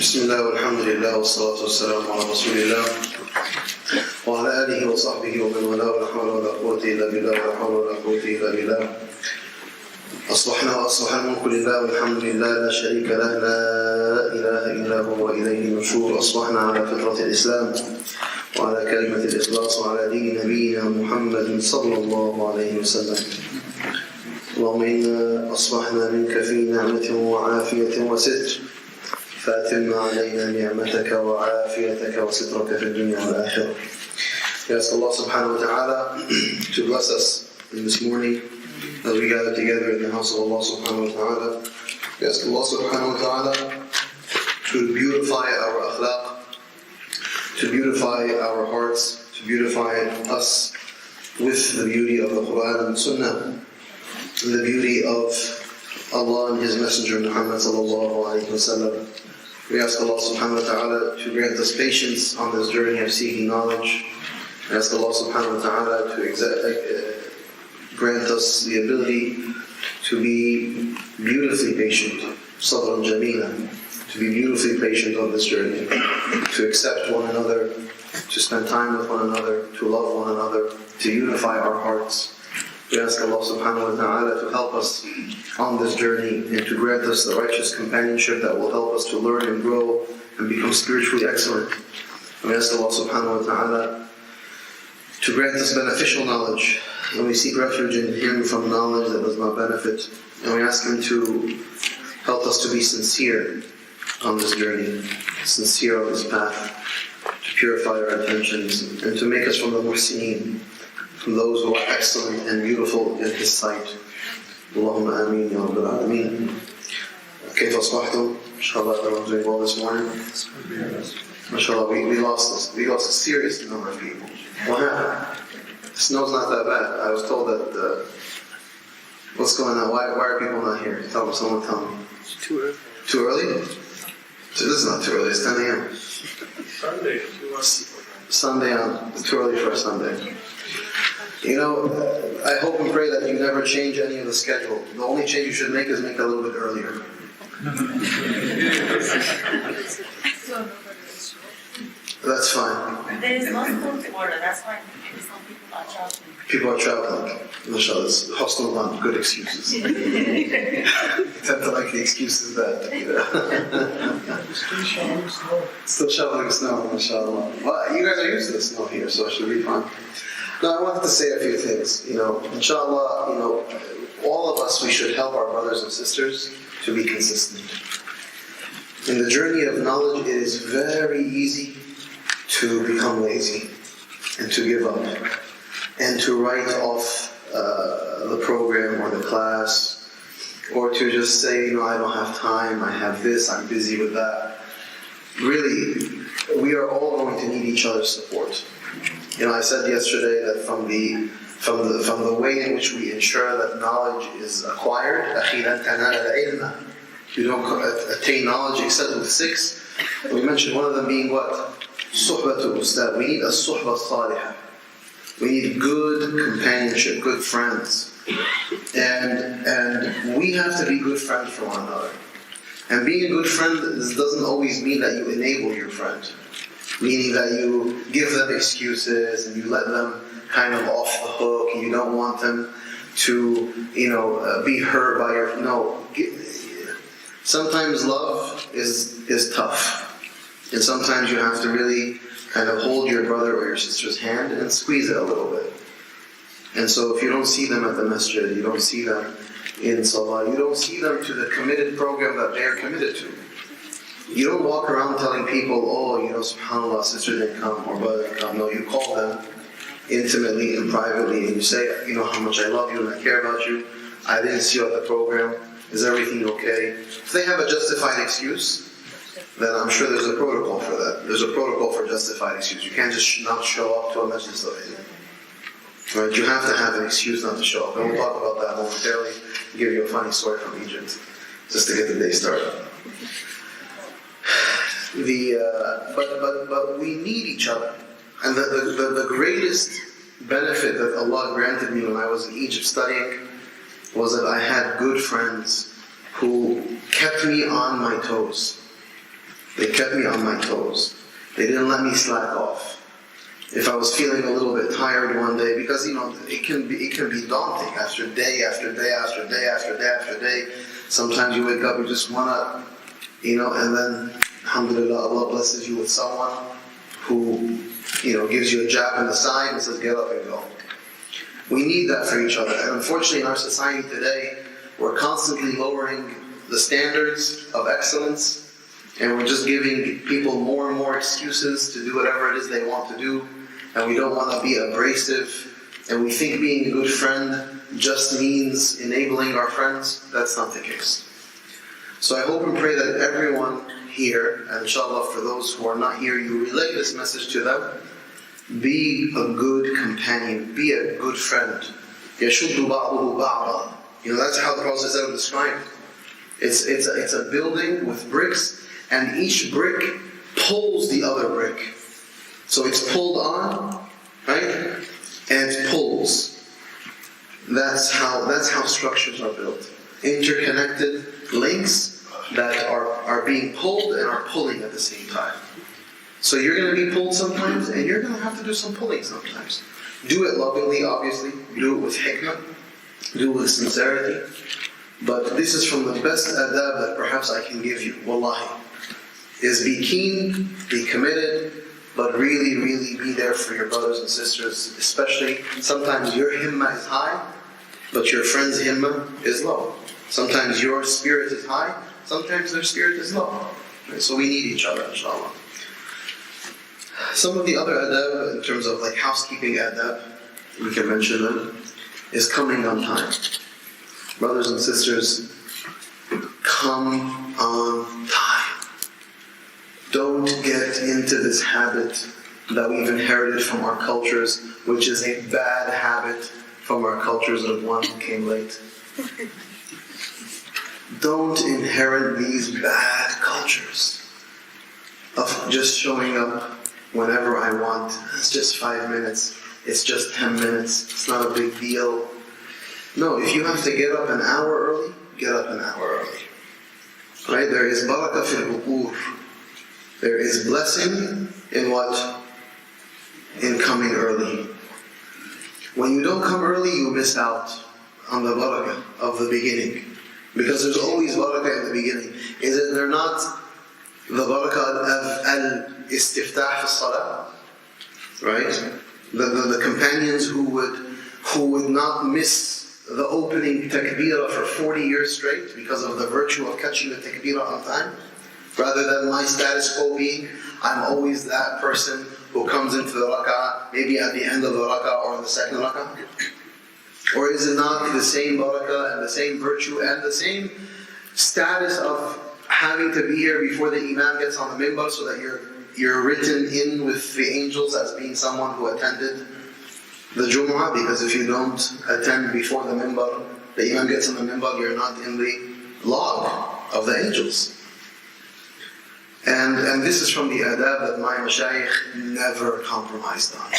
بسم الله والحمد لله والصلاة والسلام على رسول الله وعلى آله وصحبه ومن والاه ولا حول ولا قوة إلا بالله ولا حول ولا قوة إلا بالله. أصبحنا وأصبح الملك لله والحمد لله لا شريك له لا إله إلا هو وإليه النشور. أصبحنا على فطرة الإسلام وعلى كلمة الإخلاص وعلى دين نبينا محمد صلى الله عليه وسلم. اللهم إنا أصبحنا منك في نعمة وعافية وستر فأتم علينا نعمتك وعافيتك وسترك في الدنيا والآخرة. We ask Allah subhanahu wa ta'ala to bless us in this morning as we gather together in the house of Allah subhanahu wa ta'ala. We ask Allah subhanahu wa ta'ala to beautify our akhlaq, to beautify our hearts, to beautify us with the beauty of the Quran and Sunnah, and the beauty of Allah and His Messenger Muhammad sallallahu alayhi wa sallam. We ask Allah subhanahu wa ta'ala to grant us patience on this journey of seeking knowledge. We ask Allah subhanahu wa ta'ala to grant us the ability to be beautifully patient, sabran jamila, to be beautifully patient on this journey, to accept one another, to spend time with one another, to love one another, to unify our hearts. We ask Allah subhanahu wa ta'ala to help us on this journey and to grant us the righteous companionship that will help us to learn and grow and become spiritually excellent. And we ask Allah subhanahu wa ta'ala to grant us beneficial knowledge, and we seek refuge in Him from knowledge that does not benefit. And we ask Him to help us to be sincere on this journey, sincere on this path, to purify our intentions and to make us from the muhsineen, from those who are excellent and beautiful in His sight. Allahumma ameen ya Rabbil Alameen. كيف أصبحتم? Inshallah, everyone's doing well this morning. MashaAllah, we lost a serious number of people. What happened? The snow's not that bad. I was told that, what's going on? Why are people not here? Someone tell me. It's too early. Too early? This is not too early, it's 10 a.m. Sunday. Sunday on, it's too early for a Sunday. You know, I hope and pray that you never change any of the schedule. The only change you should make is make it a little bit earlier. That's fine. There is no school tomorrow, that's why maybe some people are traveling. People are traveling. MashaAllah, it's hostel one, good excuses. You tend to like the excuses that, you know. Still shoveling snow, MashaAllah. Well, you guys are used to the snow here, so it should be fine. Now, I wanted to say a few things. You know, inshallah, you know, all of us, we should help our brothers and sisters to be consistent. In the journey of knowledge, it is very easy to become lazy and to give up and to write off the program or the class, or to just say, you know, I don't have time, I have this, I'm busy with that. Really, we are all going to need each other's support. You know, I said yesterday that from the way in which we ensure that knowledge is acquired, you don't attain knowledge except with 6. We mentioned one of them being what? Suhbatul Ustad. We need a suhba salihah. We need good companionship, good friends. And we have to be good friends for one another. And being a good friend doesn't always mean that you enable your friend. Meaning that you give them excuses and you let them kind of off the hook and you don't want them to, you know, be hurt by your... No. Sometimes love is tough. And sometimes you have to really kind of hold your brother or your sister's hand and squeeze it a little bit. And so if you don't see them at the masjid, you don't see them in salah, you don't see them to the committed program that they are committed to. You don't walk around telling people, oh, you know, subhanAllah, sister didn't come or brother didn't come. No, you call them intimately and privately and you say, you know, how much I love you and I care about you. I didn't see you at the program. Is everything okay? If they have a justified excuse, then I'm sure there's a protocol for that. There's a protocol for justified excuse. You can't just not show up to a majlis of ilm. Right? You have to have an excuse not to show up. And we'll talk about that momentarily. I'll give you a funny story from Egypt, just to get the day started. But we need each other. And the greatest benefit that Allah granted me when I was in Egypt studying was that I had good friends who kept me on my toes. They kept me on my toes. They didn't let me slack off. If I was feeling a little bit tired one day, because it can be daunting after day after day after day after day after day. Sometimes you wake up, you just wanna, and then alhamdulillah, Allah blesses you with someone who, gives you a jab in the side and says, get up and go. We need that for each other. And unfortunately in our society today, we're constantly lowering the standards of excellence, and we're just giving people more and more excuses to do whatever it is they want to do, and we don't want to be abrasive, and we think being a good friend just means enabling our friends. That's not the case. So I hope and pray that everyone here, and inshallah for those who are not here, you relay this message to them. Be a good companion, be a good friend. يَشُدُّ بَعْضُهُ بَعْضًا. That's how the Prophet ﷺ described it. It's a building with bricks, and each brick pulls the other brick. So it's pulled on, right? And it pulls. That's how structures are built. Interconnected links that are being pulled and are pulling at the same time. So you're going to be pulled sometimes, and you're going to have to do some pulling sometimes. Do it lovingly, obviously. Do it with hikmah. Do it with sincerity. But this is from the best adab that perhaps I can give you, wallahi, is be keen, be committed, but really, really be there for your brothers and sisters, especially sometimes your himmah is high, but your friend's himmah is low. Sometimes your spirit is high, sometimes their spirit is low. Right? So we need each other, inshallah. Some of the other adab, in terms of housekeeping adab, we can mention them, is coming on time. Brothers and sisters, come on time. Don't get into this habit that we've inherited from our cultures, which is a bad habit from our cultures of one who came late. Don't inherit these bad cultures of just showing up whenever I want. It's just 5 minutes. It's just 10 minutes. It's not a big deal. No, if you have to get up an hour early, get up an hour early. Right? There is barakah fil bukur. There is blessing in what? In coming early. When you don't come early, you miss out on the barakah of the beginning. Because there's always barakah in the beginning. Is it there not the barakah of al-istiftah fi salah? Right? The companions who would not miss the opening takbirah for 40 years straight because of the virtue of catching the takbirah on time, rather than my status quo being, I'm always that person who comes into the rak'ah, maybe at the end of the rak'ah or in the second rak'ah? Or is it not the same barakah and the same virtue and the same status of having to be here before the imam gets on the minbar so that you're written in with the angels as being someone who attended the Jumu'ah? Because if you don't attend before the minbar, the imam gets on the minbar, you're not in the log of the angels. And this is from the adab that my mashayikh never compromised on.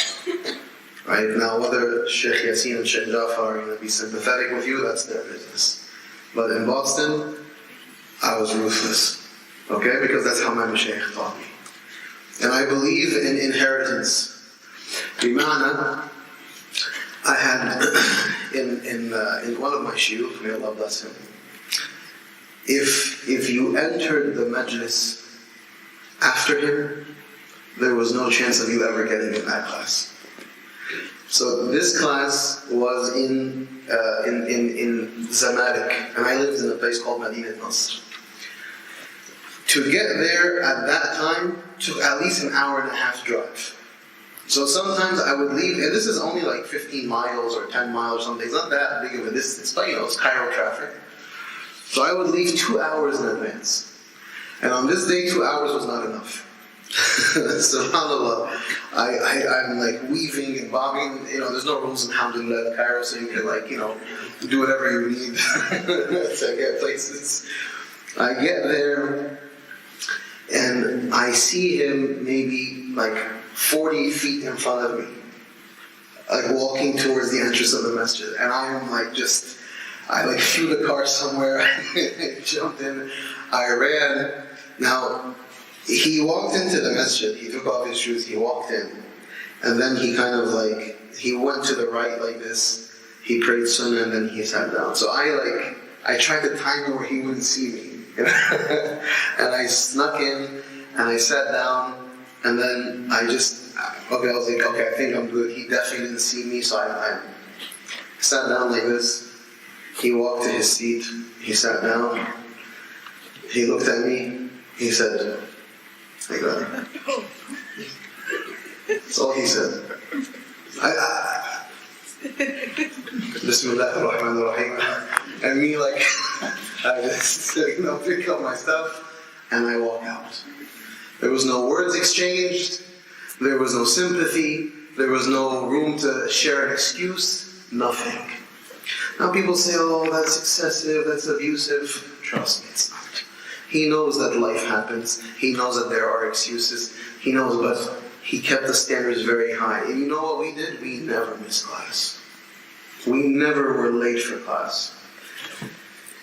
Right? Now, whether Shaykh Yasir and Shaykh Jafar are going to be sympathetic with you, that's their business. But in Boston, I was ruthless. Okay? Because that's how my mashayikh taught me. And I believe in inheritance. Bima'ana, I had in one of my shuyukh, may Allah bless him, if you entered the majlis after him, there was no chance of you ever getting in that class. So this class was in Zamalek, and I lived in a place called Madinat Nasr. To get there at that time took at least an hour and a half drive. So sometimes I would leave, and this is only 15 miles or 10 miles or something. It's not that big of a distance, but it's Cairo traffic. So I would leave 2 hours in advance. And on this day, 2 hours was not enough. SubhanAllah, I'm weaving and bobbing. There's no rules in alhamdulillah in Cairo, so you can do whatever you need to get places. I get there, and I see him maybe 40 feet in front of me, walking towards the entrance of the masjid, and I'm I flew the car somewhere. I jumped in, I ran. Now, he walked into the masjid, he took off his shoes, he walked in, and then he kind of he went to the right like this, he prayed sunnah, and then he sat down. So I tried to time him where he wouldn't see me. And I snuck in, and I sat down, and then I was like, okay, I think I'm good. He definitely didn't see me, so I sat down like this. He walked to his seat, he sat down, he looked at me, he said, like that. That's all he said. Bismillah ar-Rahman ar-Rahim. And me I just pick up my stuff and I walk out. There was no words exchanged, there was no sympathy, there was no room to share an excuse, nothing. Now people say, oh, that's excessive, that's abusive. Trust me, it's not. He knows that life happens, he knows that there are excuses, he knows, but he kept the standards very high. And you know what we did? We never missed class. We never were late for class.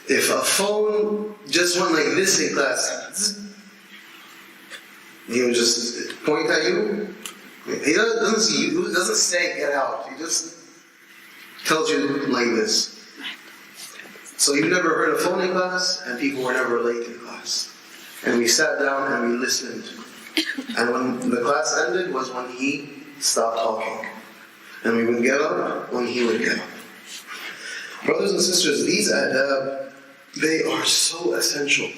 If a phone just went like this in class, he would just point at you. He doesn't see you, he doesn't say get out. He just tells you like this. So you never heard a phone in class, and people were never late in class. And we sat down and we listened. And when the class ended was when he stopped talking. And we would get up when he would get up. Brothers and sisters, these adab, they are so essential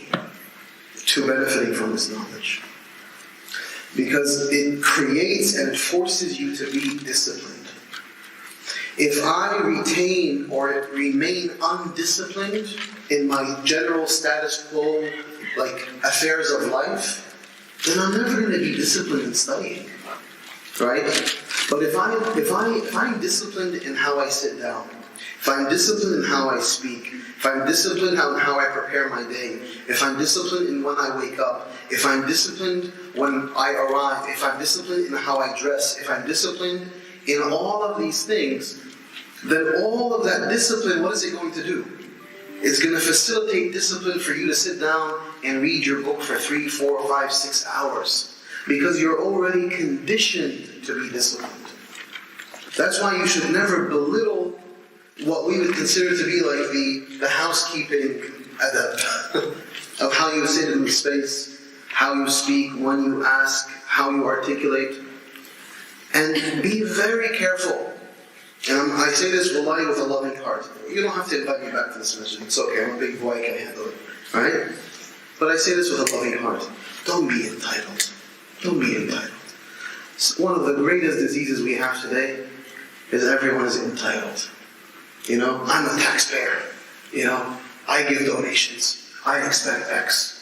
to benefiting from this knowledge. Because it creates and it forces you to be disciplined. If I retain or remain undisciplined in my general status quo, like affairs of life, then I'm never going to be disciplined in studying, right? But if I'm disciplined in how I sit down, if I'm disciplined in how I speak, if I'm disciplined in how I prepare my day, if I'm disciplined in when I wake up, if I'm disciplined when I arrive, if I'm disciplined in how I dress, if I'm disciplined in all of these things, then all of that discipline, what is it going to do? It's going to facilitate discipline for you to sit down and read your book for 3, 4, 5, 6 hours. Because you're already conditioned to be disciplined. That's why you should never belittle what we would consider to be like the housekeeping adab of how you sit in the space, how you speak, when you ask, how you articulate. And be very careful. And I say this wallahi with a loving heart. You don't have to invite me back to this mission. It's okay, I'm a big boy, I can handle it. Right? But I say this with a loving heart. Don't be entitled. Don't be entitled. One of the greatest diseases we have today is everyone is entitled. I'm a taxpayer. I give donations. I expect X.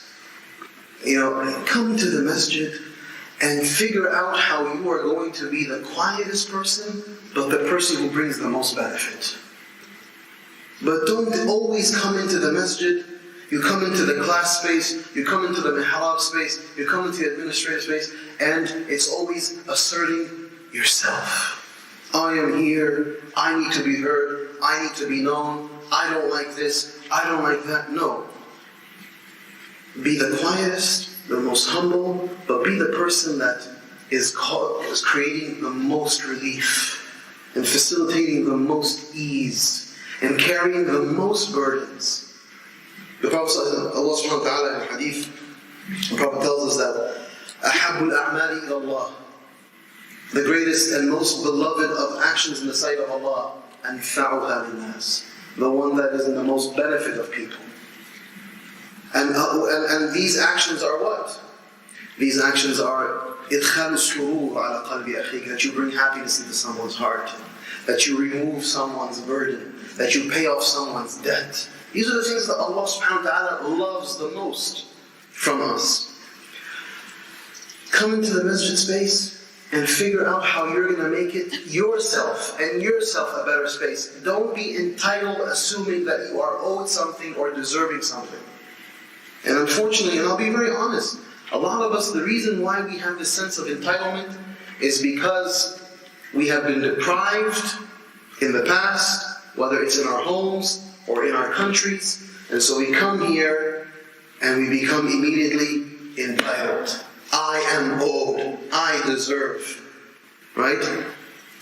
Come to the masjid and figure out how you are going to be the quietest person, but the person who brings the most benefit. But don't always come into the masjid. You come into the class space, you come into the mihrab space, you come into the administrative space, and it's always asserting yourself. I am here, I need to be heard, I need to be known, I don't like this, I don't like that. No. Be the quietest, the most humble, but be the person that is creating the most relief and facilitating the most ease and carrying the most burdens. The Prophet, Allah subhanahu wa ta'ala in Hadith, the Prophet tells us that أَحَبُّ الْأَعْمَالِ إِلَى اللَّهِ, the greatest and most beloved of actions in the sight of Allah, أَنْفَعُهَا لِلنَّاسِ, the one that is in the most benefit of people. And these actions are what? These actions are إِدْخَالُ السُّرُورِ عَلَى قَلْبِ أَخِيكَ, that you bring happiness into someone's heart, that you remove someone's burden, that you pay off someone's debt. These are the things that Allah subhanahu wa ta'ala loves the most from us. Come into the masjid space and figure out how you're going to make it yourself a better space. Don't be entitled, assuming that you are owed something or deserving something. And unfortunately, and I'll be very honest, a lot of us, the reason why we have this sense of entitlement is because we have been deprived in the past, whether it's in our homes or in our countries, and so we come here and we become immediately entitled. I am owed, I deserve, right?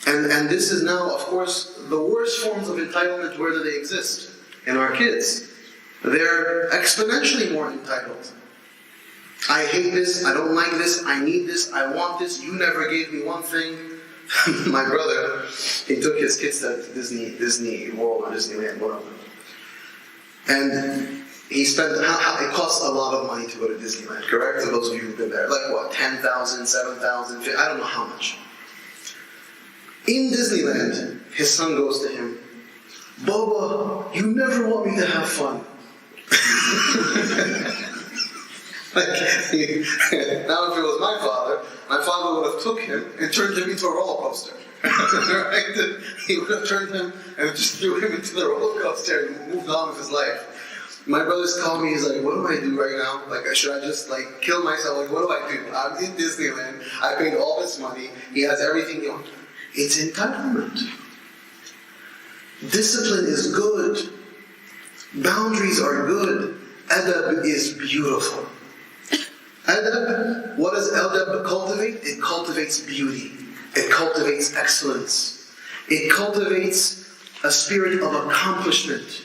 And this is now, of course, the worst forms of entitlement. Where do they exist? In our kids. They're exponentially more entitled. I hate this, I don't like this, I need this, I want this, you never gave me one thing. My brother, he took his kids to Disney World or Disneyland, whatever. And he spent, it costs a lot of money to go to Disneyland, correct? For those of you who've been there. Like what, 10,000, 7,000, I don't know how much. In Disneyland, his son goes to him, Baba, you never want me to have fun. Now if it was my father would have took him and turned him into a roller coaster. Right? He would have turned him and just threw him into the roller coaster and moved on with his life. My brother's called me, he's like, what do I do right now? Like, should I just kill myself? Like, what do I do? I'm in Disneyland, I paid all this money, he has everything he wants. It's entitlement. Discipline is good. Boundaries are good. Adab is beautiful. Adab, what does adab cultivate? It cultivates beauty. It cultivates excellence. It cultivates a spirit of accomplishment.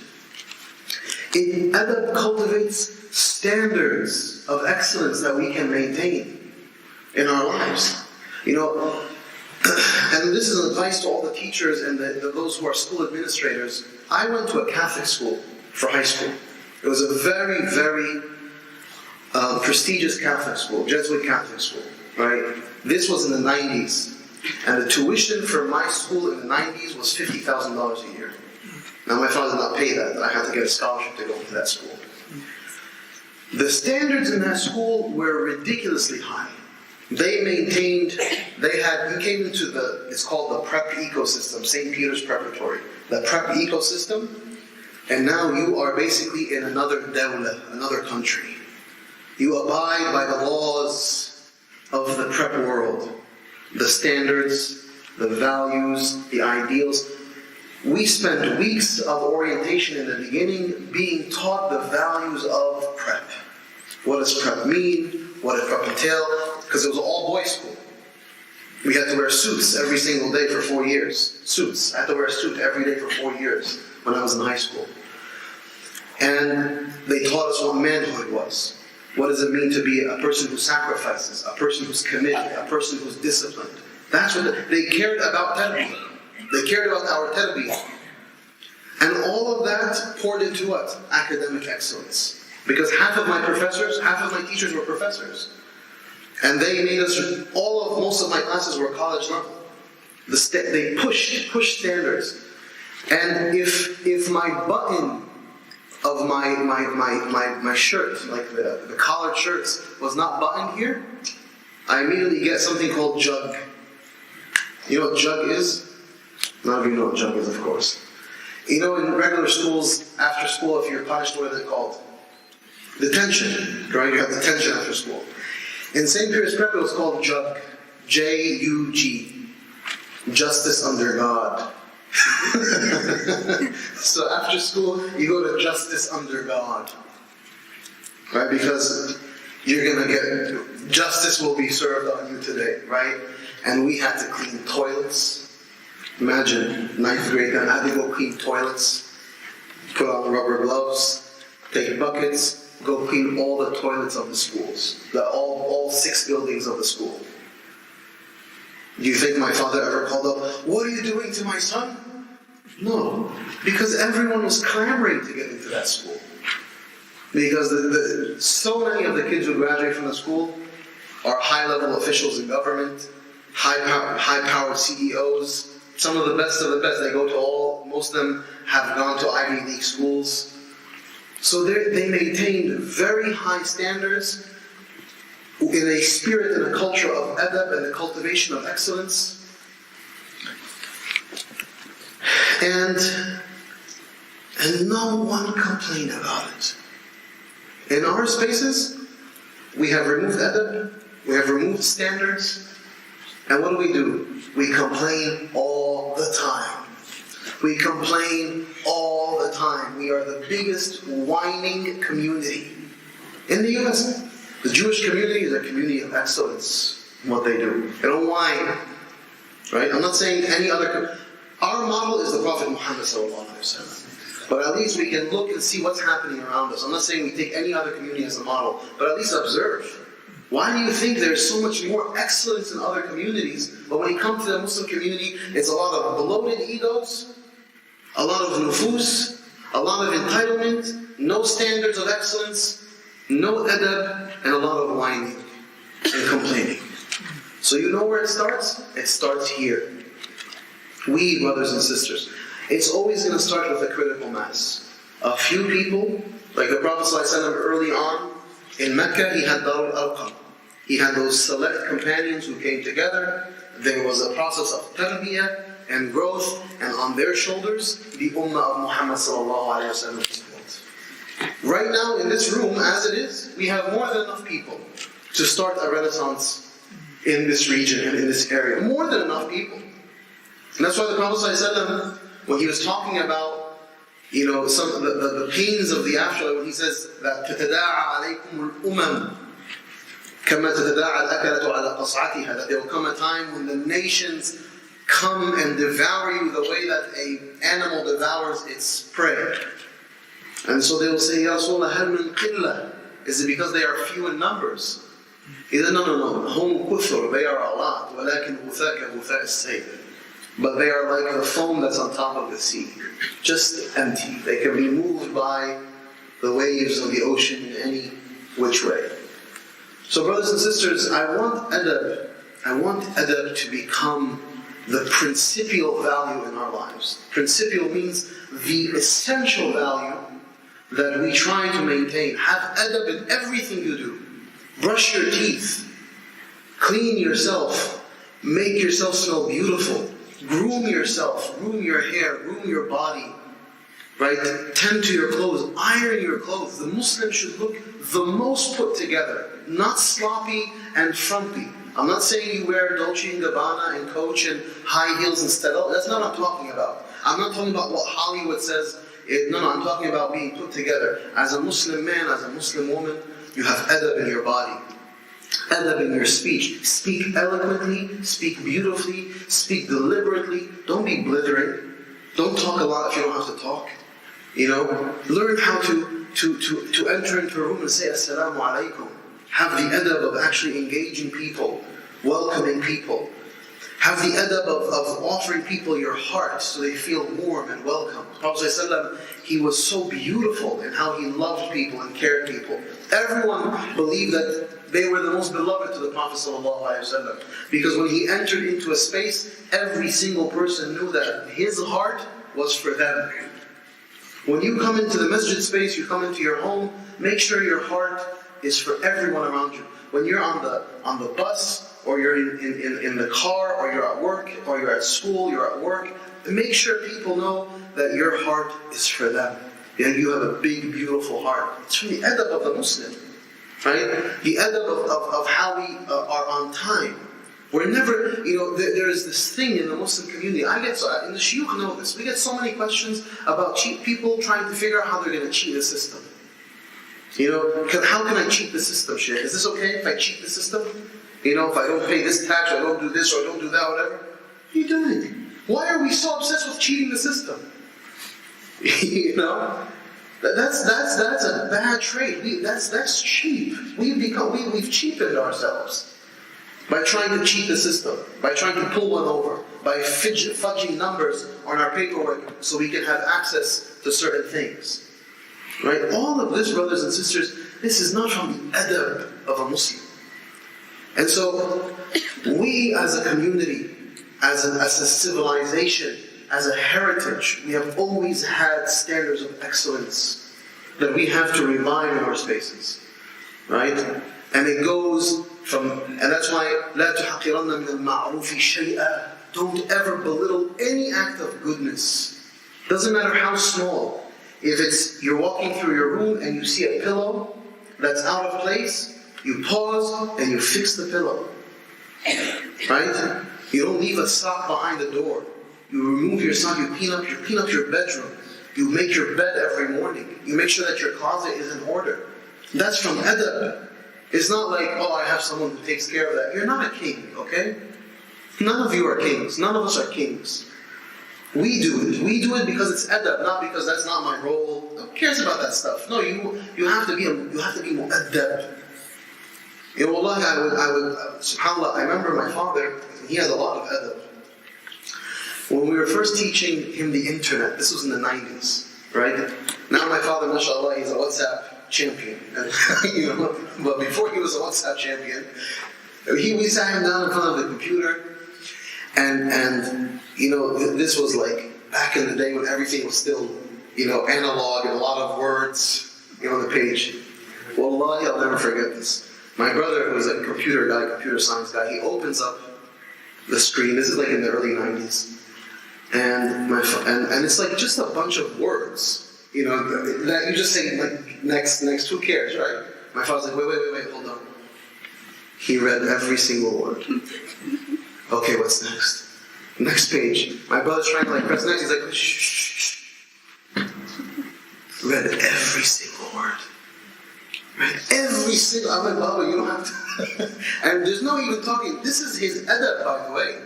Adab cultivates standards of excellence that we can maintain in our lives. You know, and this is an advice to all the teachers and those who are school administrators. I went to a Catholic school for high school. It was a very, very prestigious Catholic school, Jesuit Catholic school, right? This was in the 90s. And the tuition for my school in the 90s was $50,000 a year. Now my father did not pay that, but I had to get a scholarship to go to that school. The standards in that school were ridiculously high. They maintained, you came into it's called the prep ecosystem, St. Peter's Preparatory. The prep ecosystem, and now you are basically in another dawla, another country. You abide by the laws of the prep world, the standards, the values, the ideals. We spent weeks of orientation in the beginning being taught the values of prep. What does prep mean? What does prep entail? Because it was an all-boys school. We had to wear suits every single day for 4 years. Suits. I had to wear a suit every day for 4 years when I was in high school. And they taught us what manhood was. What does it mean to be a person who sacrifices, a person who's committed, a person who's disciplined? That's what they cared about tarbiyah. They cared about our tarbiyah. And all of that poured into what? Academic excellence. Because half of my teachers were professors. And they made us, most of my classes were college level. They pushed standards. And if my button of my shirt, like the collared shirts, was not buttoned here, I immediately get something called jug. You know what jug is? None of you know what jug is, of course. You know, in regular schools, after school, if you're punished, what is it called? Detention, right? You have detention after school. In St. Peter's Prep, it was called jug. J-U-G. Justice under God. So after school, you go to justice under God. Right? Because you're going to get, justice will be served on you today, right? And we had to clean toilets. Imagine, 9th grade, I had to go clean toilets, put on rubber gloves, take buckets, go clean all the toilets of the schools, all 6 buildings of the school. Do you think my father ever called up, what are you doing to my son? No, because everyone was clamoring to get into that school. Because so many of the kids who graduate from the school are high-level officials in government, high-powered CEOs, some of the best, they go to most of them have gone to Ivy League schools. So they maintained very high standards in a spirit and a culture of adab and the cultivation of excellence. And no one complained about it. In our spaces, we have removed adab, we have removed standards, and what do? We complain all the time. We complain all the time. We are the biggest whining community in the US. The Jewish community is a community of excellence in what they do. They don't whine. Right? I'm not saying any other... Our model is the Prophet Muhammad ﷺ. But at least we can look and see what's happening around us. I'm not saying we take any other community as a model, but at least observe. Why do you think there's so much more excellence in other communities, but when you come to the Muslim community, it's a lot of bloated egos, a lot of nufus, a lot of entitlement, no standards of excellence, no adab, and a lot of whining and complaining. So you know where it starts? It starts here. We, brothers and sisters, it's always going to start with a critical mass. A few people, like the Prophet ﷺ early on, in Mecca he had Darul Arqam. He had those select companions who came together. There was a process of tarbiyah and growth, and on their shoulders, the ummah of Muhammad ﷺ was built. Right now in this room, as it is, we have more than enough people to start a renaissance in this region and in this area. More than enough people. And that's why the Prophet ﷺ, when he was talking about some of the pains of the afterlife, when he says that تَتَدَاعَ عَلَيْكُمُ الْأُمَمُ كَمَا تَتَدَاعَ الْأَكَلَةُ عَلَى قَصْعَتِهَا, that there will come a time when the nations come and devour you the way that an animal devours its prey. And so they will say, Ya Rasulullah, هَلْ مِنْ قِلَّةٍ? Is it because they are few in numbers? He said, no. هُمْ كُثُرْ, they are a lot. وَلَكِنْ غُثَاكَ غُثَاءِ السَّيْلِ. But they are like the foam that's on top of the sea. Just empty. They can be moved by the waves of the ocean in any which way. So brothers and sisters, I want adab to become the principal value in our lives. Principal means the essential value that we try to maintain. Have adab in everything you do. Brush your teeth. Clean yourself. Make yourself smell beautiful. Groom yourself. Groom your hair. Groom your body. Right? Tend to your clothes. Iron your clothes. The Muslim should look the most put together. Not sloppy and frumpy. I'm not saying you wear Dolce & Gabbana and Coach and high heels instead. That's not what I'm talking about. I'm not talking about what Hollywood says. No, I'm talking about being put together. As a Muslim man, as a Muslim woman, you have adab in your body. Adab in your speech. Speak eloquently, speak beautifully, speak deliberately. Don't be blithering. Don't talk a lot if you don't have to talk. Learn how to enter into a room and say Assalamu alaikum. Have the adab of actually engaging people, welcoming people. Have the adab of offering people your heart so they feel warm and welcome. The Prophet ﷺ, he was so beautiful in how he loved people and cared people. Everyone believed that they were the most beloved to the Prophet ﷺ, because when he entered into a space, every single person knew that his heart was for them. When you come into the masjid space, you come into your home, make sure your heart is for everyone around you. When you're on the bus, or you're in the car, or you're at work, or you're at school, you're at work, make sure people know that your heart is for them. And you have a big, beautiful heart. It's from the adab of the Muslim. Right? The adab of how we are on time. We're never, there is this thing in the Muslim community. And the Shaykh know this. We get so many questions about people trying to figure out how they're going to cheat the system. How can I cheat the system, Shaykh? Is this okay if I cheat the system? If I don't pay this tax, or I don't do this, or I don't do that, whatever. What are you doing? Why are we so obsessed with cheating the system? That's a bad trait. That's cheap. We've cheapened ourselves by trying to cheat the system, by trying to pull one over, by fudging numbers on our paperwork so we can have access to certain things. Right? All of this, brothers and sisters, this is not from the adab of a Muslim. And so, we as a community, as a civilization, as a heritage, we have always had standards of excellence that we have to revive in our spaces. Right? And it goes and that's why, لا تحقرن من المعروف شيئا. Don't ever belittle any act of goodness. Doesn't matter how small. If you're walking through your room and you see a pillow that's out of place, you pause and you fix the pillow. Right? You don't leave a sock behind the door. You remove your sock, you clean up your bedroom. You make your bed every morning. You make sure that your closet is in order. That's from adab. It's not like, oh, I have someone who takes care of that. You're not a king, okay? None of you are kings. None of us are kings. We do it. We do it because it's adab, not because that's not my role. Who cares about that stuff? No, you have to be mu'addab. You know, wallahi, I would, subhanAllah, I remember my father, he has a lot of adab. When we were first teaching him the internet, this was in the 90s, right? Now my father, mashallah, he's a WhatsApp champion. You know, but before he was a WhatsApp champion, we sat him down in front of the computer, and you know, this was like back in the day when everything was still, you know, analog and a lot of words, you know, on the page. Wallahi, I'll never forget this. My brother, who was a computer guy, computer science guy, he opens up the screen. This is like in the early 90s. And it's like just a bunch of words, you know, that you just say, like, next, who cares, right? My father's like, wait, hold on. He read every single word. Okay, what's next? Next page. My brother's trying to like press next, he's like, shh. Read every single word. Read every single, I'm like, Baba, you don't have to. And there's no even talking. This is his adab, by the way.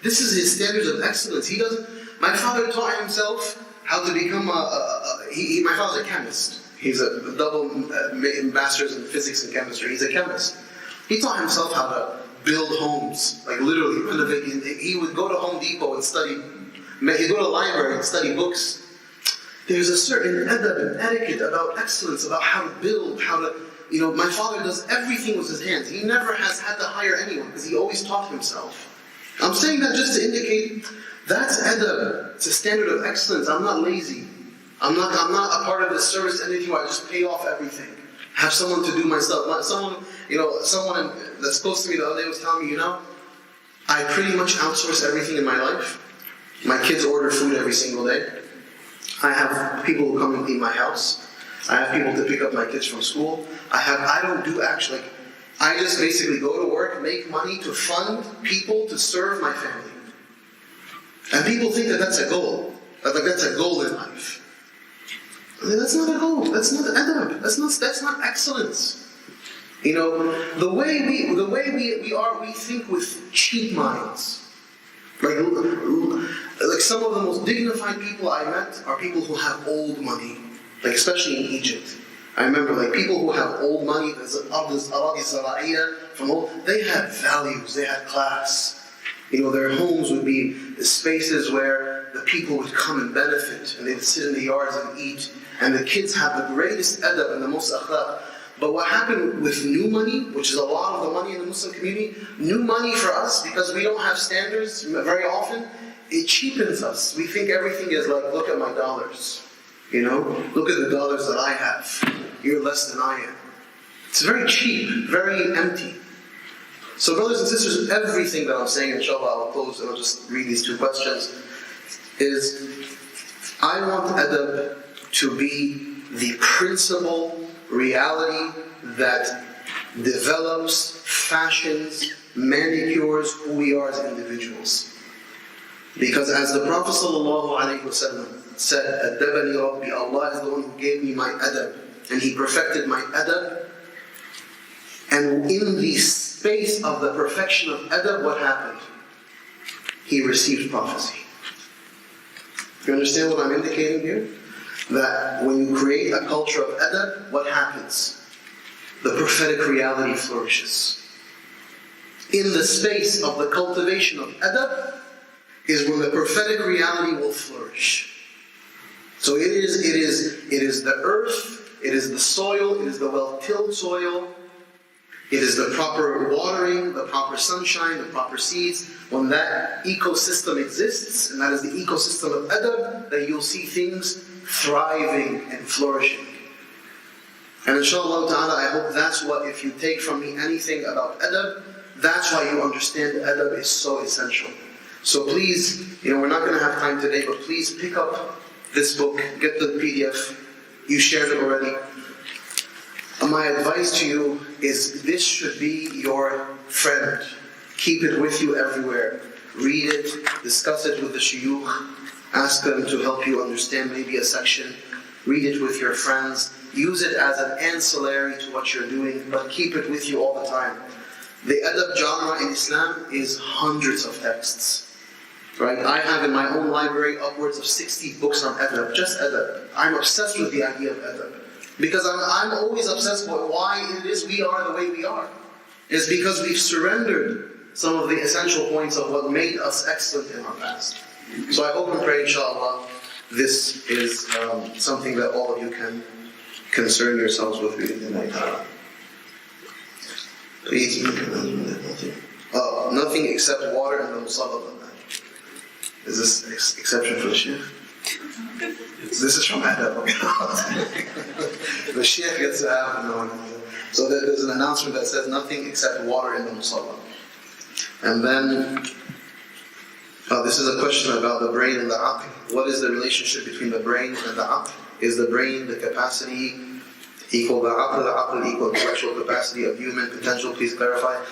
This is his standards of excellence. He doesn't. My father taught himself how to become my father's a chemist. He's a double master's in physics and chemistry. He's a chemist. He taught himself how to build homes, like literally renovate. He would go to Home Depot and study. He'd go to the library and study books. There's a certain adab and etiquette about excellence, about how to build, how to, you know, my father does everything with his hands. He never has had to hire anyone because he always taught himself. I'm saying that just to indicate that's adab. It's a standard of excellence. I'm not lazy. I'm not a part of this service entity where I just pay off everything. Have someone to do my stuff. Someone that's close to me the other day was telling me, you know, I pretty much outsource everything in my life. My kids order food every single day. I have people who come and clean my house. I have people to pick up my kids from school. I just basically go to work, make money to fund people to serve my family. And people think that that's a goal. That's a goal in life. I mean, that's not a goal. That's not adab. That's not excellence. You know, the way we think with cheap minds. Like some of the most dignified people I met are people who have old money. Like especially in Egypt. I remember like people who have old money, they had values, they had class. You know, their homes would be spaces where the people would come and benefit, and they'd sit in the yards and eat. And the kids have the greatest adab and the most akhlaq. But what happened with new money, which is a lot of the money in the Muslim community, new money for us, because we don't have standards very often, it cheapens us. We think everything is like, look at my dollars. You know, look at the dollars that I have. You're less than I am. It's very cheap, very empty. So brothers and sisters, everything that I'm saying, inshallah, I'll close and I'll just read these two questions, is I want adab to be the principal reality that develops, fashions, manicures who we are as individuals. Because as the Prophet ﷺ said, Adabani Rabbi, Allah is the one who gave me my adab, and He perfected my adab. And in the space of the perfection of adab, what happened? He received prophecy. You understand what I'm indicating here? That when you create a culture of adab, what happens? The prophetic reality flourishes. In the space of the cultivation of adab is when the prophetic reality will flourish. So it is the earth, it is the soil, it is the well-tilled soil, it is the proper watering, the proper sunshine, the proper seeds. When that ecosystem exists, and that is the ecosystem of adab, then you'll see things thriving and flourishing. And inshallah ta'ala, I hope that's what, if you take from me anything about adab, that's why you understand adab is so essential. So please, we're not going to have time today, but please pick up this book, get the PDF. You shared it already. My advice to you is this should be your friend. Keep it with you everywhere. Read it, discuss it with the shuyukh, ask them to help you understand maybe a section. read it with your friends, use it as an ancillary to what you're doing, but keep it with you all the time. The adab genre in Islam is hundreds of texts. Right? I have in my own library upwards of 60 books on adab, just adab. I'm obsessed with the idea of adab. Because I'm always obsessed with why it is we are the way we are. It's because we've surrendered some of the essential points of what made us excellent in our past. So I hope and pray, inshallah, this is something that all of you can concern yourselves with. Nothing except water and the musalla. Is this exception for the Shaykh? This is from Adab. The Shaykh gets to have no. So there's an announcement that says nothing except water in the musalla. And then, this is a question about the brain and the aql. What is the relationship between the brain and the aql? Is the brain the capacity equal the aql equal intellectual capacity of human potential? Please clarify.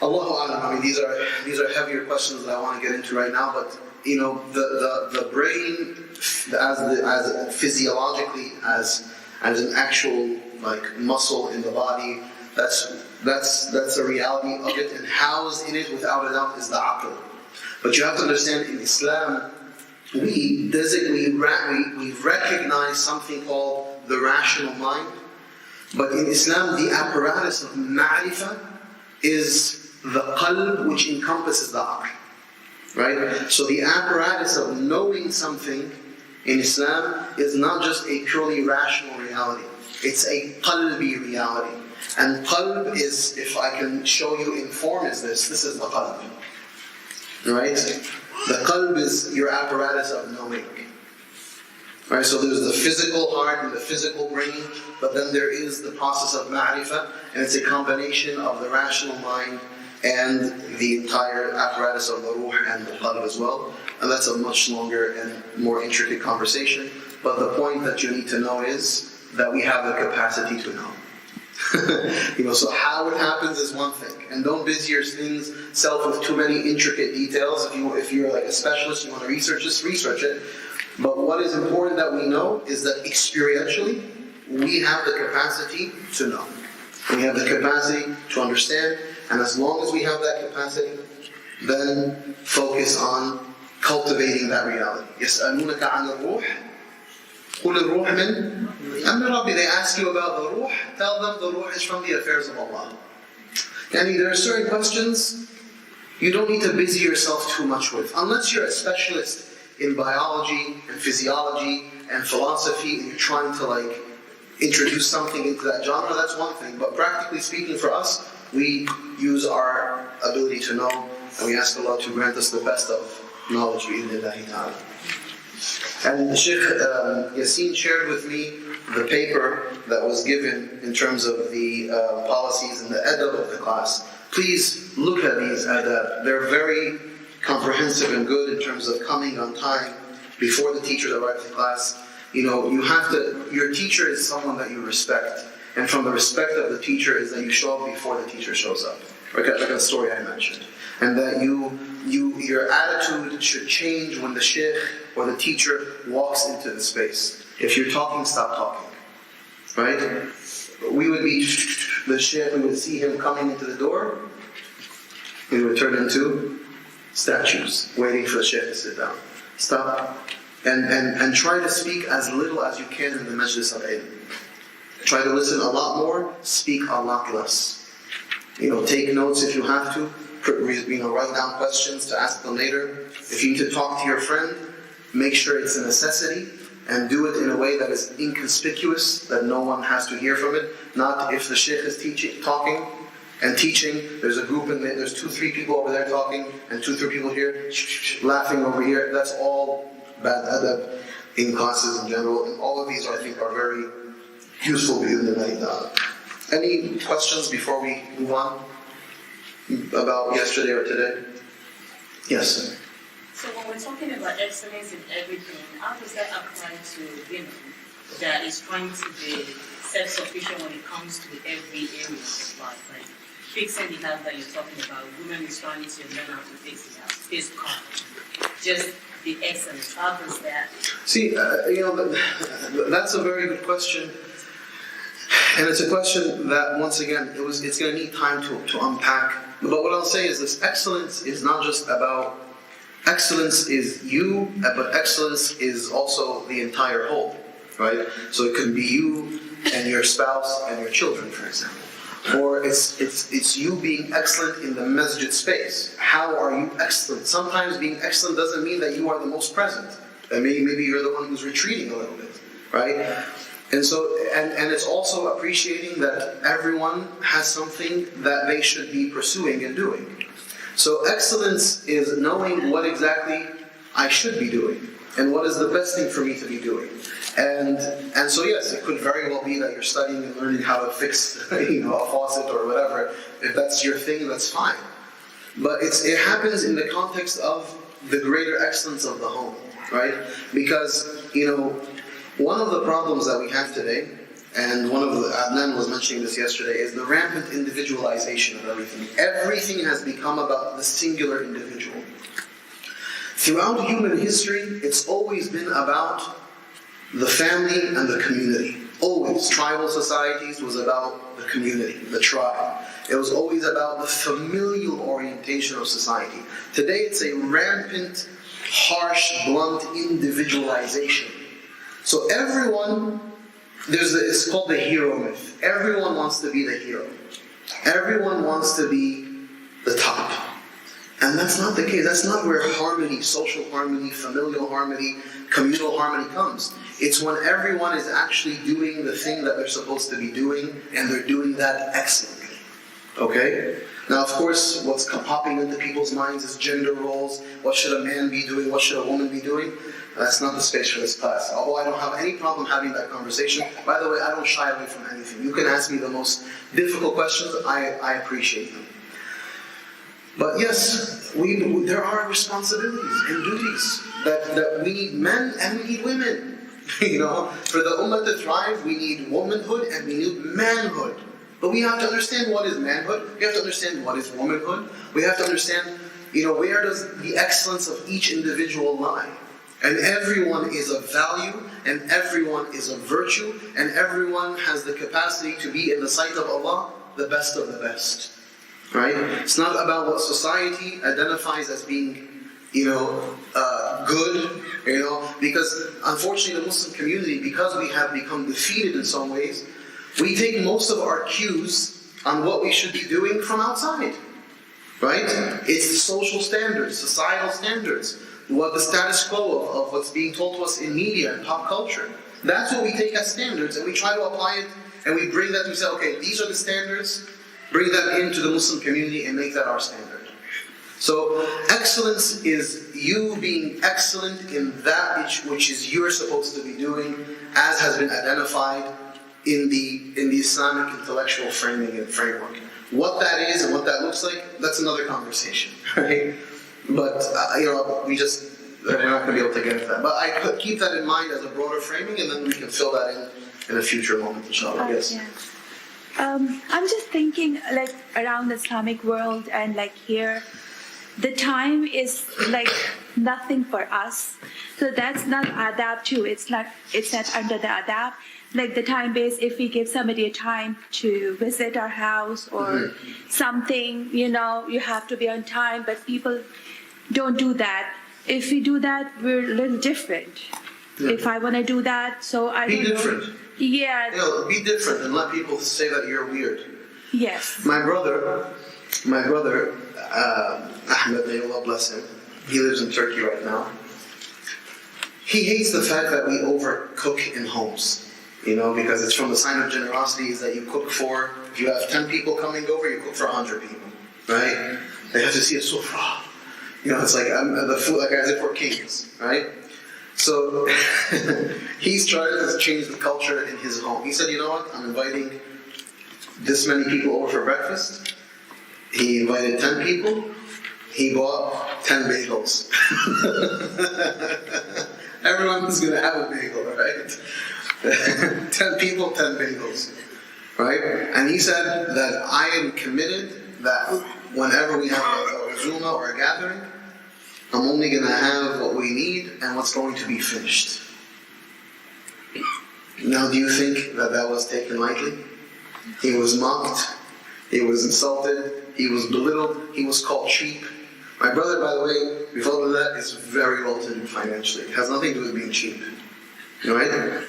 Allahu A'lam. I mean, these are heavier questions that I want to get into right now, but the brain as physiologically as an actual like muscle in the body, that's a reality of it, and housed in it without a doubt is the aql. But you have to understand, in Islam we recognize something called the rational mind, but in Islam the apparatus of ma'rifah is the qalb, which encompasses the aql. Right? So the apparatus of knowing something in Islam is not just a purely rational reality. It's a qalbi reality. And qalb is, if I can show you in form, is this is the qalb. Right? The qalb is your apparatus of knowing. Right? So there's the physical heart and the physical brain, but then there is the process of ma'rifah, and it's a combination of the rational mind and the entire apparatus of the ruh and the qalb as well. And that's a much longer and more intricate conversation. But the point that you need to know is that we have the capacity to know. So how it happens is one thing. And don't busy yourself with too many intricate details. If you're like a specialist, you want to research this, research it. But what is important that we know is that experientially, we have the capacity to know. We have the capacity to understand. And as long as we have that capacity, then focus on cultivating that reality. يَسْأَلُونَكَ عَنِ الرُّوحِ قُلِ الرُّوحِ مِنْ أَمْرِ رَبِّي. They ask you about the ruh, tell them the ruh is from the affairs of Allah. And there are certain questions you don't need to busy yourself too much with. Unless you're a specialist in biology and physiology and philosophy and you're trying to introduce something into that genre, that's one thing. But practically speaking for us, we use our ability to know, and we ask Allah to grant us the best of knowledge. And the Shaykh Yasir shared with me the paper that was given in terms of the policies and the adab of the class. Please look at these adab. They're very comprehensive and good in terms of coming on time before the teachers arrive to class. Your teacher is someone that you respect. And from the respect of the teacher is that you show up before the teacher shows up. Like a story I mentioned. And that your attitude should change when the shaykh or the teacher walks into the space. If you're talking, stop talking. Right? We would be the shaykh, we would see him coming into the door, we would turn into statues, waiting for the shaykh to sit down. Stop. And try to speak as little as you can in the majlis of ilm. Try to listen a lot more, speak a lot less. Take notes if you have to. Write down questions to ask them later. If you need to talk to your friend, make sure it's a necessity and do it in a way that is inconspicuous, that no one has to hear from it. Not if the shaykh is talking and teaching, there's a group and there's 2-3 people over there talking and 2-3 people here laughing over here. That's all bad adab in classes in general. And all of these I think are very useful bi'idhnillahi ta'ala. Any questions before we move on about yesterday or today? Yes. So when we're talking about excellence in everything, how does that apply to women that is trying to be self-sufficient when it comes to every area of life? Like fixing the house that you're talking about, women is trying to learn how to fix the house, fix car. Just the excellence? How does that? See, that's a very good question. And it's a question that, once again, it's going to need time to unpack. But what I'll say is this: excellence is not just about, excellence is you, but excellence is also the entire whole, right? So it could be you and your spouse and your children, for example. Or it's you being excellent in the masjid space. How are you excellent? Sometimes being excellent doesn't mean that you are the most present. Maybe you're the one who's retreating a little bit, right? And so, and it's also appreciating that everyone has something that they should be pursuing and doing. So excellence is knowing what exactly I should be doing and what is the best thing for me to be doing. And so yes, it could very well be that you're studying and learning how to fix a faucet or whatever. If that's your thing, that's fine. But it happens in the context of the greater excellence of the home, right? Because, one of the problems that we have today, and Adnan was mentioning this yesterday, is the rampant individualization of everything. Everything has become about the singular individual. Throughout human history, it's always been about the family and the community. Always. Tribal societies was about the community, the tribe. It was always about the familial orientation of society. Today it's a rampant, harsh, blunt individualization. So everyone, it's called the hero myth. Everyone wants to be the hero. Everyone wants to be the top. And that's not the case. That's not where harmony, social harmony, familial harmony, communal harmony comes. It's when everyone is actually doing the thing that they're supposed to be doing, and they're doing that excellently. Okay? Now, of course, what's popping into people's minds is gender roles. What should a man be doing? What should a woman be doing? That's not the space for this class. Although I don't have any problem having that conversation. By the way, I don't shy away from anything. You can ask me the most difficult questions. I appreciate them. But yes, there are responsibilities and duties that we need men and we need women. For the ummah to thrive, we need womanhood and we need manhood. But we have to understand what is manhood. We have to understand what is womanhood. We have to understand, where does the excellence of each individual lie. And everyone is of value, and everyone is of virtue, and everyone has the capacity to be in the sight of Allah, the best of the best. Right? It's not about what society identifies as being, good, because unfortunately the Muslim community, because we have become defeated in some ways, we take most of our cues on what we should be doing from outside. Right? It's social standards, societal standards, what the status quo of what's being told to us in media and pop culture. That's what we take as standards, and we try to apply it, and we bring that to say, okay, these are the standards, bring that into the Muslim community and make that our standard. So excellence is you being excellent in that which is you're supposed to be doing, as has been identified in the Islamic intellectual framing and framework. What that is and what that looks like, that's another conversation, right? But we're not going to be able to get into that. But I could keep that in mind as a broader framing, and then we can fill that in a future moment, inshallah. Yes. Yeah. I'm just thinking, around the Islamic world and here, the time is nothing for us. So that's not adab too. It's not under the adab. The time base, if we give somebody a time to visit our house or something, you have to be on time, but people don't do that. If we do that, we're a little different. Yeah. If I want to do that, so I be different. Yeah. Be different and let people say that you're weird. Yes. My brother, Ahmed, may Allah bless him, he lives in Turkey right now. He hates the fact that we overcook in homes. Because it's from the sign of generosity is that you cook for, if you have 10 people coming over, you cook for 100 people. Right? They have to see a sufra. It's like the food, as if we're kings. Right? So he's trying to change the culture in his home. He said, you know what, I'm inviting this many people over for breakfast. He invited 10 people. He bought 10 bagels. Everyone is going to have a bagel, right? 10 people, 10 bagels. Right? And he said that I am committed that whenever we have a Zuma or a gathering, I'm only going to have what we need and what's going to be finished. Now, do you think that that was taken lightly? He was mocked, he was insulted, he was belittled, he was called cheap. My brother, by the way, before that, is very well to do financially. It has nothing to do with being cheap. Right?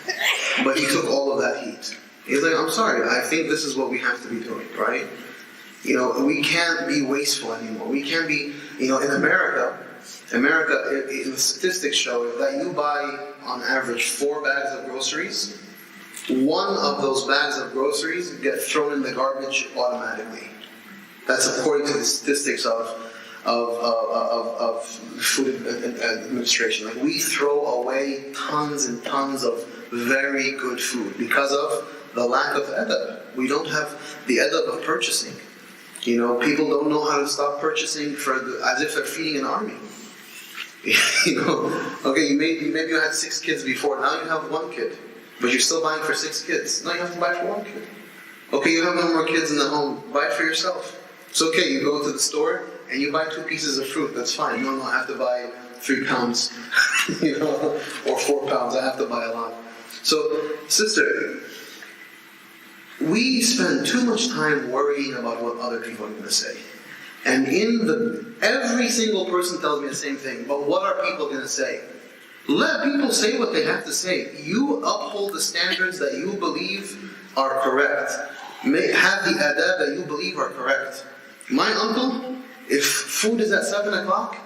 But he took all of that heat. He's like, I'm sorry, I think this is what we have to be doing, right? We can't be wasteful anymore. We can't be, in America, the statistics show that you buy, on average, 4 bags of groceries. 1 of those bags of groceries get thrown in the garbage automatically. That's according to the statistics of food administration. Like, we throw away tons and tons of very good food because of the lack of adab. We don't have the adab of purchasing. People don't know how to stop purchasing as if they're feeding an army. Okay, maybe you had 6 kids before, now you have 1 kid. But you're still buying for 6 kids. Now you have to buy for 1 kid. Okay, you have no more kids in the home, buy it for yourself. It's okay, you go to the store and you buy 2 pieces of fruit, that's fine. No, I have to buy 3 pounds, or 4 pounds, I have to buy a lot. So, sister, we spend too much time worrying about what other people are going to say. And every single person tells me the same thing, but what are people going to say? Let people say what they have to say. You uphold the standards that you believe are correct. Have the adab that you believe are correct. My uncle, if food is at 7 o'clock,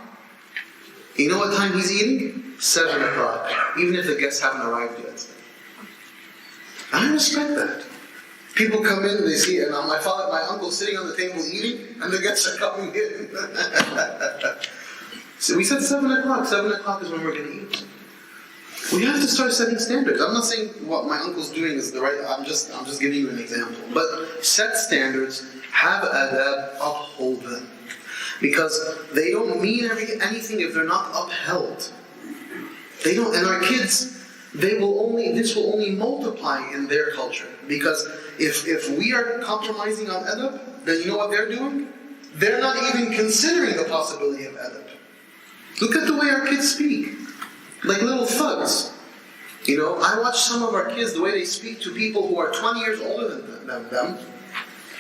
you know what time he's eating? 7 o'clock, even if the guests haven't arrived yet. I respect that. People come in, they see, and my uncle's sitting on the table eating, and the guests are coming in. So we said 7 o'clock. 7 o'clock is when we're going to eat. We have to start setting standards. I'm not saying what my uncle's doing is the right. I'm just giving you an example. But set standards, have adab, uphold them, because they don't mean anything if they're not upheld. They don't, and our kids, this will only multiply in their culture. Because if we are compromising on adab, then you know what they're doing? They're not even considering the possibility of adab. Look at the way our kids speak. Like little thugs. I watch some of our kids, the way they speak to people who are 20 years older than them.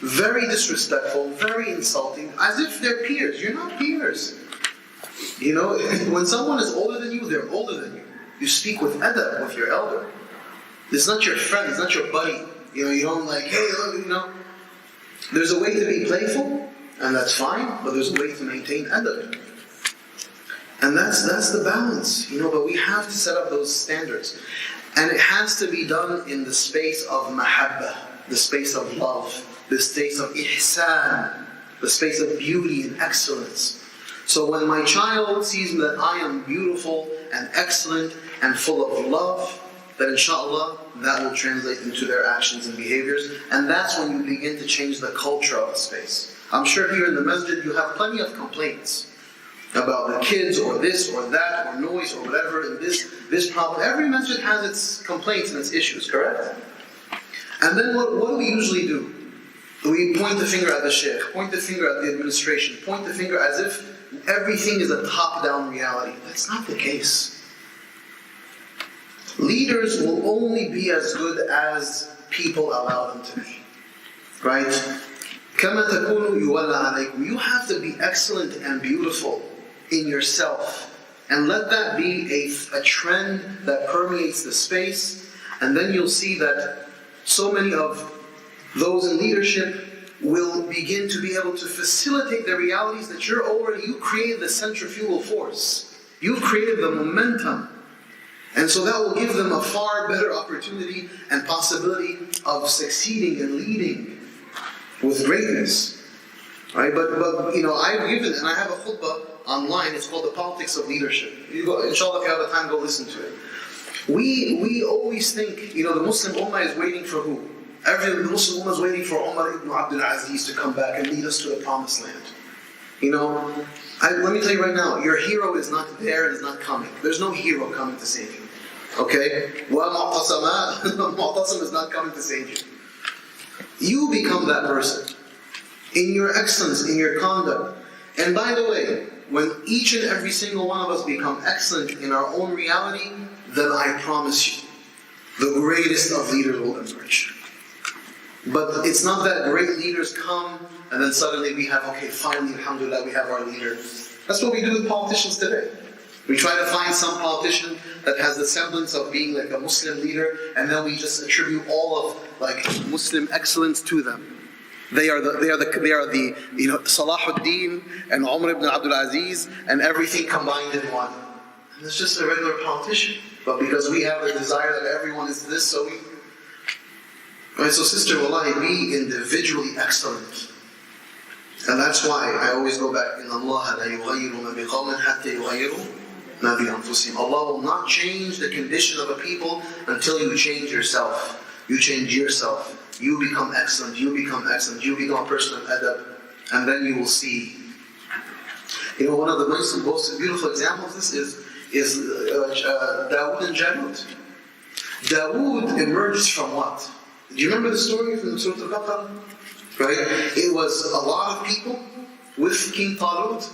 Very disrespectful, very insulting, as if they're peers. You're not peers. When someone is older than you, they're older than you. You speak with adab, with your elder. It's not your friend, it's not your buddy. You don't like, hey, look, There's a way to be playful, and that's fine, but there's a way to maintain adab. And that's the balance, but we have to set up those standards. And it has to be done in the space of mahabbah, the space of love, the space of ihsan, the space of beauty and excellence. So when my child sees that I am beautiful and excellent and full of love, then inshallah, that will translate into their actions and behaviors. And that's when you begin to change the culture of the space. I'm sure here in the masjid you have plenty of complaints about the kids, or this, or that, or noise, or whatever, and this problem. Every masjid has its complaints and its issues, correct? And then what do we usually do? We point the finger at the shaykh, point the finger at the administration, point the finger as if everything is a top-down reality. That's not the case. Leaders will only be as good as people allow them to be. Right? كَمَا تَكُونُوا يُوَلَّ عَلَيْكُمْ. You have to be excellent and beautiful in yourself. And let that be a trend that permeates the space. And then you'll see that so many of those in leadership will begin to be able to facilitate the realities that you created the centrifugal force. You've created the momentum. And so that will give them a far better opportunity and possibility of succeeding and leading with greatness. Right? But I've given, and I have a khutbah online, it's called The Politics of Leadership. Inshallah, if you have the time, go listen to it. We always think, the Muslim Ummah is waiting for who? The Muslim Ummah is waiting for Umar ibn Abdul Aziz to come back and lead us to the promised land. Let me tell you right now, your hero is not there and is not coming. There's no hero coming to save you. Okay? Mu'tasim is not coming to save you. You become that person. In your excellence, in your conduct. And by the way, when each and every single one of us become excellent in our own reality, then I promise you, the greatest of leaders will emerge. But it's not that great leaders come and then suddenly we have, okay, finally, alhamdulillah, we have our leader. That's what we do with politicians today. We try to find some politician that has the semblance of being like a Muslim leader, and then we just attribute all of like Muslim excellence to them. They are the Salahuddin and Umar ibn Abdul Aziz and everything combined in one. And it's just a regular politician. But because we have the desire that everyone is this, so we... Right, so sister, wallahi, be individually excellent. And that's why I always go back, إِنَّ اللَّهَ لَا يُغَيِّرُ مَا بِقَوْمٍ حَتَّى يُغَيِّرُوا مَا بِأَنفُسِهِمْ. Allah will not change the condition of a people until you change yourself. You change yourself. You become excellent, you become excellent, you become a person of adab, and then you will see. One of the most beautiful examples of this is Dawood and Jalut. Dawood emerged from what? Do you remember the story from Surah Al-Baqarah? Right? It was a lot of people with King Talut,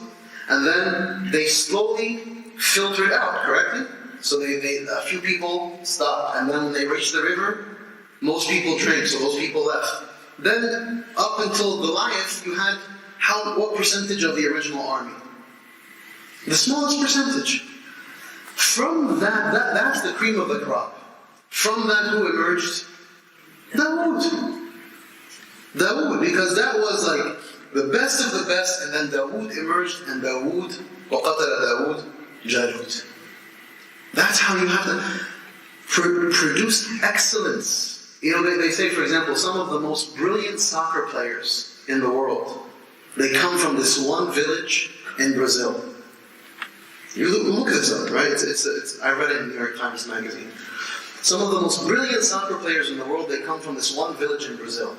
and then they slowly filtered out, correctly? So a few people stopped, and then when they reached the river, most people drank, so those people left. Then, up until Goliath, you had what percentage of the original army? The smallest percentage. From that's the cream of the crop. From that, who emerged? Dawood, because that was like the best of the best, and then Dawood emerged, and Dawood, وَقَتَلَ Dawood Jalut. That's how you have to produce excellence. They say, for example, some of the most brilliant soccer players in the world, they come from this one village in Brazil. You look this up, right? I read it in the New York Times magazine. Some of the most brilliant soccer players in the world, they come from this one village in Brazil.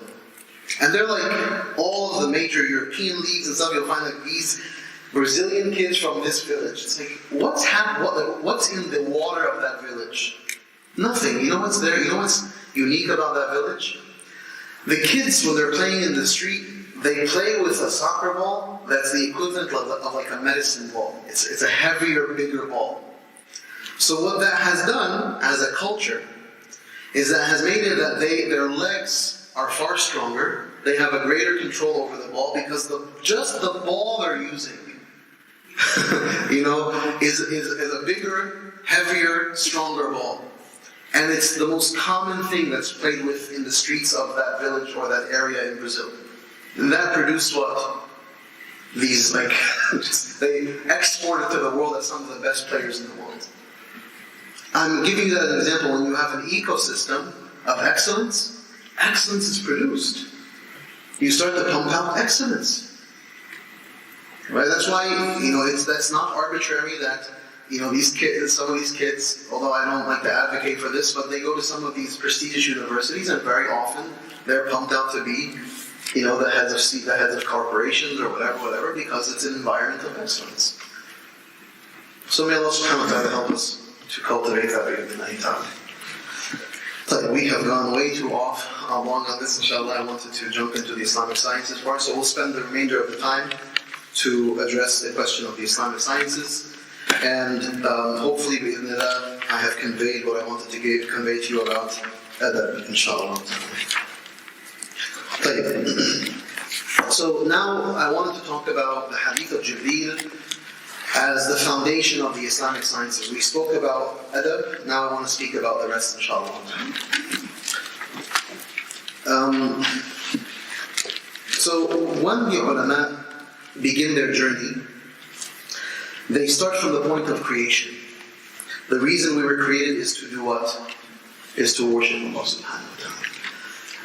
And they're like all of the major European leagues and stuff. You'll find like these Brazilian kids from this village. It's like, what's in the water of that village? Nothing. You know what's there? You know what's unique about that village? The kids, when they're playing in the street, they play with a soccer ball that's the equivalent of like a medicine ball. It's a heavier, bigger ball. So what that has done as a culture is that has made it that their legs are far stronger. They have a greater control over the ball because just the ball they're using, is a bigger, heavier, stronger ball. And it's the most common thing that's played with in the streets of that village or that area in Brazil. And that produced what? These, they exported to the world as some of the best players in the world. I'm giving you that as an example. When you have an ecosystem of excellence, excellence is produced. You start to pump out excellence. Right? That's why, that's not arbitrary that these kids, some of these kids, although I don't like to advocate for this, but they go to some of these prestigious universities, and very often they're pumped out to be, the heads of corporations or whatever, because it's an environment of excellence. So may Allah subhanahu wa ta'ala help us to cultivate that bi'idhnillahi ta'ala. We have gone way too long on this, inshallah. I wanted to jump into the Islamic sciences part, so we'll spend the remainder of the time to address the question of the Islamic sciences. And hopefully, bi'idhnillah, I have conveyed what I wanted to convey to you about adab, inshallah. So now I wanted to talk about the Hadith of Jibreel as the foundation of the Islamic sciences. We spoke about adab, now I want to speak about the rest, inshallah. So when the ulama begin their journey, they start from the point of creation. The reason we were created is to do what? Is to worship Allah subhanahu wa ta'ala.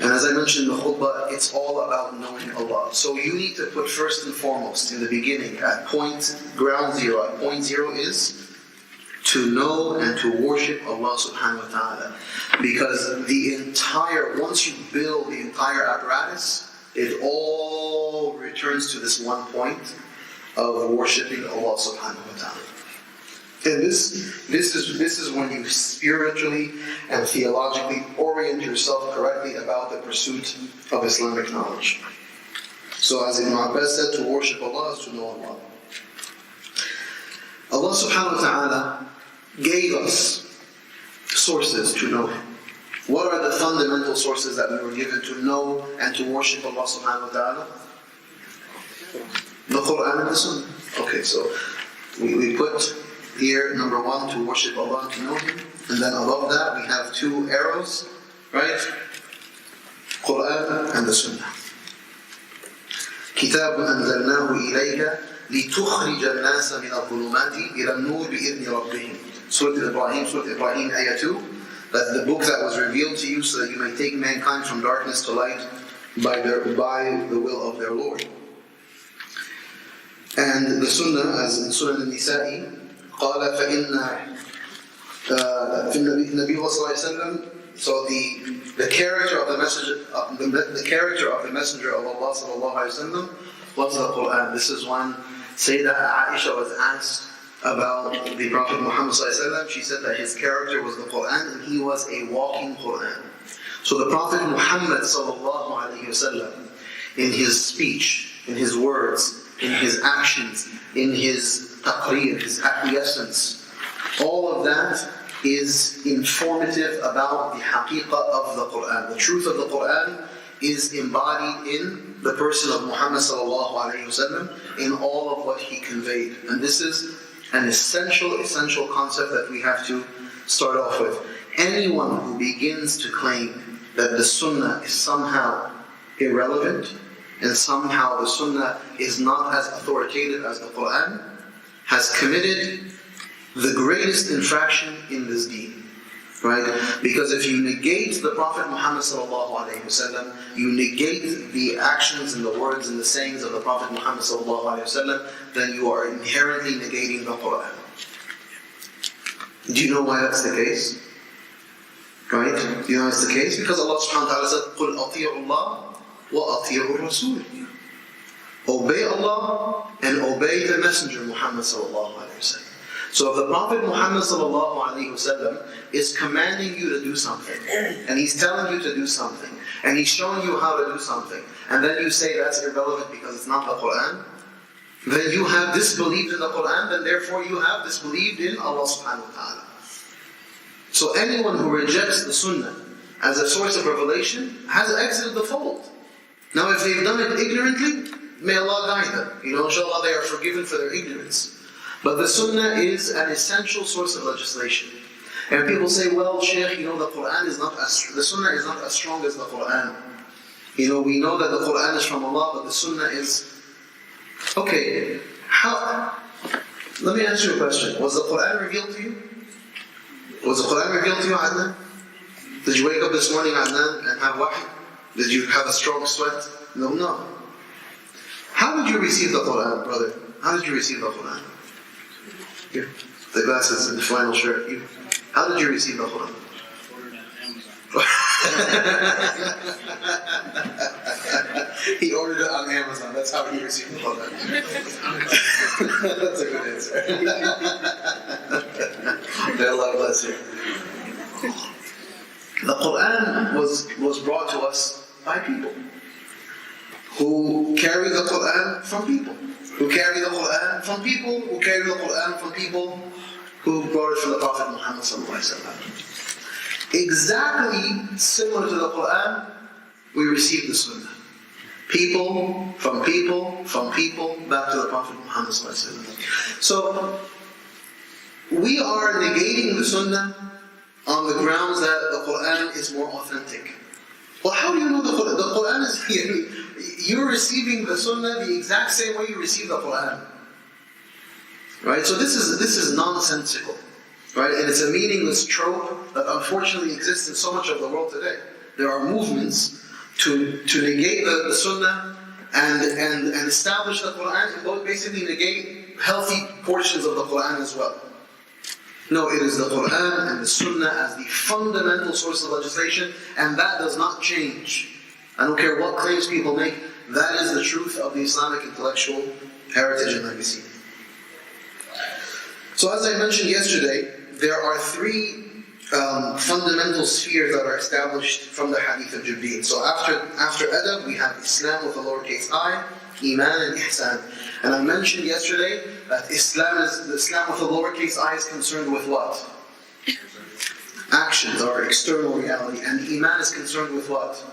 And as I mentioned in the khutbah, it's all about knowing Allah. So you need to put first and foremost in the beginning at ground zero. At point zero is to know and to worship Allah subhanahu wa ta'ala. Because once you build the entire apparatus, it all returns to this one point of worshipping Allah subhanahu wa ta'ala. And this is when you spiritually and theologically orient yourself correctly about the pursuit of Islamic knowledge. So as Ibn Abbas said, to worship Allah is to know Allah. Allah subhanahu wa ta'ala gave us sources to know Him. What are the fundamental sources that we were given to know and to worship Allah subhanahu wa ta'ala? The Quran and the Sunnah. Okay, so we put here number 1 to worship Allah and to know Him. And then above that we have 2 arrows, right? Quran and the Sunnah. كتاب أنزلناه إليك لتخرج الناس من الظلمات إلى النور بإذن ربهم. Surah Ibrahim, ayah 2. That's the book that was revealed to you so that you may take mankind from darkness to light by the will of their Lord. And the Sunnah, as in Surah Al-Nisa'i, قال فإن في النبي صلى الله عليه وسلم. So the character of the messenger of Allah sallallahu alaihi wasallam was the Quran. This is when Sayyidah Aisha was asked about the Prophet Muhammad sallallahu alaihi wasallam. She said that his character was the Quran and he was a walking Quran. So the Prophet Muhammad sallallahu alaihi wasallam, in his speech, in his words, in his actions, in his taqreer, his acquiescence, all of that is informative about the haqiqah of the Quran. The truth of the Quran is embodied in the person of Muhammad sallallahu alaihi wasallam, in all of what he conveyed. And this is an essential concept that we have to start off with. Anyone who begins to claim that the Sunnah is somehow irrelevant and somehow the Sunnah is not as authoritative as the Quran has committed the greatest infraction in this deen, right? Because if you negate the Prophet Muhammad sallallahu alaihi wasallam, you negate the actions and the words and the sayings of the Prophet Muhammad sallallahu alaihi wasallam, then you are inherently negating the Quran. Do you know why that's the case? Right? Do you know why it's the case? Because Allah subhanahu wa ta'ala said, قُلْ أَطِيعُوا اللَّهَ وَأَطِيعُوا الرَّسُولِ. Obey Allah and obey the Messenger Muhammad sallallahu alaihi wasallam. So if the Prophet Muhammad sallallahu alaihi wasallam is commanding you to do something, and he's telling you to do something, and he's showing you how to do something, and then you say that's irrelevant because it's not the Quran, then you have disbelieved in the Quran, then therefore you have disbelieved in Allah subhanahu wa ta'ala. So anyone who rejects the Sunnah as a source of revelation has exited the fold. Now if they've done it ignorantly, may Allah guide them. Inshallah they are forgiven for their ignorance. But the Sunnah is an essential source of legislation. And people say, well, Shaykh, the Quran is not the Sunnah is not as strong as the Quran. We know that the Quran is from Allah, but the Sunnah is... Okay, let me answer your question. Was the Quran revealed to you? Was the Quran revealed to you, Adnan? Did you wake up this morning, Adnan, and have wahy? Did you have a strong sweat? No. How did you receive the Quran, brother? How did you receive the Quran? Here, the glasses and the flannel shirt. How did you receive the Quran? He ordered it on Amazon. That's how he received the Quran. That's a good answer. May Allah bless you. The Quran was brought to us by people who carry the Quran from people. Who carry the Quran from people, who carry the Quran from people who brought it from the Prophet Muhammad sallallahu alaihi wasallam. Exactly similar to the Quran, we receive the Sunnah. People, from people, back to the Prophet Muhammad sallallahu alaihi wasallam. So, we are negating the Sunnah on the grounds that the Quran is more authentic. Well, how do you know the Quran? The Quran is here. You're receiving the Sunnah the exact same way you receive the Quran. Right? So this is nonsensical. Right? And it's a meaningless trope that unfortunately exists in so much of the world today. There are movements to negate the Sunnah and establish the Quran and both basically negate healthy portions of the Quran as well. No, it is the Quran and the Sunnah as the fundamental source of legislation, and that does not change. I don't care what claims people make, that is the truth of the Islamic intellectual heritage and legacy. So as I mentioned yesterday, there are three fundamental spheres that are established from the Hadith of Jibreel. So after Adab, we have Islam with a lowercase I, Iman and Ihsan. And I mentioned yesterday that Islam with a lowercase I is concerned with what? Actions, our external reality. And Iman is concerned with what?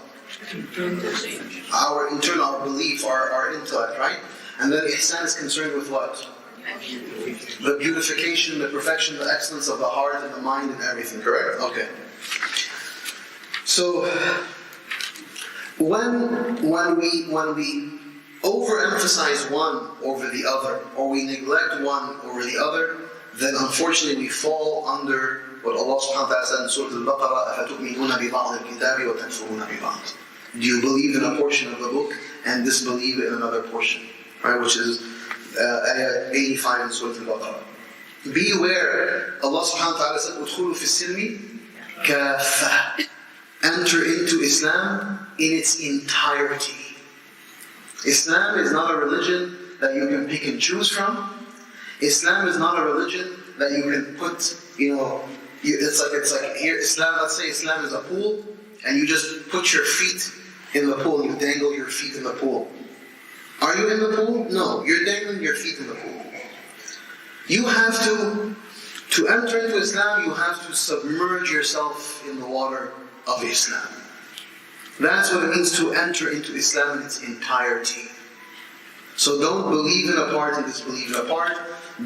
Our internal, our belief, our intellect, right? And then Ihsan is concerned with what? The beautification, the perfection, the excellence of the heart and the mind and everything, correct? Okay. So when we overemphasize one over the other, or we neglect one over the other, then unfortunately we fall under what Allah subhanahu wa ta'ala said in Surah Al-Baqarah, أَفَتُؤْمِنُونَ بِبَعْضِ الْكِتَابِ وَتَكْفُرُونَ بِبَعْضِ. Do you believe in a portion of the book and disbelieve in another portion? Right, which is ayah 85 in Surah Al-Baqarah. Be aware, Allah subhanahu wa ta'ala said, "Udkhulu fi silmi kaffah." Enter into Islam in its entirety. Islam is not a religion that you can pick and choose from. Islam is not a religion that you can put, it's like here, Islam, let's say Islam is a pool, and you just put your feet in the pool, you dangle your feet in the pool. Are you in the pool? No, you're dangling your feet in the pool. You have to enter into Islam, you have to submerge yourself in the water of Islam. That's what it means to enter into Islam in its entirety. So don't believe in a part and disbelieve in a part.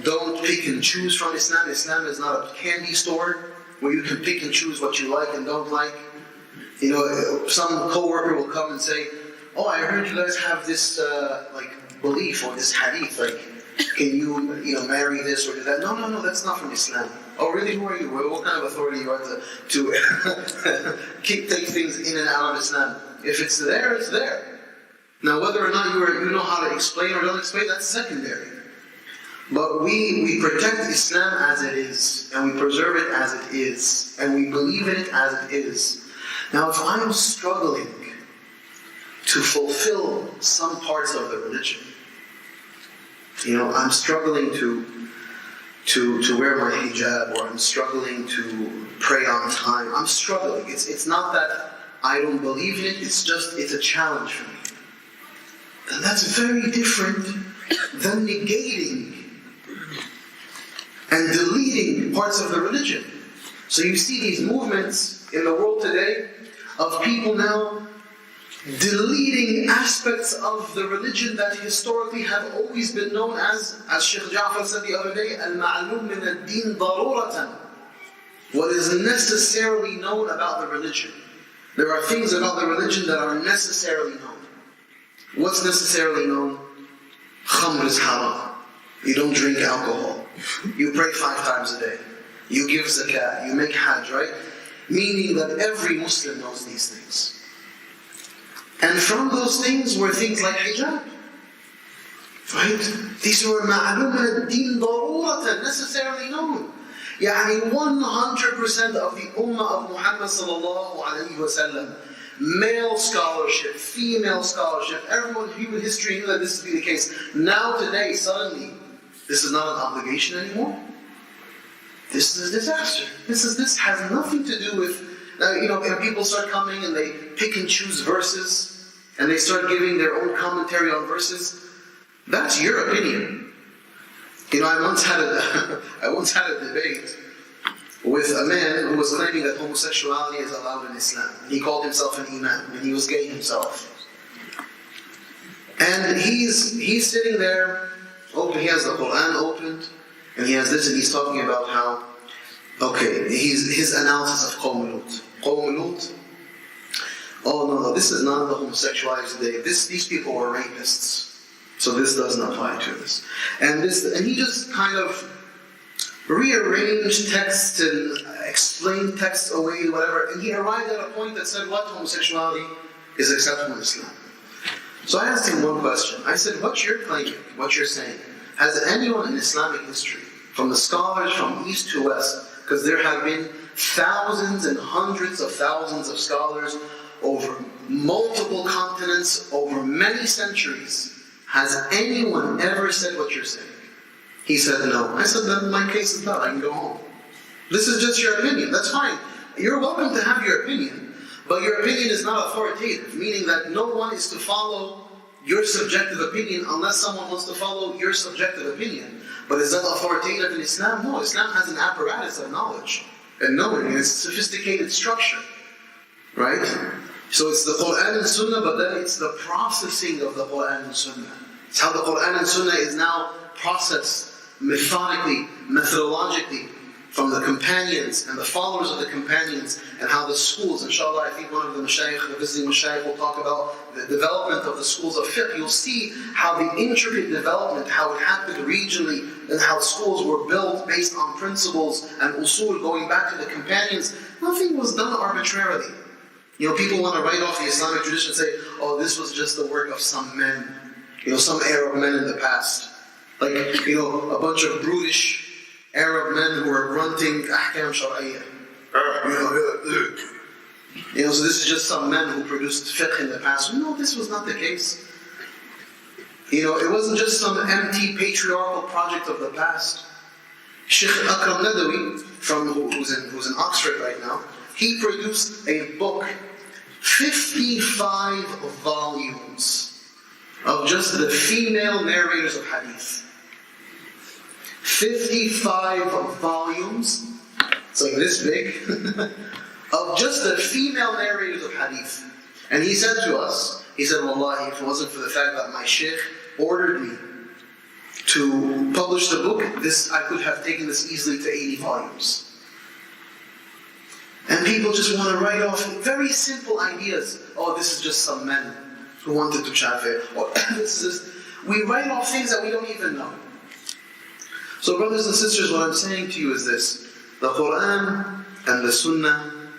Don't pick and choose from Islam. Islam is not a candy store where you can pick and choose what you like and don't like. Some co-worker will come and say, "Oh, I heard you guys have this belief or this hadith. Can you marry this or do that?" No, that's not from Islam. "Oh, really? Who are you? What kind of authority you are to take things in and out of Islam?" If it's there, it's there. Now, whether or not you know how to explain or don't explain, that's secondary. But we protect Islam as it is, and we preserve it as it is, and we believe in it as it is. Now, if I'm struggling to fulfill some parts of the religion, I'm struggling to wear my hijab, or I'm struggling to pray on time. I'm struggling. It's not that I don't believe in it, it's a challenge for me. And that's very different than negating and deleting parts of the religion. So you see these movements in the world today of people now deleting aspects of the religion that historically have always been known as Shaykh Ja'far said the other day, al-ma'lum min ad-din daruratan. What is necessarily known about the religion. There are things about the religion that are necessarily known. What's necessarily known? Khamr is haram. You don't drink alcohol. You pray 5 times a day. You give zakat. You make hajj, right? Meaning that every Muslim knows these things. And from those things were things like hijab. Right? These were ma'lum min ad-din daruratan, necessarily known. 100% of the ummah of Muhammad sallallahu alayhi wa sallam, male scholarship, female scholarship, everyone in human history knew that this would be the case. Now today, suddenly, this is not an obligation anymore. This is a disaster. This has nothing to do with, and people start coming and they pick and choose verses, and they start giving their own commentary on verses. That's your opinion. I once had a debate with a man who was claiming that homosexuality is allowed in Islam. He called himself an Iman, and he was gay himself. And he's sitting there, he has the Quran opened, and he has this, and he's talking about how, his analysis of Qawm Lut. Oh no, this is not the homosexuality today. These people were rapists. So this doesn't apply to this. And he just kind of rearranged texts and explained texts away, whatever, and he arrived at a point that said, what homosexuality is acceptable in Islam. So I asked him one question. I said, what you're claiming, what you're saying, has anyone in Islamic history, from the scholars from east to west, because there have been thousands and hundreds of thousands of scholars over multiple continents, over many centuries, has anyone ever said what you're saying? He said no. I said, then my case is done, I can go home. This is just your opinion. That's fine. You're welcome to have your opinion, but your opinion is not authoritative, meaning that no one is to follow your subjective opinion unless someone wants to follow your subjective opinion. But is that authoritative in Islam? No, Islam has an apparatus of knowledge and knowing, and it's a sophisticated structure, right? So it's the Quran and Sunnah, but then it's the processing of the Quran and Sunnah. It's how the Quran and Sunnah is now processed methodically, methodologically, from the companions and the followers of the companions, and how the schools, inshallah, I think one of the Shaykh, the visiting Shaykh, will talk about the development of the schools of fiqh. You'll see how the intricate development, how it happened regionally, and how schools were built based on principles and usul going back to the companions. Nothing was done arbitrarily. You know, people want to write off the Islamic tradition and say, oh, this was just the work of some men, you know, some Arab men in the past. Like, you know, a bunch of brutish Arab men who are grunting ahkam shar'iyya. You know, so this is just some men who produced fiqh in the past. No, this was not the case. You know, it wasn't just some empty patriarchal project of the past. Shaykh Akram Nadawi, who's in Oxford right now, he produced a book, 55 volumes of just the female narrators of hadith. 55 volumes, it's like this big, of just the female narrators of hadith. And he said to us, he said, Wallahi, if it wasn't for the fact that my Shaykh ordered me to publish the book, I could have taken this easily to 80 volumes. And people just want to write off very simple ideas. Oh, this is just some men who wanted to chafe. Or we write off things that we don't even know. So brothers and sisters, what I'm saying to you is this. The Quran and the Sunnah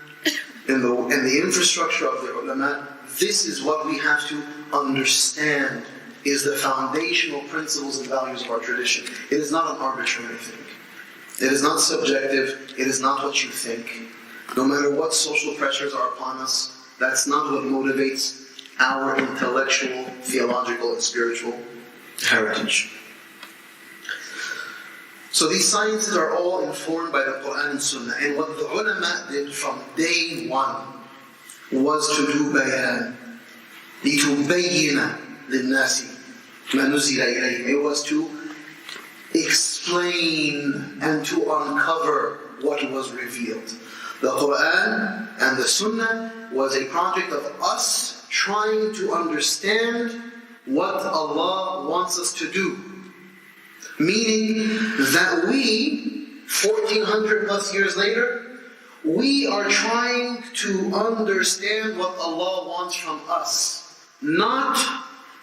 and the infrastructure of the ulama, this is what we have to understand is the foundational principles and values of our tradition. It is not an arbitrary thing. It is not subjective. It is not what you think. No matter what social pressures are upon us, that's not what motivates our intellectual, theological, and spiritual heritage. So these sciences are all informed by the Quran and Sunnah. And what the ulama did from day one was to do bayan. لِتُبَيِّنَ لِلنَّاسِ مَا نُزِلَ إِلَيْهِمْ. It was to explain and to uncover what was revealed. The Quran and the Sunnah was a project of us trying to understand what Allah wants us to do. Meaning that we, 1400 plus years later, we are trying to understand what Allah wants from us. Not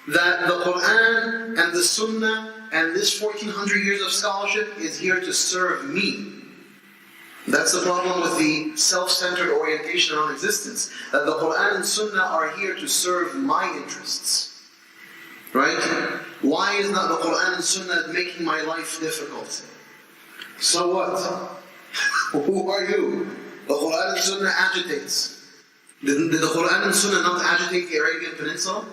that the Quran and the Sunnah and this 1400 years of scholarship is here to serve me. That's the problem with the self-centered orientation around existence. That the Quran and Sunnah are here to serve my interests. Right? Why is not the Quran and Sunnah making my life difficult? So what? Who are you? The Quran and Sunnah agitates. Did the Quran and Sunnah not agitate the Arabian Peninsula?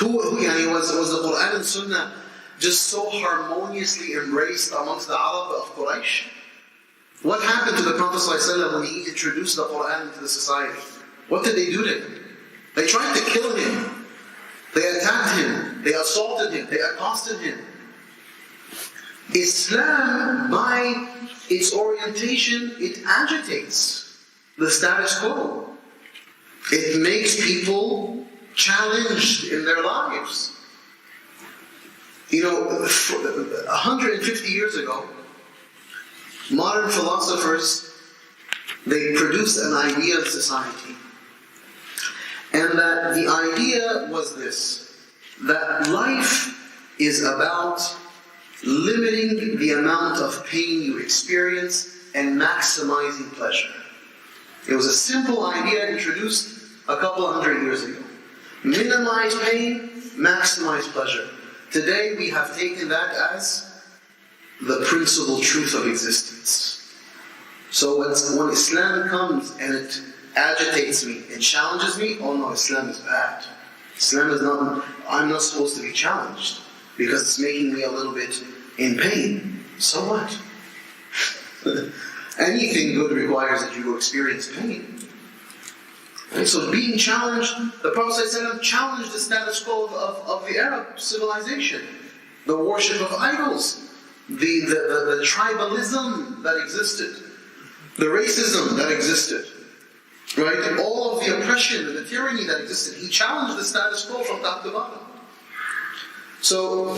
Was the Quran and Sunnah just so harmoniously embraced amongst the Arab of Quraysh? What happened to the Prophet ﷺ when he introduced the Quran into the society? What did they do to him? They tried to kill him. They attacked him, they assaulted him, they accosted him. Islam, by its orientation, it agitates the status quo. It makes people challenged in their lives. You know, 150 years ago, modern philosophers, they produced an idea of society. And that the idea was this, that life is about limiting the amount of pain you experience and maximizing pleasure. It was a simple idea introduced a couple of hundred years ago. Minimize pain, maximize pleasure. Today we have taken that as the principal truth of existence. So when Islam comes and it agitates me, it challenges me, oh no, Islam is bad. Islam is not, I'm not supposed to be challenged because it's making me a little bit in pain. So what? Anything good requires that you experience pain. And so being challenged, the Prophet ﷺ challenged the status quo of the Arab civilization. The worship of idols, the tribalism that existed, the racism that existed, right? All of the oppression and the tyranny that existed. He challenged the status quo from top to bottom. So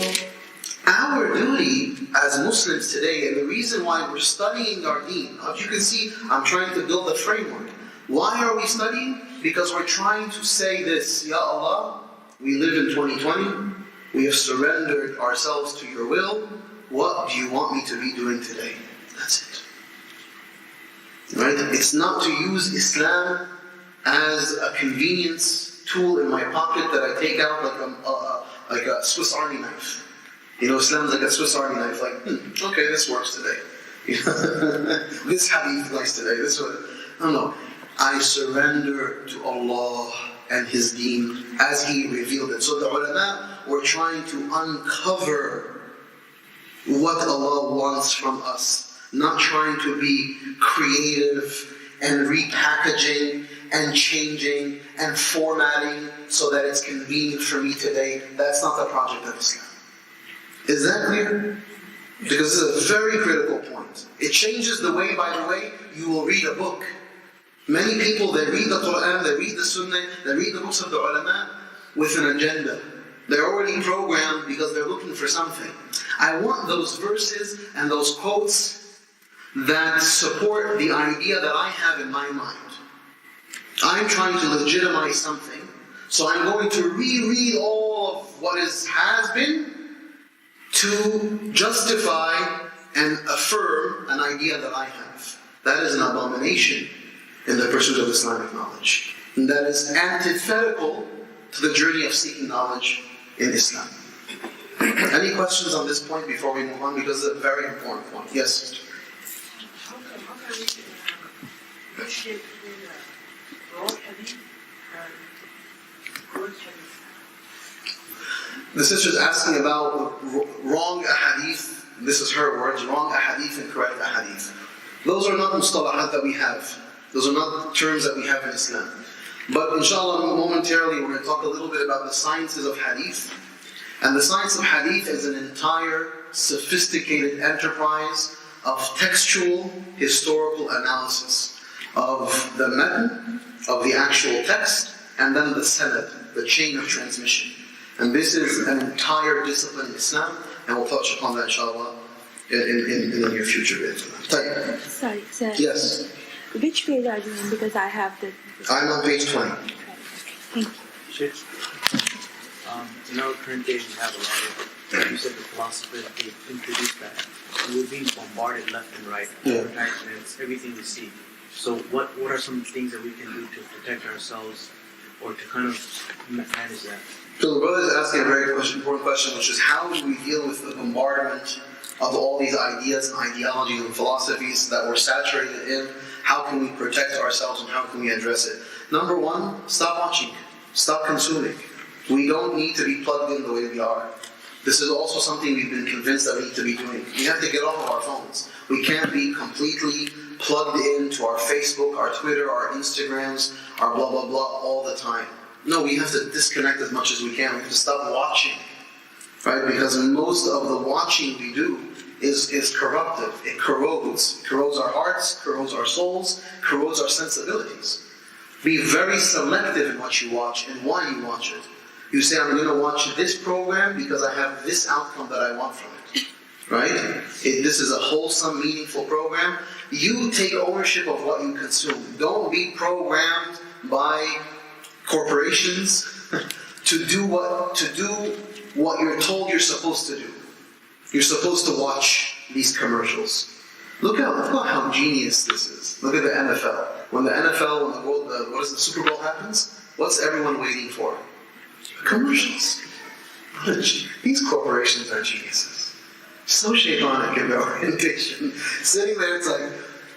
our duty as Muslims today, and the reason why we're studying our deen, as you can see, I'm trying to build a framework. Why are we studying? Because we're trying to say this, Ya Allah, we live in 2020, we have surrendered ourselves to your will, what do you want me to be doing today? That's it. Right? It's not to use Islam as a convenience tool in my pocket that I take out like a Swiss Army knife. You know, Islam's like a Swiss Army knife, like, okay, this works today. This hadith likes today, this one. No. I surrender to Allah and His deen as He revealed it. So the ulama were trying to uncover what Allah wants from us, not trying to be creative and repackaging and changing and formatting so that it's convenient for me today. That's not the project of Islam. Is that clear? Because this is a very critical point. It changes the way, by the way, you will read a book. Many people, they read the Quran, they read the Sunnah, they read the books of the ulama with an agenda. They're already programmed because they're looking for something. I want those verses and those quotes that support the idea that I have in my mind. I'm trying to legitimize something, so I'm going to reread all of what has been to justify and affirm an idea that I have. That is an abomination in the pursuit of Islamic knowledge. And that is antithetical to the journey of seeking knowledge in Islam. Any questions on this point before we move on? Because it's a very important point. Yes, sister. How can we differentiate between wrong hadith and good hadith? The sister's asking about wrong ahadith. This is her words, wrong ahadith and correct ahadith. Those are not mustalahat that we have. Those are not terms that we have in Islam. But inshallah, momentarily, we're going to talk a little bit about the sciences of hadith. And the science of hadith is an entire sophisticated enterprise of textual, historical analysis of the matan, of the actual text, and then the sanad, the chain of transmission. And this is an entire discipline in Islam, and we'll touch upon that inshallah in the near future. Sorry, sir. Yes. Which page are you in? Because I have the... I'm on page 20. Thank you. Shaykh, in our current day, we have a lot of, like you said, the philosophers, they've introduced that. We're being bombarded left and right, advertisements, everything we see. So what are some things that we can do to protect ourselves or to kind of manage that? So the brother is asking a very important question, which is how do we deal with the bombardment of all these ideas and ideologies and philosophies that we're saturated in? How can we protect ourselves and how can we address it? Number one, stop watching. Stop consuming. We don't need to be plugged in the way we are. This is also something we've been convinced that we need to be doing. We have to get off of our phones. We can't be completely plugged into our Facebook, our Twitter, our Instagrams, our blah, blah, blah all the time. No, we have to disconnect as much as we can. We have to stop watching. Right? Because most of the watching we do is corruptive. It corrodes our hearts, corrodes our souls, corrodes our sensibilities. Be very selective in what you watch and why you watch it. You say, I'm going to watch this program because I have this outcome that I want from it. Right? This is a wholesome, meaningful program. You take ownership of what you consume. Don't be programmed by corporations to do what you're told you're supposed to do. You're supposed to watch these commercials. Look at how genius this is. Look at the NFL. When the Super Bowl happens, what's everyone waiting for? Commercials. These corporations are geniuses. So shaitanic in their orientation. Sitting there, it's like,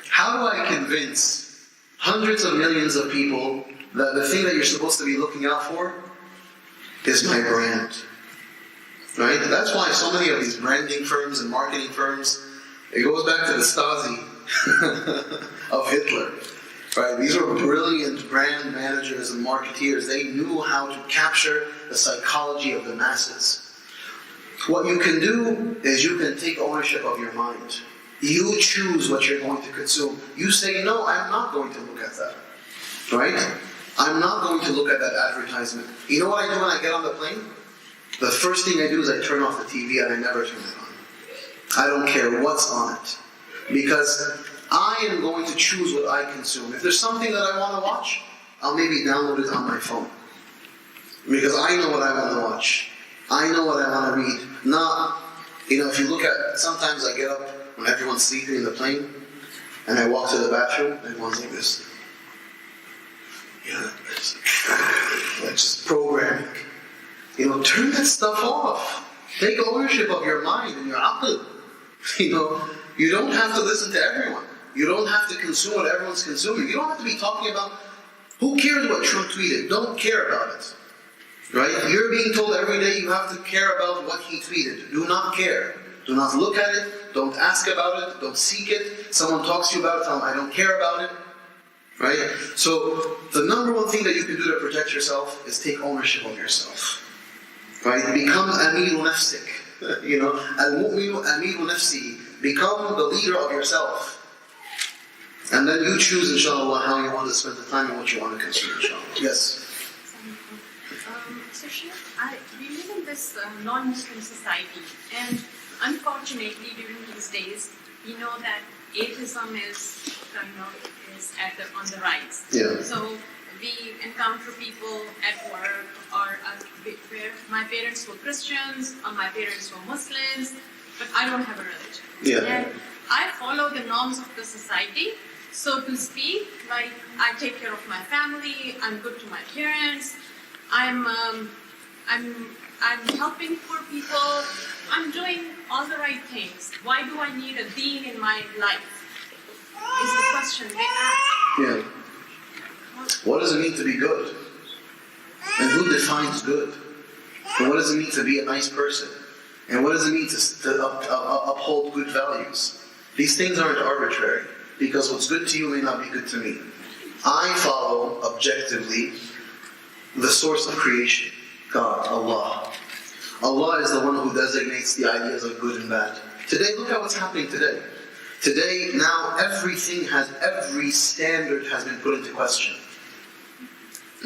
how do I convince hundreds of millions of people that the thing that you're supposed to be looking out for is my brand? Right? That's why so many of these branding firms and marketing firms, it goes back to the Stasi of Hitler. Right? These were brilliant brand managers and marketeers. They knew how to capture the psychology of the masses. What you can do is you can take ownership of your mind. You choose what you're going to consume. You say, no, I'm not going to look at that. Right? I'm not going to look at that advertisement. You know what I do when I get on the plane? The first thing I do is I turn off the TV and I never turn it on. I don't care what's on it. Because I am going to choose what I consume. If there's something that I want to watch, I'll maybe download it on my phone. Because I know what I want to watch. I know what I want to read. Not, if you look at, sometimes I get up when everyone's sleeping in the plane, and I walk to the bathroom, and everyone's like this. Like just programming. Turn that stuff off. Take ownership of your mind and your aql. You don't have to listen to everyone. You don't have to consume what everyone's consuming. You don't have to be talking about, who cares what Trump tweeted? Don't care about it. Right? You're being told every day you have to care about what he tweeted. Do not care. Do not look at it. Don't ask about it. Don't seek it. Someone talks to you about it, tell them I don't care about it. Right? So the number one thing that you can do to protect yourself is take ownership of yourself. Right? Become amiru nafsik. Al-mu'minu amiru nafsihi. Become the leader of yourself. And then you choose, inshallah, how you want to spend the time and what you want to consume, inshallah. Yes? So Shaykh, we live in this non-Muslim society, and unfortunately during these days, we know that atheism is on the rise. Yeah. So we encounter people at work or where my parents were Christians or my parents were Muslims, but I don't have a religion. Yeah. And I follow the norms of the society, so to speak, like I take care of my family, I'm good to my parents, I'm helping poor people, I'm doing all the right things. Why do I need a deen in my life? Is the question they ask. Yeah. What does it mean to be good? And who defines good? And what does it mean to be a nice person? And what does it mean to uphold good values? These things aren't arbitrary, because what's good to you may not be good to me. I follow, objectively, the source of creation, God, Allah. Allah is the one who designates the ideas of good and bad. Today, look at what's happening today. Today, now, every standard has been put into question.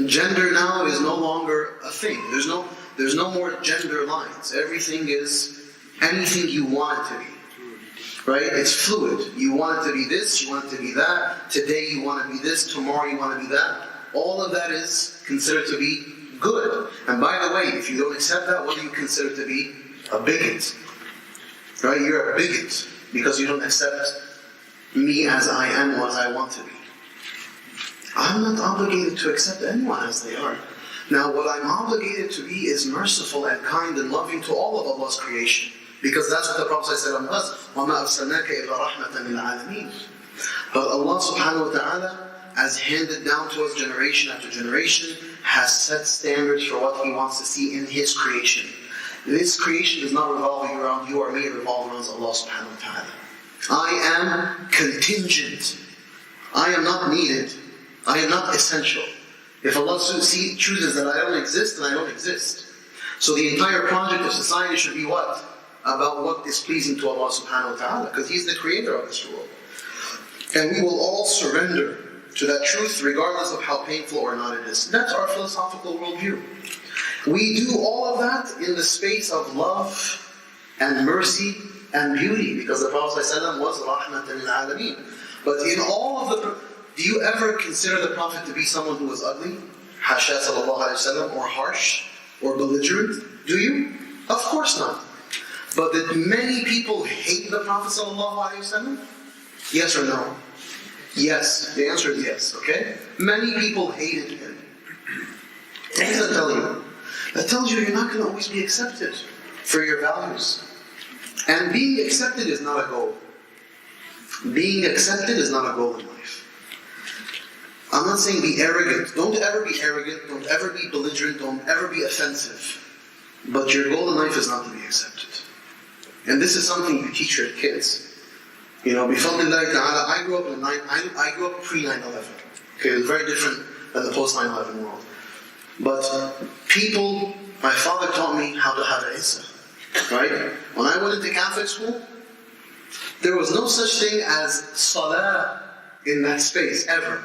Gender now is no longer a thing. There's no more gender lines. Everything is anything you want it to be. Right? It's fluid. You want it to be this, you want it to be that. Today you want to be this, tomorrow you want to be that. All of that is considered to be good. And by the way, if you don't accept that, what do you consider to be? A bigot. Right? You're a bigot because you don't accept me as I am or as I want to be. I'm not obligated to accept anyone as they are. Now, what I'm obligated to be is merciful and kind and loving to all of Allah's creation. Because that's what the Prophet said on us. وَمَا أَرْسَلْنَاكَ إِلَّا رَحْمَةً لِلْعَالَمِينَ. But Allah subhanahu wa ta'ala, as handed down to us generation after generation, has set standards for what He wants to see in His creation. This creation is not revolving around you or me, it revolves around Allah subhanahu wa ta'ala. I am contingent. I am not needed. I am not essential. If Allah chooses that I don't exist, then I don't exist. So the entire project of society should be what? About what is pleasing to Allah subhanahu wa ta'ala, because He's the creator of this world. And we will all surrender to that truth regardless of how painful or not it is. That's our philosophical worldview. We do all of that in the space of love and mercy and beauty, because the Prophet ﷺ was rahmatan lil alameen. But in all of the... Do you ever consider the Prophet to be someone who was ugly? Hasha sallallahu alayhi wa sallam, or harsh, or belligerent? Do you? Of course not. But did many people hate the Prophet sallallahu alayhi wa sallam? Yes or no? Yes. The answer is yes, okay? Many people hated him. What does that tell you? That tells you you're not going to always be accepted for your values. And being accepted is not a goal. Being accepted is not a goal in life. I'm not saying be arrogant. Don't ever be arrogant. Don't ever be belligerent. Don't ever be offensive. But your goal in life is not to be accepted. And this is something you teach your kids. You know, bifadlillahi ta'ala, I grew up pre 9/11. Okay, it was very different than the post 9/11 world. But people, my father taught me how to have izzah. Right? When I went into Catholic school, there was no such thing as salah in that space ever.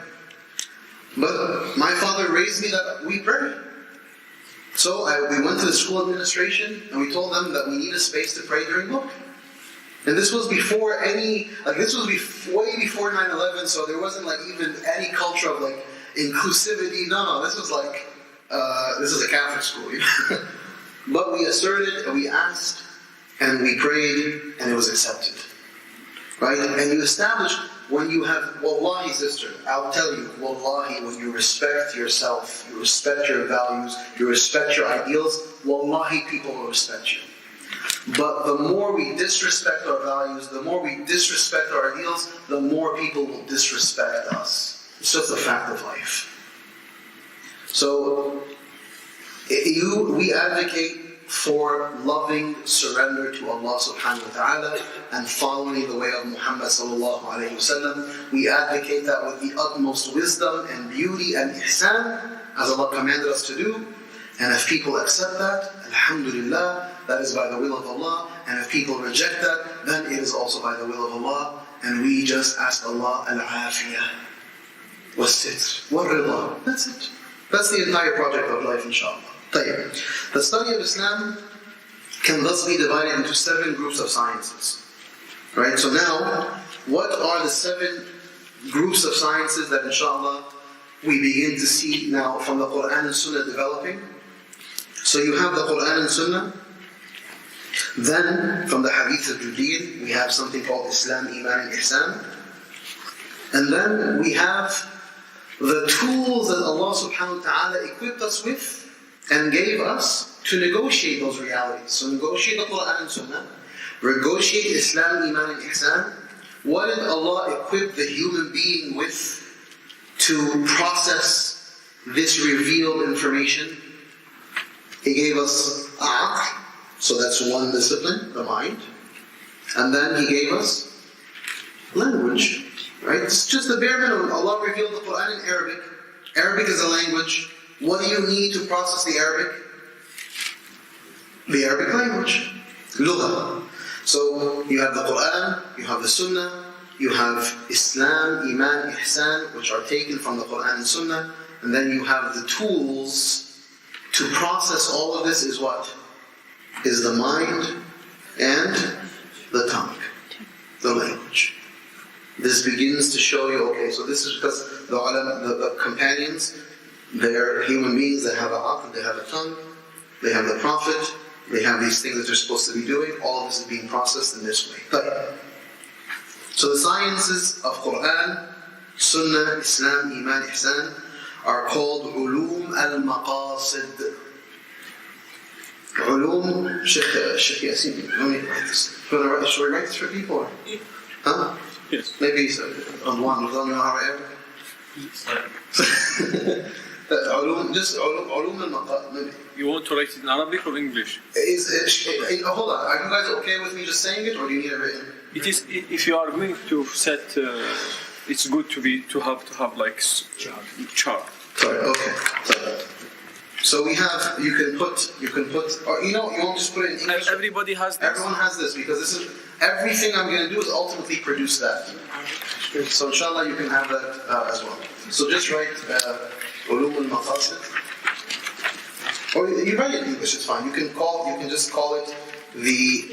But my father raised me that we pray. So we went to the school administration and we told them that we need a space to pray during Book. And this was before way before 9/11, so there wasn't like even any culture of like inclusivity. No, this was like, this is a Catholic school. You know? But we asserted, and we asked, and we prayed, and it was accepted. Right? And you establish, when you have, wallahi sister, I'll tell you, wallahi, when you respect yourself, you respect your values, you respect your ideals, wallahi, people will respect you. But the more we disrespect our values, the more we disrespect our ideals, the more people will disrespect us. It's just a fact of life. So, we advocate for loving surrender to Allah subhanahu wa ta'ala and following the way of Muhammad sallallahu alayhi wa sallam. We advocate that with the utmost wisdom and beauty and ihsan, as Allah commanded us to do. And if people accept that, alhamdulillah, that is by the will of Allah. And if people reject that, then it is also by the will of Allah. And we just ask Allah al-afiyah, was-sitr, wa-rida. That's it. That's the entire project of life, inshallah. The study of Islam can thus be divided into 7 groups of sciences. Right? So now, what are the 7 groups of sciences that inshallah we begin to see now from the Quran and Sunnah developing? So you have the Quran and Sunnah. Then from the Hadith of Judeed, we have something called Islam, Iman, and Ihsan. And then we have the tools that Allah subhanahu wa ta'ala equipped us with and gave us to negotiate those realities. So negotiate the Quran and Sunnah, negotiate Islam, Iman, and Ihsan. What did Allah equip the human being with to process this revealed information? He gave us aql, so that's one discipline, the mind. And then He gave us language. Right? It's just the bare minimum. Allah revealed the Quran in Arabic. Arabic is a language. What do you need to process the Arabic? The Arabic language. Lugha. So you have the Quran, you have the Sunnah, you have Islam, Iman, Ihsan, which are taken from the Quran and Sunnah, and then you have the tools to process all of this is what? Is the mind and the tongue, the language. This begins to show you, okay, so this is because the companions, they're human beings that have a aql, they have a tongue, they have the Prophet, they have these things that they're supposed to be doing, all of this is being processed in this way. So the sciences of Quran, Sunnah, Islam, Iman, Ihsan are called ulum al-maqasid. Ulum, Shaykh Yasir, let me write this. Should we write this for people? Or? Huh? Yes. Maybe on one, we don't know how to علوم المقاصد. You want to write it in Arabic or English? Hold on, are you guys okay with me just saying it, or do you need it written? It is. If you are going to set, it's good to have like chart. Sorry. Okay. Sorry. So we have. You can put. Or you won't just put it in English. Everybody has this. Everyone has this because this is everything I'm going to do is ultimately produce that. So inshallah you can have that as well. So just write ulum al-maqasid. Or you write it in English, it's fine. You can just call it the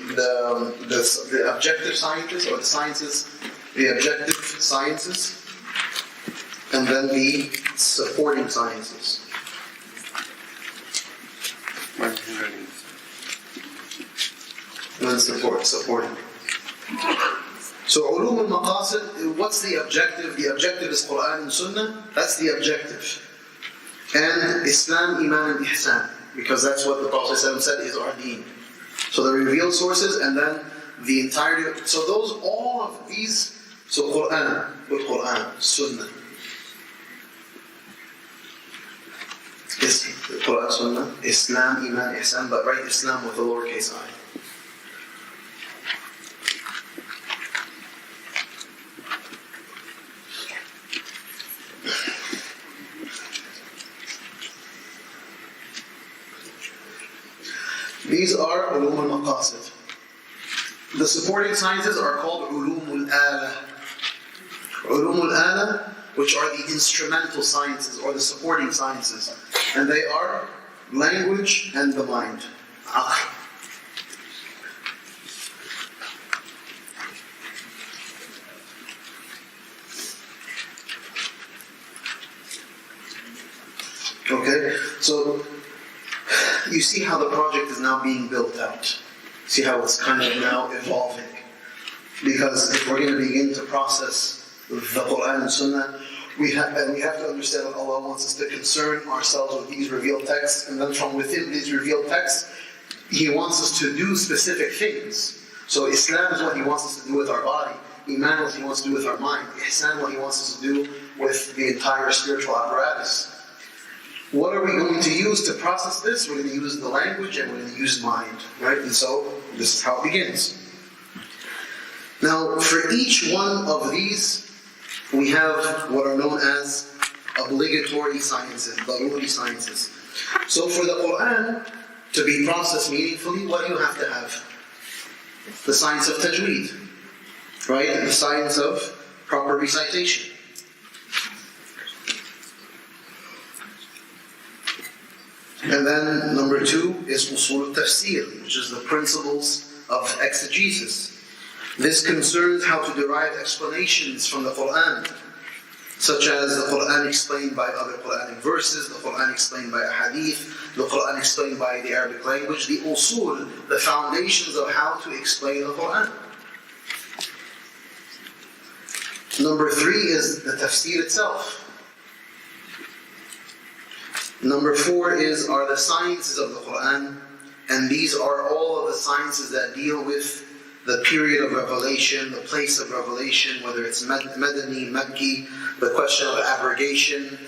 objective sciences or the sciences, the objective sciences, and then the supporting sciences. And then supporting. So ulum al-maqasid, what's the objective? The objective is Quran and Sunnah. That's the objective. And Islam, Iman, and Ihsan. Because that's what the Prophet said is our deen. So the revealed sources and then the entirety. So all of these, so Quran, with Quran, Sunnah. Quran, Sunnah, Islam, Iman, Ihsan, but write Islam with a lowercase I. These are ulum al-maqasid. The supporting sciences are called ulum al-ala. Ulum al-ala, which are the instrumental sciences or the supporting sciences. And they are language and the mind. Aql. Okay, so you see how the project is now being built out. See how it's kind of now evolving. Because if we're going to begin to process the Quran and Sunnah, we have to understand that Allah wants us to concern ourselves with these revealed texts, and then from within these revealed texts, He wants us to do specific things. So Islam is what He wants us to do with our body. Iman is what He wants to do with our mind. Ihsan is what He wants us to do with the entire spiritual apparatus. What are we going to use to process this? We're going to use the language and we're going to use mind, right? And so, this is how it begins. Now, for each one of these, we have what are known as obligatory sciences, daruri sciences. So for the Quran to be processed meaningfully, what do you have to have? The science of tajweed, right? The science of proper recitation. And then number 2 is usul al-tafsir, which is the principles of exegesis. This concerns how to derive explanations from the Quran, such as the Quran explained by other Quranic verses, the Quran explained by a hadith, the Quran explained by the Arabic language, the usul, the foundations of how to explain the Quran. Number 3 is the tafsir itself. Number 4 are the sciences of the Quran, and these are all of the sciences that deal with the period of revelation, the place of revelation, whether it's Madani, Makki, the question of abrogation,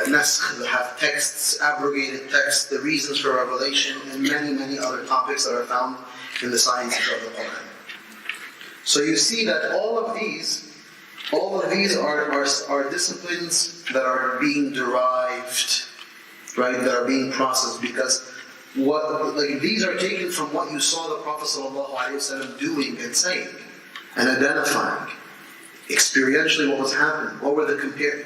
naskh, have texts, abrogated texts, the reasons for revelation, and many, many other topics that are found in the sciences of the Quran. So you see that all of these are disciplines that are being derived, right, that are being processed, because these are taken from what you saw the Prophet ﷺ doing and saying and identifying experientially what was happening. What were the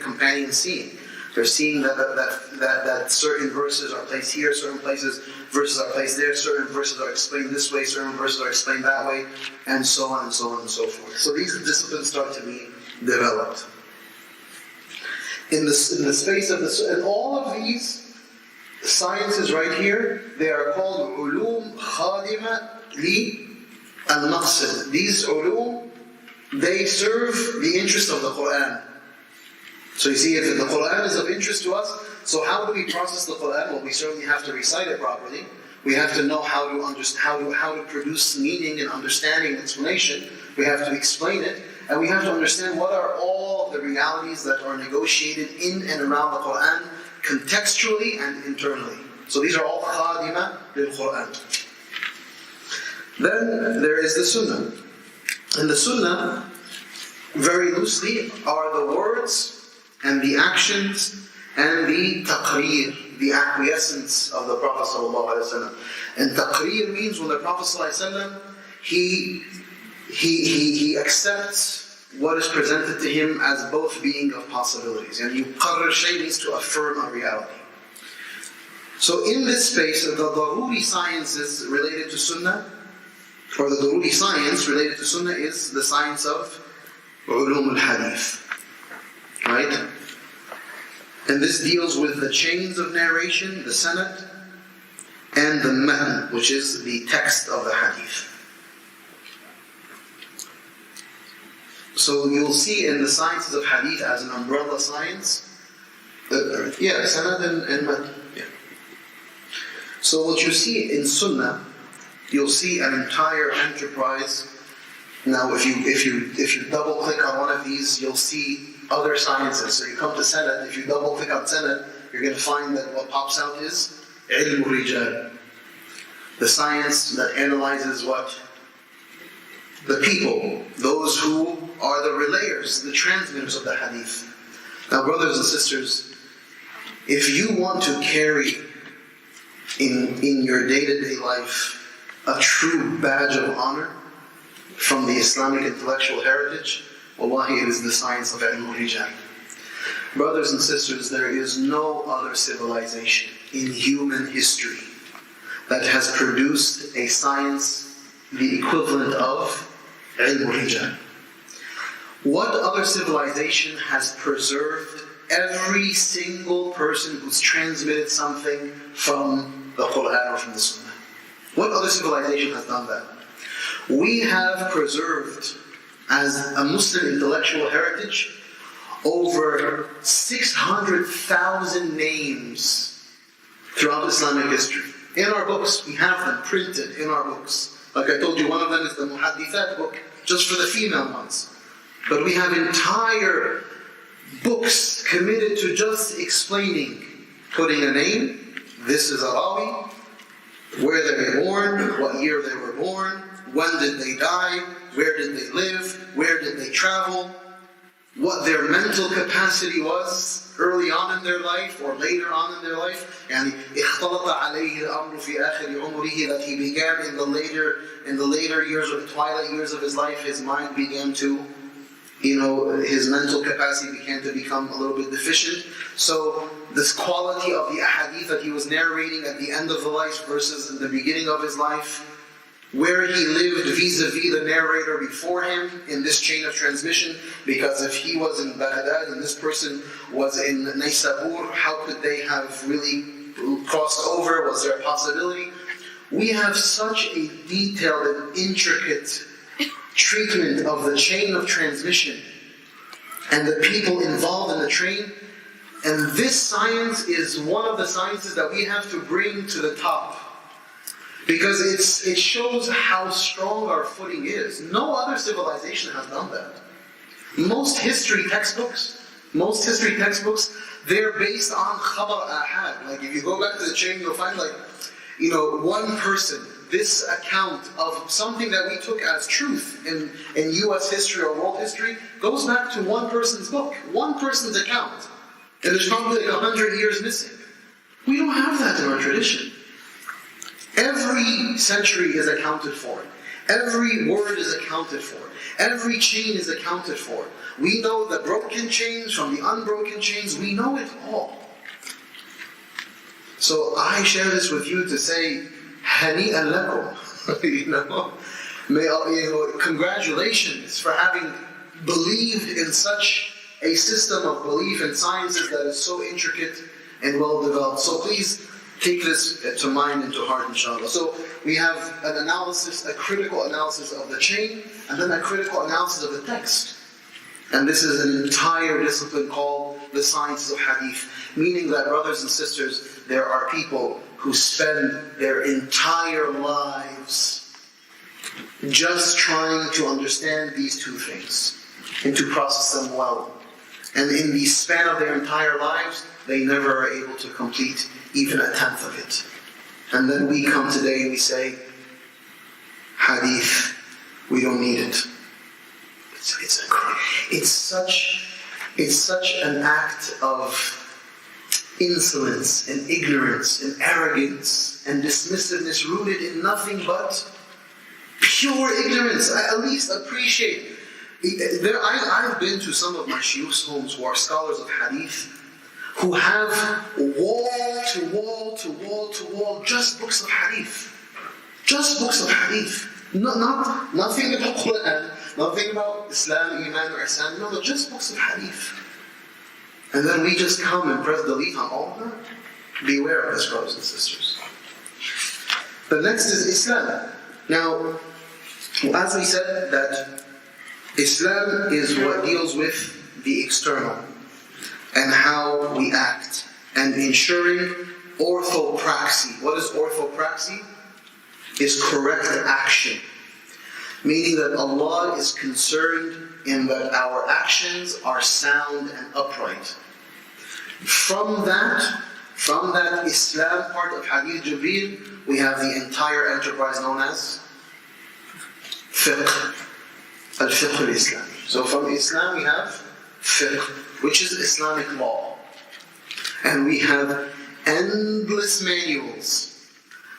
companions seeing? They're seeing that certain verses are placed here, certain verses are placed there, certain verses are explained this way, certain verses are explained that way, and so on and so on and so forth. So these disciplines start to be developed. In the space of this, and all of these sciences right here, they are called ulum khadima li al-maqsid. These ulum, they serve the interest of the Quran. So you see, if the Quran is of interest to us, so how do we process the Quran? Well, we certainly have to recite it properly. We have to know how to produce meaning and understanding and explanation. We have to explain it, and we have to understand what are all of the realities that are negotiated in and around the Quran, contextually and internally. So these are all khadima lil Quran. Then there is the Sunnah. And the Sunnah, very loosely, are the words and the actions and the taqreer, the acquiescence of the Prophet ﷺ. And taqreer means when the Prophet ﷺ, he accepts what is presented to him as both being of possibilities. And yuqarrir shay means to affirm a reality. So in this space, the daruri sciences related to Sunnah, or the daruri science related to Sunnah, is the science of ulum al-hadith. Right? And this deals with the chains of narration, the sanad, and the matn, which is the text of the hadith. So you'll see in the sciences of hadith as an umbrella science, sanad and matn. Yeah. So what you see in Sunnah, you'll see an entire enterprise. Now, if you double click on one of these, you'll see other sciences. So you come to sanad. If you double click on sanad, you're going to find that what pops out is ilm rijal, the science that analyzes what the people, those who are the relayers, the transmitters of the hadith. Now, brothers and sisters, if you want to carry in your day-to-day life a true badge of honor from the Islamic intellectual heritage, wallahi, it is the science of Al-Hidaya. Brothers and sisters, there is no other civilization in human history that has produced a science the equivalent of Al-Hidaya. What other civilization has preserved every single person who's transmitted something from the Quran or from the Sunnah? What other civilization has done that? We have preserved, as a Muslim intellectual heritage, over 600,000 names throughout Islamic history. In our books, we have them printed in our books. Like I told you, one of them is the Muhaddithat book, just for the female ones. But we have entire books committed to just explaining, putting a name, this is a rawi, where they were born, what year they were born, when did they die, where did they live, where did they travel, what their mental capacity was early on in their life or later on in their life. And that he began in the later years or the twilight years of his life, his mind began to, his mental capacity began to become a little bit deficient. So this quality of the ahadith that he was narrating at the end of the life versus in the beginning of his life, where he lived vis-a-vis the narrator before him in this chain of transmission, because if he was in Baghdad and this person was in Naysabur, how could they have really crossed over? Was there a possibility? We have such a detailed and intricate treatment of the chain of transmission and the people involved in the train, and this science is one of the sciences that we have to bring to the top. Because it shows how strong our footing is. No other civilization has done that. Most history textbooks, they're based on khabar ahad. Like if you go back to the chain, you'll find one person, this account of something that we took as truth in US history or world history, goes back to one person's book, one person's account. And there's probably 100 years missing. We don't have that in our tradition. Every century is accounted for. Every word is accounted for. Every chain is accounted for. We know the broken chains from the unbroken chains. We know it all. So I share this with you to say, Hani'an lakum. Congratulations for having believed in such a system of belief in sciences that is so intricate and well developed. So please, take this to mind and to heart, inshallah. So we have an analysis, a critical analysis of the chain, and then a critical analysis of the text. And this is an entire discipline called the Sciences of Hadith. Meaning that, brothers and sisters, there are people who spend their entire lives just trying to understand these two things and to process them well. And in the span of their entire lives, they never are able to complete even a tenth of it. And then we come today and we say, Hadith, we don't need it. It's such an act of insolence and ignorance and arrogance and dismissiveness rooted in nothing but pure ignorance. I at least appreciate. I've been to some of my shuyukh's homes who are scholars of Hadith, who have wall to wall to wall to wall just books of Hadith. Just books of Hadith. Nothing about Quran, nothing about Islam, Iman or Ihsan. No, just books of Hadith. And then we just come and press delete on all of them. Beware of this, brothers and sisters. The next is Islam. Now, as we said, that Islam is what deals with the external and how we act, and ensuring orthopraxy. What is orthopraxy? Is correct action. Meaning that Allah is concerned in that our actions are sound and upright. From that Islam part of Hadith Jibreel, we have the entire enterprise known as fiqh. Al-fiqh al-Islami. So from Islam we have fiqh, which is Islamic law. And we have endless manuals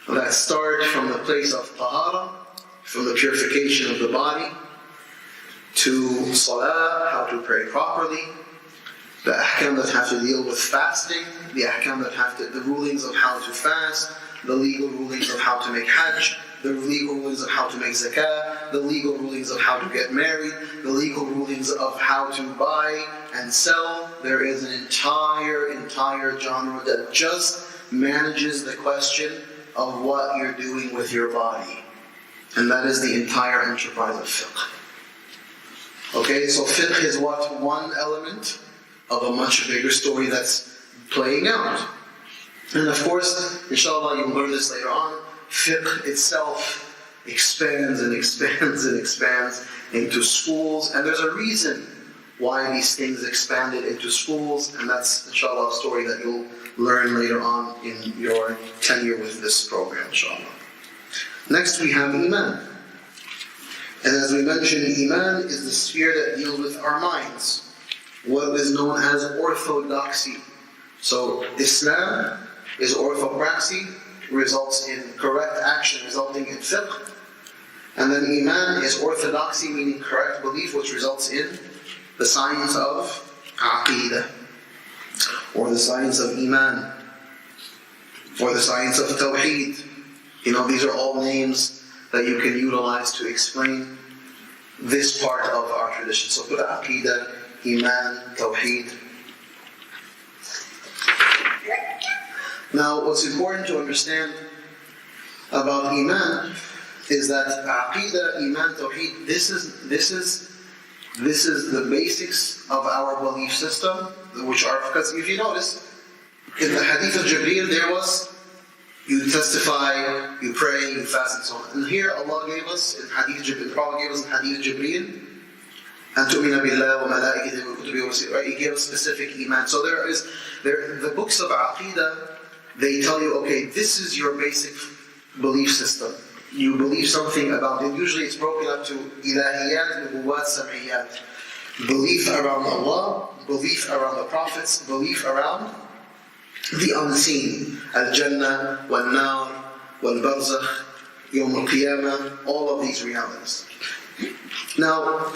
that start from the place of tahara, from the purification of the body, to salah, how to pray properly, the ahkam that have to deal with fasting, the ahkam that have to, the rulings of how to fast, the legal rulings of how to make hajj, the legal rulings of how to make zakah, the legal rulings of how to get married, the legal rulings of how to buy and sell. There is an entire genre that just manages the question of what you're doing with your body. And that is the entire enterprise of fiqh. Okay, so fiqh is what? One element of a much bigger story that's playing out. And of course, inshallah, you'll learn this later on, fiqh itself expands and expands and expands into schools, and there's a reason why these things expanded into schools, and that's inshallah a story that you'll learn later on in your tenure with this program, inshallah. Next we have Iman. And as we mentioned, Iman is the sphere that deals with our minds, what is known as orthodoxy. So Islam is orthopraxy, results in correct action resulting in fiqh. And then Iman is orthodoxy, meaning correct belief, which results in the science of Aqidah, or the science of Iman, or the science of Tawheed. You know, these are all names that you can utilize to explain this part of our tradition. So put Aqidah, Iman, Tawheed. Now, what's important to understand about Iman is that Aqidah, Iman, Tawheed, this is the basics of our belief system, which are, because if you notice, in the Hadith of Jibreel, there was, you testify, you pray, you fast, and so on. And here Allah gave us, in Hadith Jibreel, the Prophet gave us in Hadith Jibreel, and tu'mina billah wa malaikatihi wa kutubihi wa rusulihi, right? He gave us specific Iman. So the books of Aqidah, they tell you, okay, this is your basic belief system. You believe something about it. Usually it's broken up to ilahiyat, nubuwat, sam'iyat. Belief around Allah, belief around the prophets, belief around the unseen. Al-Jannah, wal-Nar, wal-Barzakh, Yawm al-Qiyamah, all of these realities. Now,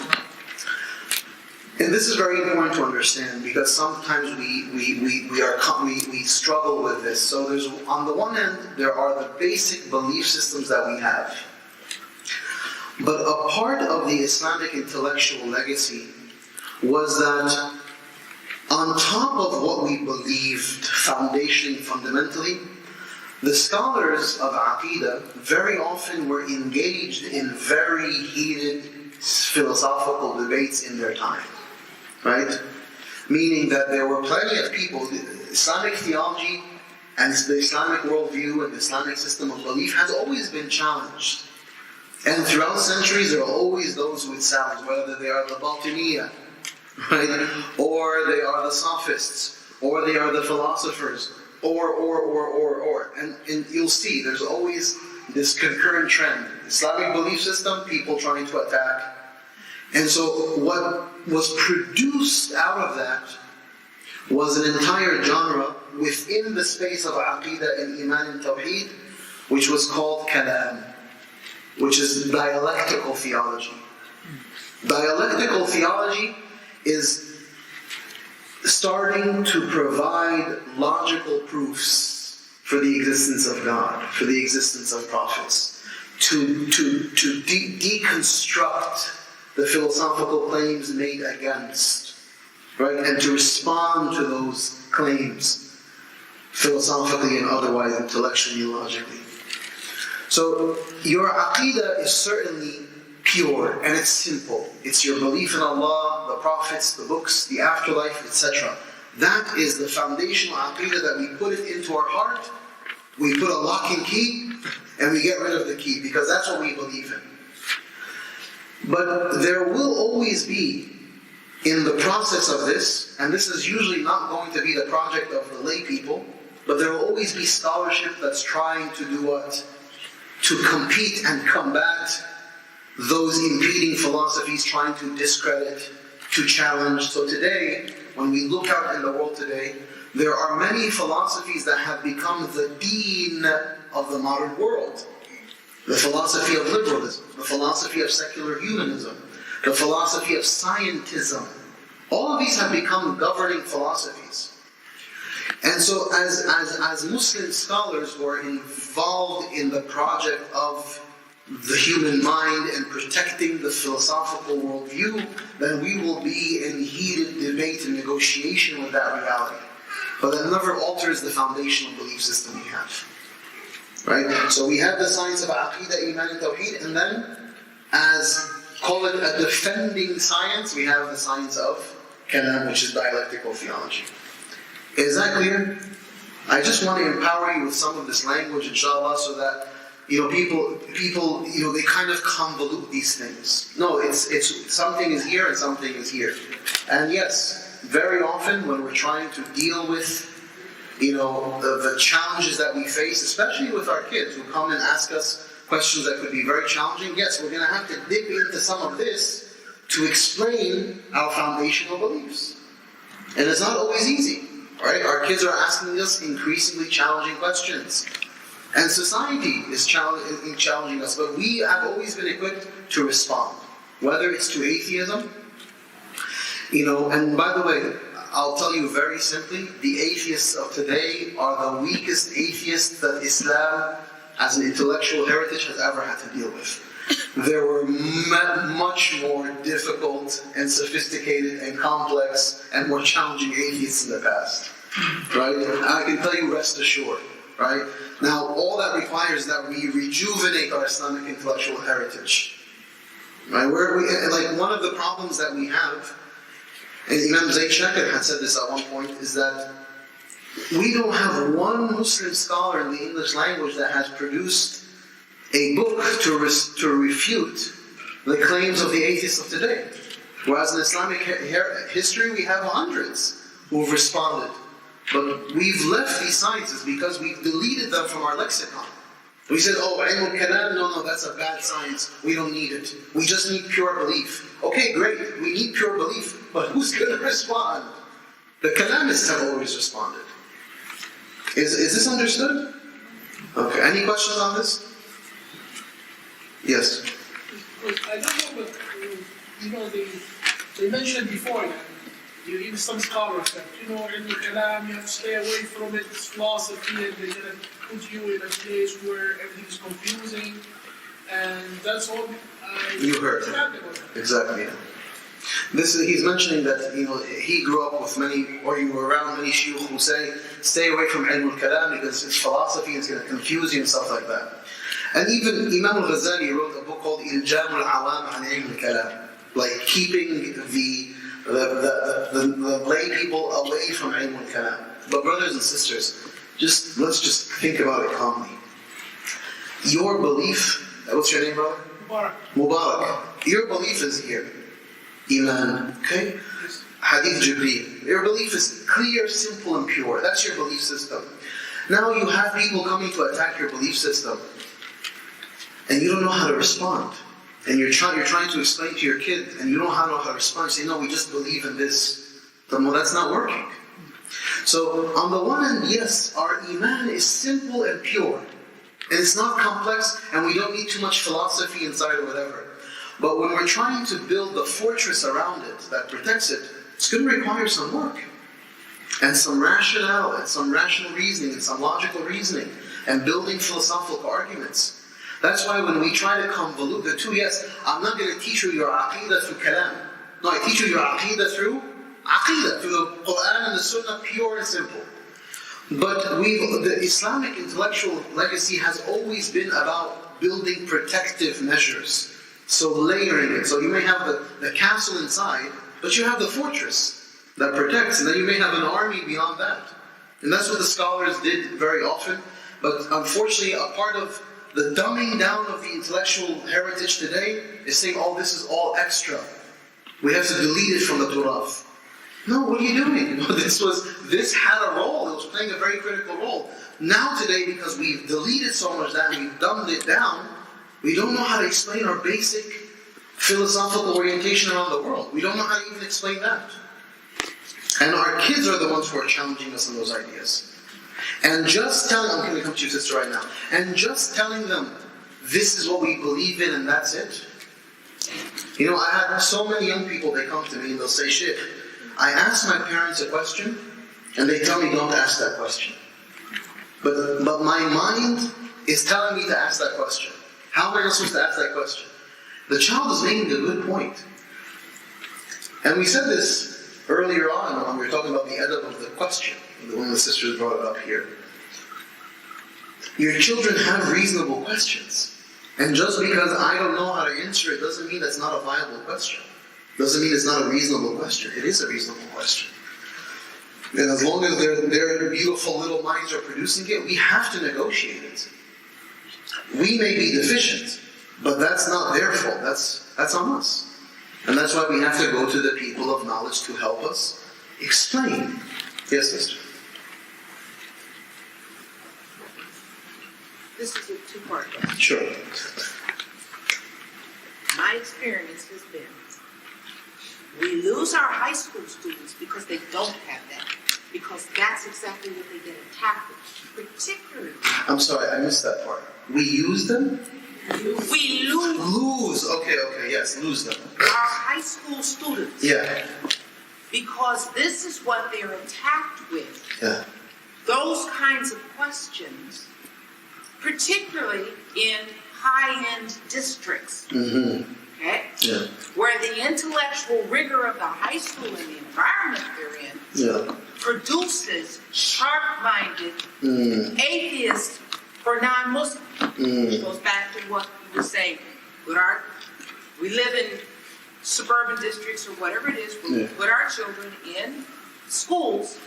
and this is very important to understand, because sometimes we struggle with this. So there's, on the one hand, there are the basic belief systems that we have. But a part of the Islamic intellectual legacy was that on top of what we believed, foundation, fundamentally, the scholars of Aqidah very often were engaged in very heated philosophical debates in their time. Right? Meaning that there were plenty of people, Islamic theology and the Islamic worldview and the Islamic system of belief has always been challenged. And throughout centuries there are always those who would challenge, whether they are the Batiniyah, right? Or they are the Sophists, or they are the philosophers, or. And you'll see there's always this concurrent trend. Islamic belief system, people trying to attack. And so what was produced out of that was an entire genre within the space of Aqidah and Iman and Tawheed, which was called Kalam, which is dialectical theology. Dialectical theology is starting to provide logical proofs for the existence of God, for the existence of prophets, to deconstruct the philosophical claims made against, right? And to respond to those claims, philosophically and otherwise, intellectually and logically. So your Aqidah is certainly pure and it's simple. It's your belief in Allah, the prophets, the books, the afterlife, etc. That is the foundational Aqidah that we put it into our heart, we put a lock and key, and we get rid of the key, because that's what we believe in. But there will always be, in the process of this, and this is usually not going to be the project of the lay people, but there will always be scholarship that's trying to do what? To compete and combat those impeding philosophies, trying to discredit, to challenge. So today, when we look out in the world today, there are many philosophies that have become the deen of the modern world. The philosophy of liberalism, the philosophy of secular humanism, the philosophy of scientism. All of these have become governing philosophies. And so as Muslim scholars who are involved in the project of the human mind and protecting the philosophical worldview, then we will be in heated debate and negotiation with that reality. But that never alters the foundational belief system we have. Right? So we have the science of Aqidah, Iman, and Tawheed, and then, as call it a defending science, we have the science of Kalam, which is dialectical theology. Is that clear? I just want to empower you with some of this language, inshallah, so that people, they kind of convolute these things. No, it's something is here and something is here. And yes, very often when we're trying to deal with the challenges that we face, especially with our kids who come and ask us questions that could be very challenging, yes, we're going to have to dip into some of this to explain our foundational beliefs. And it's not always easy, right? Our kids are asking us increasingly challenging questions. And society is challenging us, but we have always been equipped to respond. Whether it's to atheism, and by the way, I'll tell you very simply, the atheists of today are the weakest atheists that Islam, as an intellectual heritage, has ever had to deal with. There were much more difficult and sophisticated and complex and more challenging atheists in the past. Right? I can tell you, rest assured. Right? Now, all that requires that we rejuvenate our Islamic intellectual heritage. Right? One of the problems that we have, and Imam Zayd Shakir had said this at one point, is that we don't have one Muslim scholar in the English language that has produced a book to refute the claims of the atheists of today. Whereas in Islamic history, we have hundreds who have responded. But we've left these sciences because we've deleted them from our lexicon. We said, ilm al-kalam, no, that's a bad science. We don't need it. We just need pure belief. Okay, great. We need pure belief. But who's going to respond? The kalamists have always responded. Is this understood? Okay, any questions on this? Yes. I don't know, but they mentioned before that even some scholars that in the kalam you have to stay away from it. It's philosophy, and they're gonna put you in a place where everything's confusing, and that's all. You heard exactly. Yeah. He's mentioning that he grew up with many, or you were around many shuyukh who say stay away from ilm al-kalam because it's philosophy, it's going to confuse you and stuff like that. And even Imam al-Ghazali wrote a book called Iljam al-Awam an ilm al-kalam, like keeping the lay people away from ilm al-kalam. But brothers and sisters, let's just think about it calmly. Your belief, what's your name, brother? Mubarak. Your belief is here. Iman, okay? Hadith Jibreel. Your belief is clear, simple, and pure. That's your belief system. Now you have people coming to attack your belief system, and you don't know how to respond. And you're trying to explain to your kid, and you don't know how to respond. You say, no, we just believe in this. Well, that's not working. So, on the one hand, yes, our Iman is simple and pure. And it's not complex, and we don't need too much philosophy inside or whatever. But when we're trying to build the fortress around it that protects it, it's going to require some work. And some rationale, and some rational reasoning, and some logical reasoning, and building philosophical arguments. That's why when we try to convolute the two, yes, I'm not going to teach you your aqidah through kalam. No, I teach you your aqidah through the Quran and the Sunnah, pure and simple. But the Islamic intellectual legacy has always been about building protective measures. So layering it. So you may have the castle inside, but you have the fortress that protects, and then you may have an army beyond that. And that's what the scholars did very often. But unfortunately, a part of the dumbing down of the intellectual heritage today is saying, this is all extra. We have to delete it from the turaf. No, what are you doing? This had a role. It was playing a very critical role. Now today, because we've deleted so much that we've dumbed it down, we don't know how to explain our basic philosophical orientation around the world. We don't know how to even explain that. And our kids are the ones who are challenging us on those ideas. And just telling, I'm going to come to your sister right now, and just telling them, this is what we believe in and that's it. You know, I had so many young people, they come to me and they'll say, Shaykh, I ask my parents a question, and they tell me don't ask that question. But my mind is telling me to ask that question. How am I supposed to ask that question? The child is making a good point. And we said this earlier on when we were talking about the adab of the question. One of the sisters brought it up here. Your children have reasonable questions. And just because I don't know how to answer it doesn't mean that's not a viable question. Doesn't mean it's not a reasonable question. It is a reasonable question. And as long as their beautiful little minds are producing it, we have to negotiate it. We may be deficient, but that's not their fault. That's on us. And that's why we have to go to the people of knowledge to help us explain. Yes, sister. This is a two-part question. Sure. My experience has been, we lose our high school students because they don't have that. Because that's exactly what they get attacked with. Particularly. I'm sorry, I missed that part. We use them? We lose. Lose. Okay, yes, lose them. Our high school students. Yeah. Because this is what they're attacked with. Yeah. Those kinds of questions, particularly in high-end districts. Mm-hmm. Okay? Yeah. Where the intellectual rigor of the high school and the environment they're in produces sharp-minded atheists for non-Muslims. It goes back to what you were saying. We live in suburban districts or whatever it is, we put our children in schools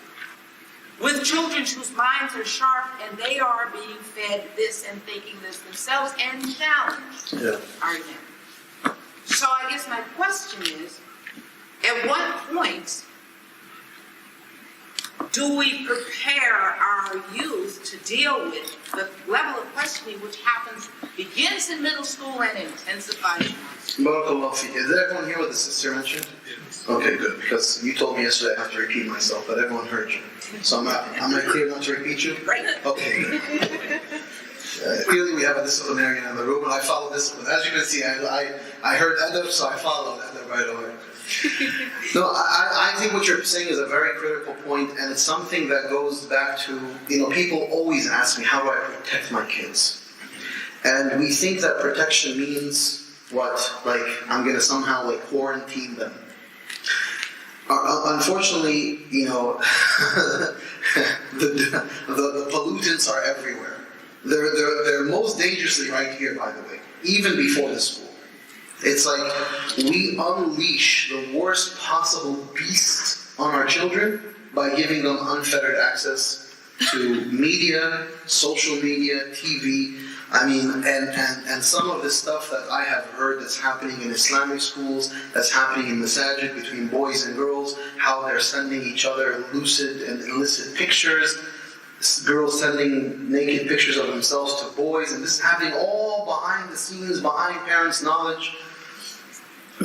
with children whose minds are sharp and they are being fed this and thinking this themselves and challenged are them. So I guess my question is, at what point do we prepare our youth to deal with the level of questioning which begins in middle school and intensifies in high school? Barakallahu feek. Is everyone here what the sister mentioned? Yes. Okay, good. Because you told me yesterday I have to repeat myself, but everyone heard you. So am I clear not to repeat you? Right. Okay, good. Clearly we have a disciplinarian in the room, and I follow discipline. As you can see, I heard adab, so I followed adab right away. No, I think what you're saying is a very critical point, and it's something that goes back to, people always ask me, how do I protect my kids? And we think that protection means what? Like, I'm going to somehow quarantine them. Unfortunately, the pollutants are everywhere. They're most dangerously right here, by the way, even before the school. It's like we unleash the worst possible beast on our children by giving them unfettered access to media, social media, TV. I mean, and some of the stuff that I have heard that's happening in Islamic schools, that's happening in masajid between boys and girls, how they're sending each other lucid and illicit pictures, girls sending naked pictures of themselves to boys, and this is happening all behind the scenes, behind parents' knowledge,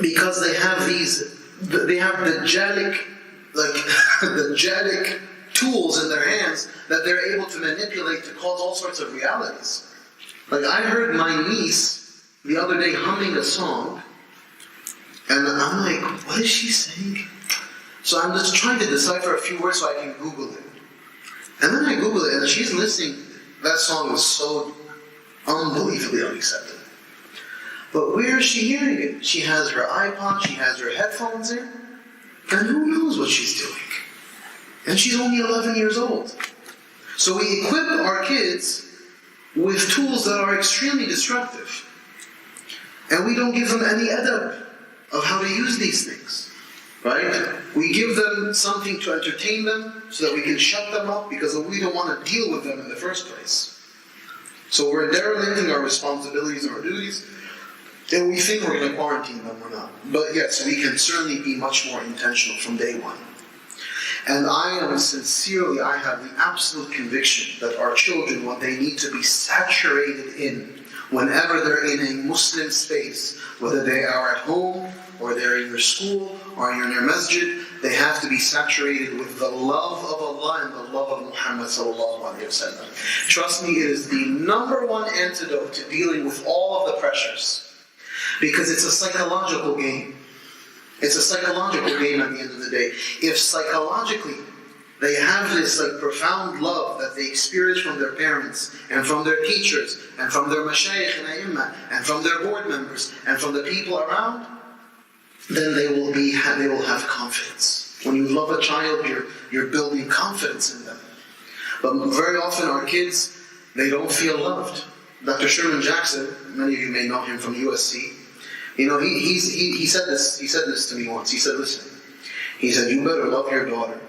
because they have the Jadic tools in their hands that they're able to manipulate to cause all sorts of realities. Like, I heard my niece the other day humming a song, and I'm like, what is she saying? So I'm just trying to decipher a few words so I can Google it. And then I Google it, and she's listening. That song was so unbelievably unacceptable. But where is she hearing it? She has her iPod, she has her headphones in, and who knows what she's doing? And she's only 11 years old. So we equip our kids with tools that are extremely destructive. And we don't give them any adab of how to use these things. Right? We give them something to entertain them so that we can shut them up because we don't want to deal with them in the first place. So we're derelicting our responsibilities and our duties, and we think we're going to quarantine them or not. But yes, we can certainly be much more intentional from day one. And I have the absolute conviction that our children, what they need to be saturated in, whenever they're in a Muslim space, whether they are at home, or they're in their school, or in their masjid, they have to be saturated with the love of Allah and the love of Muhammad sallallahu alaihi wasallam. Trust me, it is the number one antidote to dealing with all of the pressures. Because it's a psychological game. It's a psychological game at the end of the day. If psychologically they have this profound love that they experience from their parents and from their teachers and from their mashayikh and a'immah and from their board members and from the people around, then they will have confidence. When you love a child, you're building confidence in them. But very often our kids, they don't feel loved. Dr. Sherman Jackson, many of you may know him from USC. He said this to me once. He said, listen, he said, you better love your daughter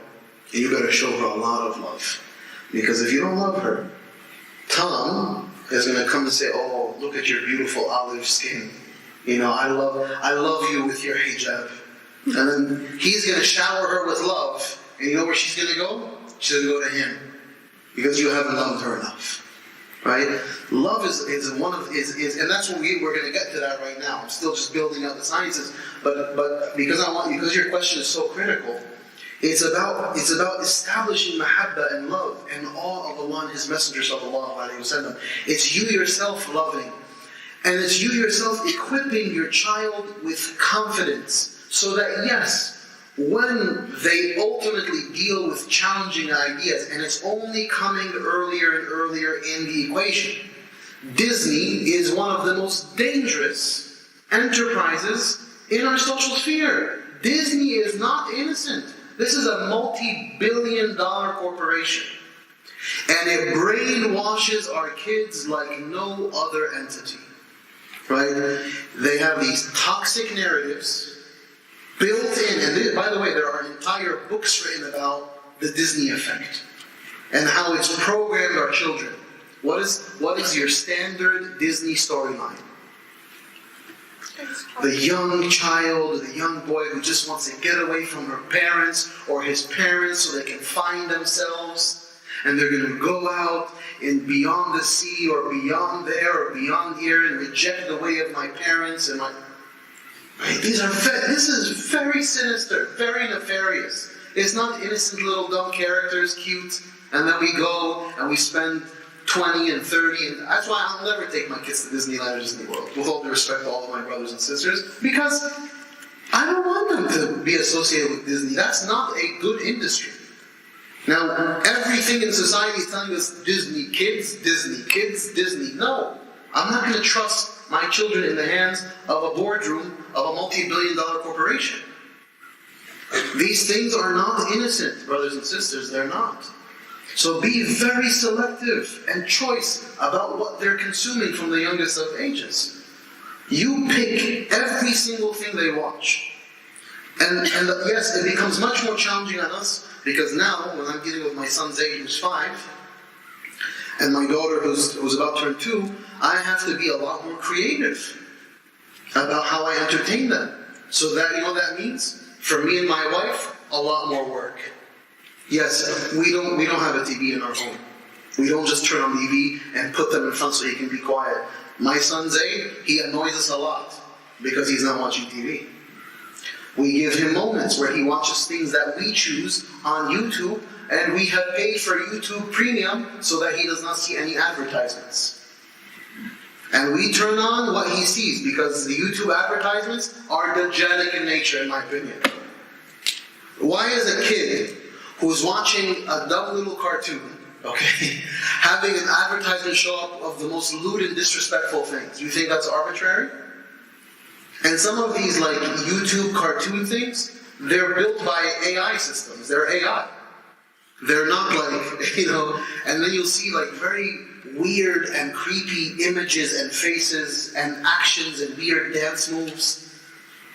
and you better show her a lot of love. Because if you don't love her, Tom is going to come and say, oh, look at your beautiful olive skin. I love you with your hijab. And then he's going to shower her with love. And you know where she's going to go? She's going to go to him. Because you haven't loved her enough. Right? Love is and that's what we're going to get to that right now. I'm still just building out the sciences. But because your question is so critical, it's about establishing mahabba and love and awe of Allah and His Messenger sallallahu alaihi wasallam. It's you yourself loving. And it's you yourself equipping your child with confidence so that, yes, when they ultimately deal with challenging ideas, and it's only coming earlier and earlier in the equation, Disney is one of the most dangerous enterprises in our social sphere. Disney is not innocent. This is a multi-billion-dollar corporation. And it brainwashes our kids like no other entity. Right? They have these toxic narratives built in, and by the way, there are entire books written about the Disney effect and how it's programmed our children. What is your standard Disney storyline? The young child, the young boy who just wants to get away from her parents or his parents so they can find themselves. And they're going to go out in beyond the sea or beyond there or beyond here and reject the way of my parents and my... Right? This is very sinister, very nefarious. It's not innocent little dumb characters, cute, and then we go and we spend 20 and 30, and that's why I'll never take my kids to Disneyland or Disney World, with all due respect to all of my brothers and sisters, because I don't want them to be associated with Disney. That's not a good industry. Now, everything in society is telling us Disney kids, Disney. No, I'm not going to trust my children in the hands of a boardroom of a multi-billion-dollar corporation. These things are not innocent, brothers and sisters, they're not. So be very selective and choice about what they're consuming from the youngest of ages. You pick every single thing they watch. And yes, it becomes much more challenging on us, because now, when I'm dealing with my son's age, who's 5, and my daughter, who's about to turn 2, I have to be a lot more creative about how I entertain them. So that, you know what that means? For me and my wife, a lot more work. Yes, we don't have a TV in our home. We don't just turn on the TV and put them in front so he can be quiet. My son Zayd, he annoys us a lot because he's not watching TV. We give him moments where he watches things that we choose on YouTube, and we have paid for YouTube Premium so that he does not see any advertisements. And we turn on what he sees, because the YouTube advertisements are dogmatic in nature, in my opinion. Why is a kid who's watching a dumb little cartoon, okay, having an advertisement show up of the most lewd and disrespectful things? You think that's arbitrary? And some of these YouTube cartoon things, they're built by AI systems. They're AI. They're not and then you'll see very weird and creepy images and faces and actions and weird dance moves.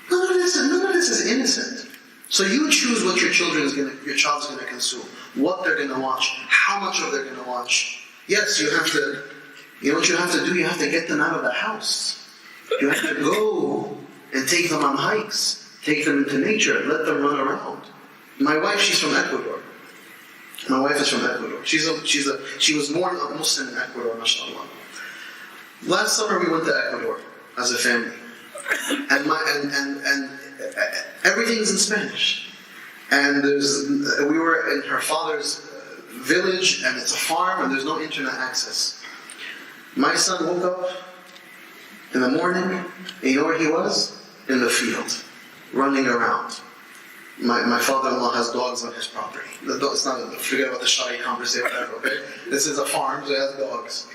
None of this is innocent. So you choose what your child's going to consume, what they're going to watch, how much of they're going to watch. Yes, you know what you have to do? You have to get them out of the house. You have to go and take them on hikes, take them into nature, let them run around. My wife, she's from Ecuador. My wife is from Ecuador. She was born a Muslim in Ecuador, mashallah. Last summer we went to Ecuador as a family, and everything's in Spanish. And we were in her father's village, and it's a farm, and there's no internet access. My son woke up in the morning, and you know where he was? In the field, running around. My father-in-law has dogs on his property. It's not, forget about the shy conversation, whatever, okay? This is a farm, so he has dogs.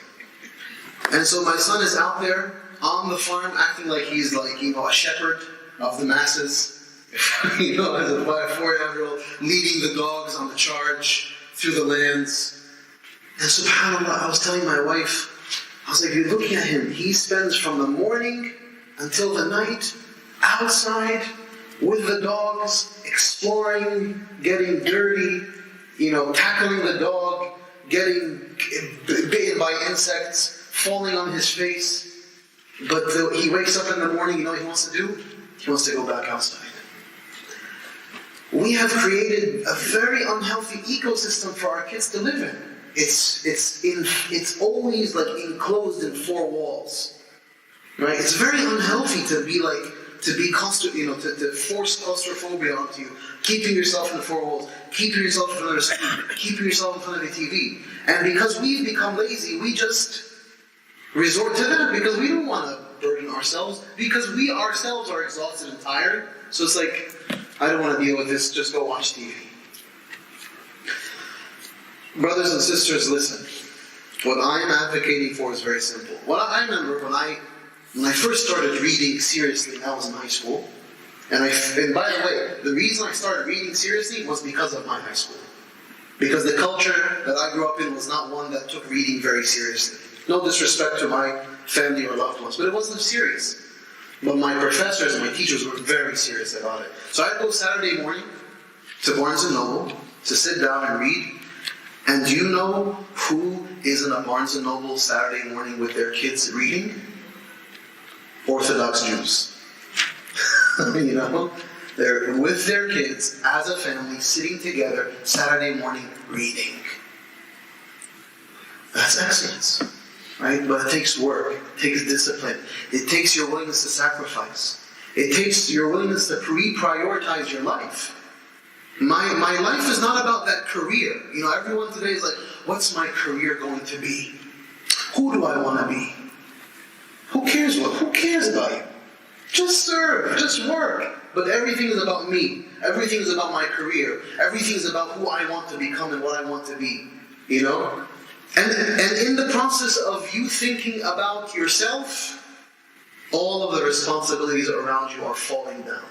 And so my son is out there on the farm acting like he's like, a shepherd of the masses. As a 4-year-old leading the dogs on the charge through the lands. And subhanAllah, I was telling my wife, I was like, you're looking at him, he spends from the morning until the night outside with the dogs, exploring, getting dirty, tackling the dog, getting bitten by insects, falling on his face. But he wakes up in the morning, you know what he wants to do? He wants to go back outside. We have created a very unhealthy ecosystem for our kids to live in. It's always like enclosed in 4 walls, right? It's very unhealthy to force claustrophobia onto you, keeping yourself in the 4 walls, keeping yourself in front of the screen, keeping yourself in front of the TV. And because we've become lazy, we just resort to that because we don't want to burden ourselves, because we ourselves are exhausted and tired. So it's like, I don't want to deal with this, just go watch TV. Brothers and sisters, listen. What I'm advocating for is very simple. What I remember when I first started reading seriously, I was in high school. And by the way, the reason I started reading seriously was because of my high school. Because the culture that I grew up in was not one that took reading very seriously. No disrespect to my family or loved ones, but it wasn't serious. But my professors and my teachers were very serious about it. So I'd go Saturday morning to Barnes & Noble to sit down and read. And do you know who is in a Barnes & Noble Saturday morning with their kids reading? Orthodox Jews. They're with their kids as a family sitting together Saturday morning reading. That's excellence. Right? But it takes work, it takes discipline, it takes your willingness to sacrifice. It takes your willingness to reprioritize your life. My life is not about that career. Everyone today is like, what's my career going to be? Who do I want to be? Who cares about you? Just serve, just work. But everything is about me. Everything is about my career. Everything is about who I want to become and what I want to be. And in the process of you thinking about yourself, all of the responsibilities around you are falling down.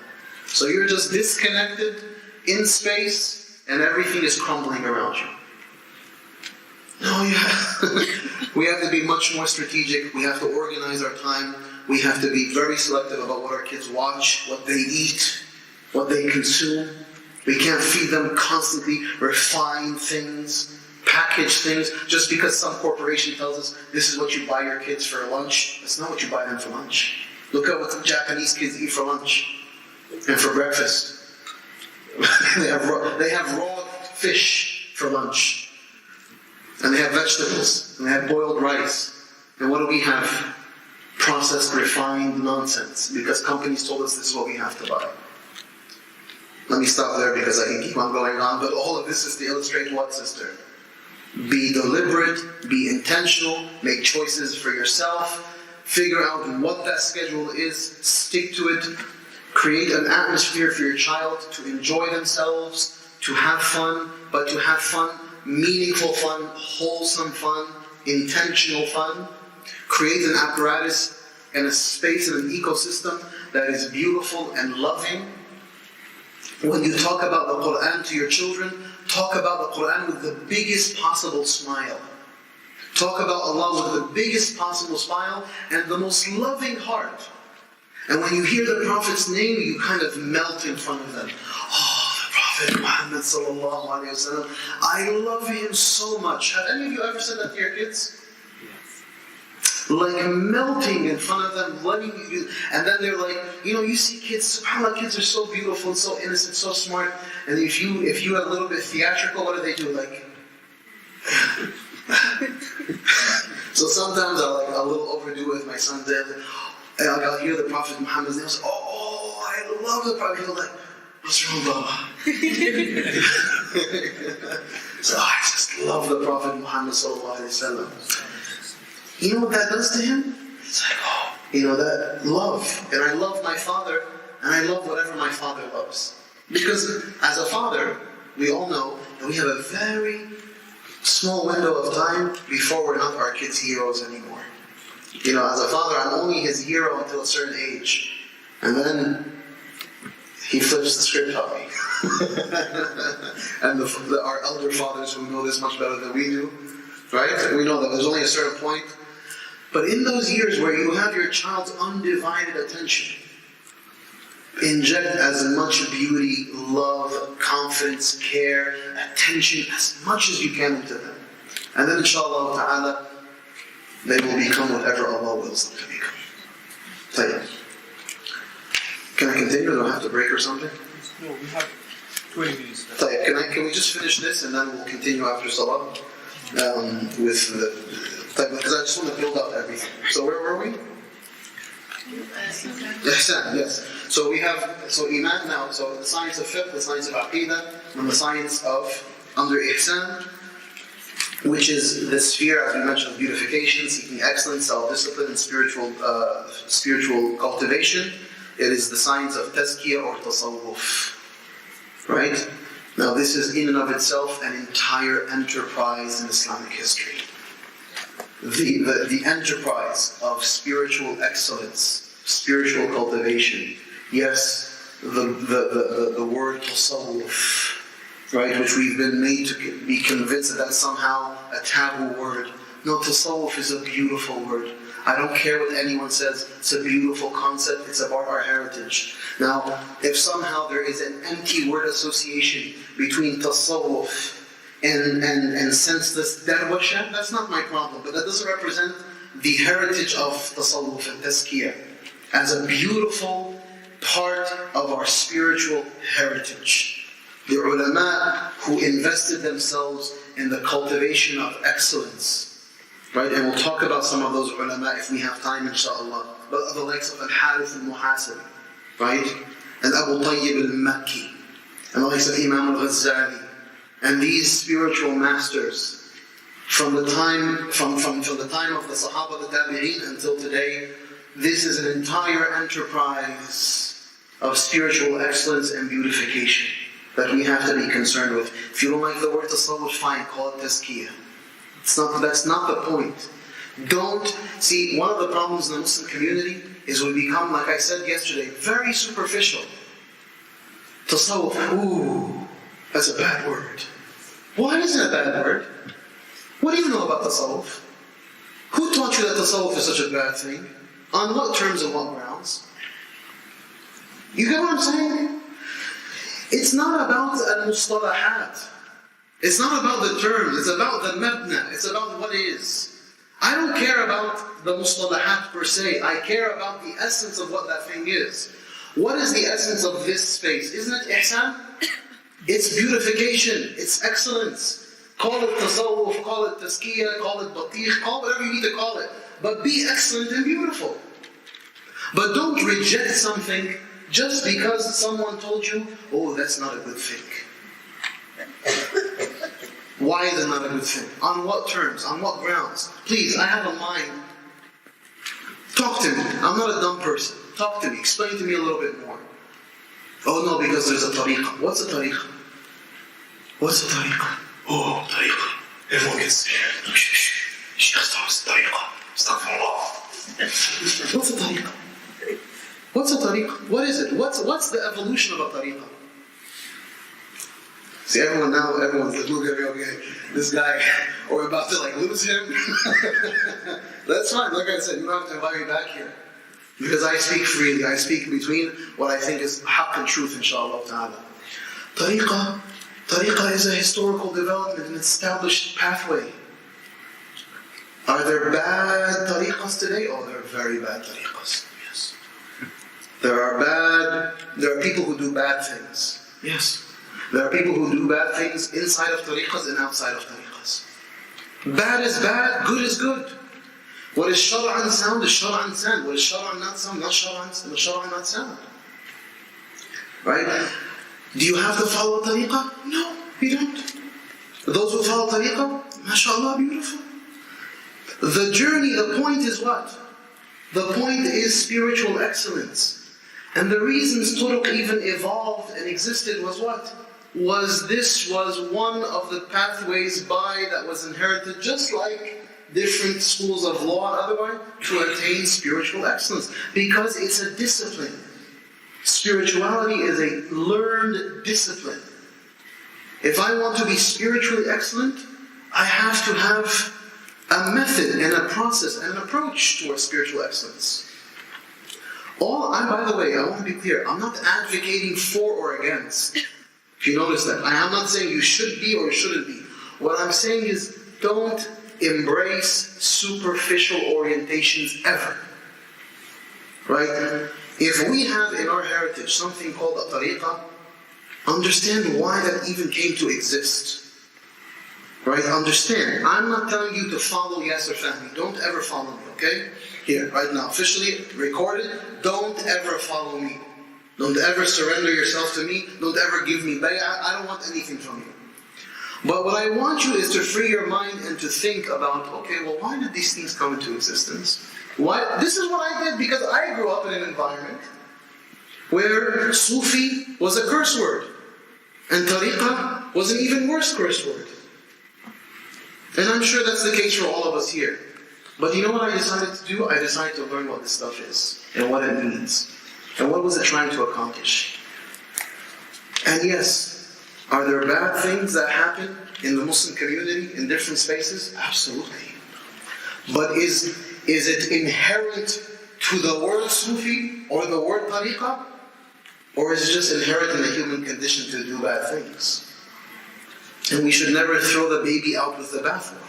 So you're just disconnected in space, and everything is crumbling around you. We have to be much more strategic. We have to organize our time. We have to be very selective about what our kids watch, what they eat, what they consume. We can't feed them constantly refined things, packaged things, just because some corporation tells us this is what you buy your kids for lunch. That's not what you buy them for lunch. Look at what the Japanese kids eat for lunch and for breakfast. They have raw fish for lunch, and they have vegetables, and they have boiled rice. And what do we have? Processed, refined nonsense, because companies told us this is what we have to buy. Let me stop there because I can keep on going on, but all of this is to illustrate what, sister? Be deliberate, be intentional, make choices for yourself, figure out what that schedule is, stick to it, create an atmosphere for your child to enjoy themselves, to have fun, but to have fun, meaningful fun, wholesome fun, intentional fun. Create an apparatus and a space and an ecosystem that is beautiful and loving. When you talk about the Quran to your children, talk about the Quran with the biggest possible smile. Talk about Allah with the biggest possible smile and the most loving heart. And when you hear the Prophet's name, you kind of melt in front of them. Oh, the Prophet Muhammad sallallahu alaihi wasallam. I love him so much. Have any of you ever said that to your kids? Like melting in front of them, letting you, and then they're like, you see kids, subhanAllah, kids are so beautiful and so innocent, so smart, and if you are a little bit theatrical, what do? Like, so sometimes I like a little overdo with my son's day. And I'll hear the Prophet Muhammad's name. Oh, I love the Prophet. He'll like, what's wrong, Baba? So I just love the Prophet Muhammad sallallahu alaihi wasallam. You know what that does to him? It's like, oh, that love. And I love my father, and I love whatever my father loves. Because as a father, we all know that we have a very small window of time before we're not our kids' heroes anymore. As a father, I'm only his hero until a certain age. And then he flips the script on me. And our elder fathers who know this much better than we do, right? We know that there's only a certain point. But in those years where you have your child's undivided attention, inject as much beauty, love, confidence, care, attention, as much as you can into them. And then inshallah ta'ala, they will become whatever Allah wills them to become. Tayyib. Can I continue? Do I have to break or something? No, we have 20 minutes. Tayyib. Can we just finish this and then we'll continue after Salah? Because I just want to build up everything. So where were we? Yes. So we have Iman now, so the science of fiqh, the science of aqidah, and the science of under ihsan, which is the sphere, as we mentioned, of beautification, seeking excellence, self-discipline, and spiritual cultivation. It is the science of tazkiyah or tasawwuf. Right? Now this is in and of itself an entire enterprise in Islamic history. The enterprise of spiritual excellence, spiritual cultivation. Yes, the word tasawwuf, right, which we've been made to be convinced that that's somehow a taboo word. No, tasawwuf is a beautiful word. I don't care what anyone says, it's a beautiful concept, it's about our heritage. Now, if somehow there is an empty word association between tasawwuf and senseless darwasha, that's not my problem, but that doesn't represent the heritage of tasawwuf and tazkiyah as a beautiful part of our spiritual heritage. The ulama who invested themselves in the cultivation of excellence, right? And we'll talk about some of those ulama if we have time, inshallah. But the likes of Al-Harith al-Muhasibi, right? And Abu Tayyib al-Makki, and the likes of Imam al-Ghazali, and these spiritual masters from the time of the Sahaba, the Tabi'een until today. This is an entire enterprise of spiritual excellence and beautification that we have to be concerned with. If you don't like the word tasawwuf, fine, call it tazkiyah. That's not the point. Don't see, one of the problems in the Muslim community is we become, like I said yesterday, very superficial. Tasawwuf, ooh, that's a bad word. Why is it a bad word? What do you know about tasawwuf? Who taught you that tasawwuf is such a bad thing? On what terms and what grounds? You get what I'm saying? It's not about al-mustalahat. It's not about the terms, it's about the mabna, it's about what is. I don't care about the mustalahat per se, I care about the essence of what that thing is. What is the essence of this space? Isn't it ihsan? It's beautification, it's excellence. Call it tasawwuf, call it tazkiyah, call it batikh, call whatever you need to call it. But be excellent and beautiful. But don't reject something just because someone told you, oh, that's not a good thing. Why is it not a good thing? On what terms? On what grounds? Please, I have a mind. Talk to me. I'm not a dumb person. Talk to me. Explain to me a little bit more. Oh no, because there's a tariqah. What's a tariqah? What's a tariqah? Oh, tariqah. Everyone gets scared. Shaykh talks tariqah. Astaghfirullah. What's a tariqah? What's a tariqah? What is it? What's the evolution of a tariqah? See, everyone's like, look at me, okay, this guy, we're about to lose him. That's fine, like I said, you don't have to invite me back here. Because I speak freely, I speak between what I think is haqq and truth, inshallah ta'ala. Tariqah is a historical development, an established pathway. Are there bad tariqahs today? Oh, there are very bad tariqahs, yes. There are people who do bad things, yes. There are people who do bad things inside of tariqahs and outside of tariqahs. Bad is bad, good is good. What is shar'an sound is shar'an sound. What is shar'an not sound, not shar'an not sound. Right? Do you have to follow tariqah? No, you don't. Those who follow tariqah, mashallah, beautiful. The journey, the point is what? The point is spiritual excellence. And the reasons turuq even evolved and existed was what? This was one of the pathways by that was inherited, just like different schools of law and otherwise, to attain spiritual excellence. Because it's a discipline. Spirituality is a learned discipline. If I want to be spiritually excellent, I have to have a method and a process and an approach towards spiritual excellence. By the way, I want to be clear, I'm not advocating for or against. If you notice that, I am not saying you should be or shouldn't be. What I'm saying is, don't embrace superficial orientations ever. Right? If we have in our heritage something called a tariqah, understand why that even came to exist. Right? Understand. I'm not telling you to follow Yasir Fahmy. Don't ever follow me, okay? Here, right now, officially recorded, don't ever follow me. Don't ever surrender yourself to me. Don't ever give me bay'ah. I don't want anything from you. But what I want you is to free your mind and to think about, okay, well, why did these things come into existence? Why? This is what I did because I grew up in an environment where Sufi was a curse word. And tariqah was an even worse curse word. And I'm sure that's the case for all of us here. But you know what I decided to do? I decided to learn what this stuff is, and what it means, and what was it trying to accomplish. And yes, are there bad things that happen in the Muslim community in different spaces? Absolutely. But is it inherent to the word Sufi or the word tariqah? Or is it just inherent in the human condition to do bad things? And we should never throw the baby out with the bathwater.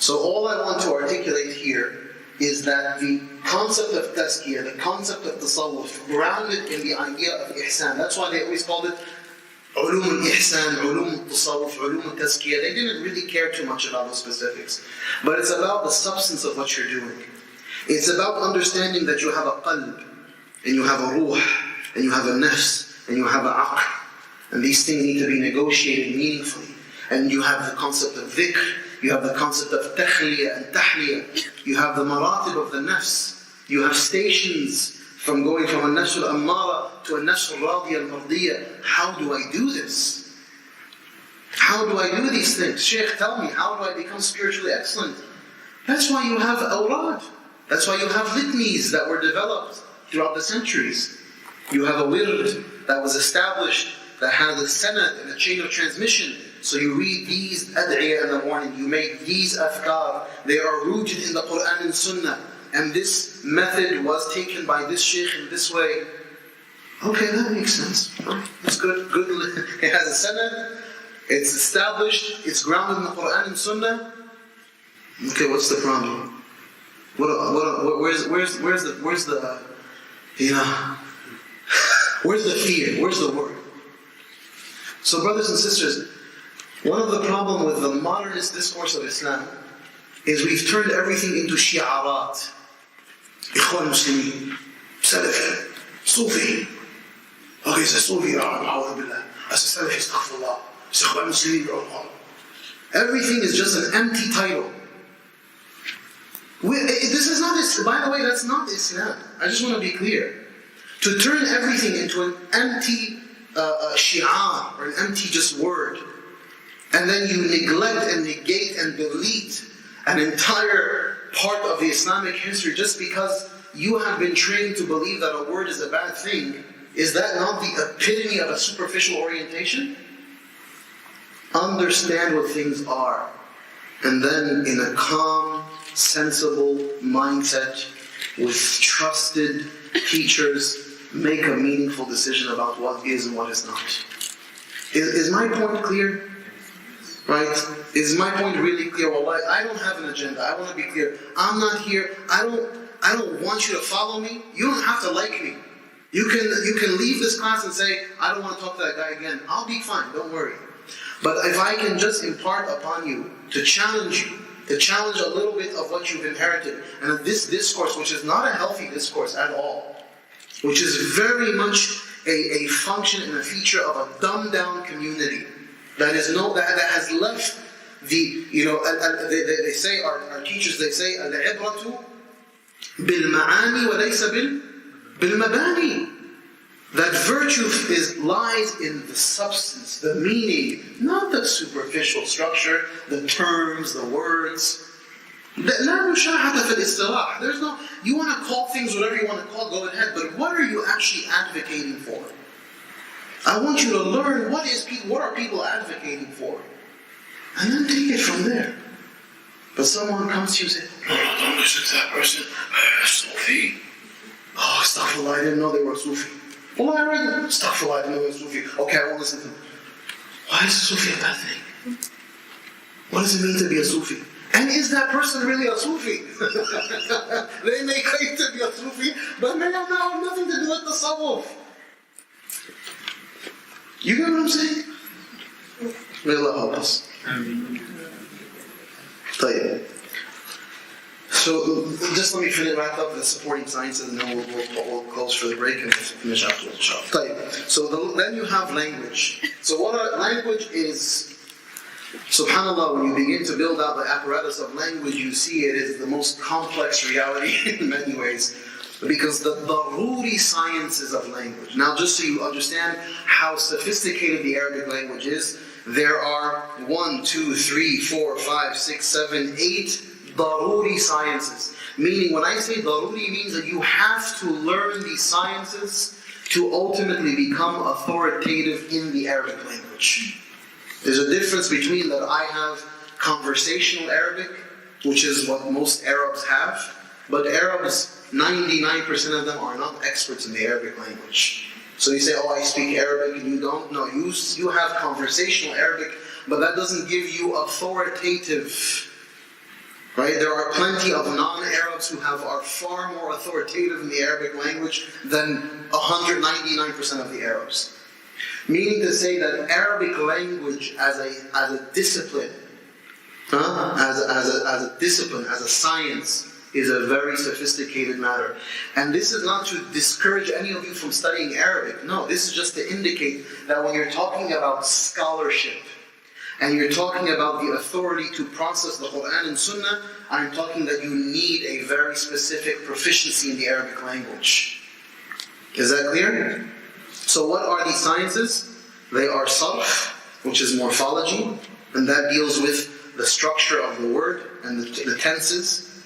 So all I want to articulate here is that the concept of tazkiyah, the concept of tasawwuf, grounded in the idea of ihsan. That's why they always called it ulum al-ihsan, ulum al-tasawwuf, ulum al-tazkiyah. They didn't really care too much about the specifics. But it's about the substance of what you're doing. It's about understanding that you have a qalb, and you have a ruh, and you have a nafs, and you have a aql. And these things need to be negotiated meaningfully. And you have the concept of dhikr, you have the concept of takhliyah and tahliyah, you have the maratib of the nafs, you have stations from going from a nafs al-ammara to a nafs al-radiyah al-mardiyah. How do I do this? How do I do these things? Shaykh, tell me, how do I become spiritually excellent? That's why you have awrad. That's why you have litanies that were developed throughout the centuries. You have a wird that was established that has a sanad and a chain of transmission. So you read these ad'iyah in the morning, you make these afkar. They are rooted in the Quran and Sunnah. And this method was taken by this shaykh in this way. Okay, that makes sense. It's good. It has a sanad, it's established, it's grounded in the Quran and Sunnah. Okay, what's the problem? Where's the fear? Where's the worry? So brothers and sisters, one of the problems with the modernist discourse of Islam is we've turned everything into shi'arat. Ikhwan Muslimin, Salafi, Sufi. Okay, it's a Sufi, a'udhu billah. It's a Salafi, astaghfirullah. It's Ikhwan Muslimin, everything is just an empty title. This is not Islam. By the way, that's not Islam. I just want to be clear. To turn everything into an empty shi'ar, or an empty just word, and then you neglect and negate and delete an entire part of the Islamic history just because you have been trained to believe that a word is a bad thing, is that not the epitome of a superficial orientation? Understand what things are, and then in a calm, sensible mindset, with trusted teachers, make a meaningful decision about what is and what is not. Is my point clear? Right? Is my point really clear? Well, I don't have an agenda. I want to be clear. I'm not here. I don't want you to follow me. You don't have to like me. You can leave this class and say, I don't want to talk to that guy again. I'll be fine. Don't worry. But if I can just impart upon you, to challenge you, to challenge a little bit of what you've inherited. And this discourse, which is not a healthy discourse at all, which is very much a function and a feature of a dumbed down community that has left the, they say, our teachers, they say, al-ibratu bil-ma'ani wa laysa bil-mabani. That virtue lies in the substance, the meaning, not the superficial structure, the terms, the words. لا مشاحة في الاصطلاح. There's no, you want to call things whatever you want to call, go ahead, but what are you actually advocating for? I want you to learn what are people advocating for, and then take it from there. But someone comes to you and says, no, don't listen to that person, Sufi. Oh, astaghfirullah, I didn't know they were Sufi. Well, I read them. Astaghfirullah, I didn't know they were Sufi. Okay, I won't listen to them. Why is a Sufi a bad thing? What does it mean to be a Sufi? And is that person really a Sufi? They may claim to be a Sufi, but may have nothing to do with the tasawwuf. You get what I'm saying? May Allah help us. So just let me wrap up the supporting sciences, and then we'll close for the break and finish afterwards, inshallah. So then you have language. So language is, subhanAllah, when you begin to build out the apparatus of language, you see it is the most complex reality in many ways, because the daruri sciences of language. Now, just so you understand how sophisticated the Arabic language is, there are 1, 2, 3, 4, 5, 6, 7, 8 daruri sciences. Meaning, when I say daruri, means that you have to learn these sciences to ultimately become authoritative in the Arabic language. There's a difference between that I have conversational Arabic, which is what most Arabs have, but Arabs, 99% of them are not experts in the Arabic language. So you say, oh, I speak Arabic and you don't? No, you have conversational Arabic, but that doesn't give you authoritative. Right? There are plenty of non-Arabs who are far more authoritative in the Arabic language than 199% of the Arabs. Meaning to say that Arabic language as a discipline, as a discipline, as a science, is a very sophisticated matter. And this is not to discourage any of you from studying Arabic. No, this is just to indicate that when you're talking about scholarship, and you're talking about the authority to process the Quran and Sunnah, I'm talking that you need a very specific proficiency in the Arabic language. Is that clear? So what are these sciences? They are sarf, which is morphology, and that deals with the structure of the word and the tenses.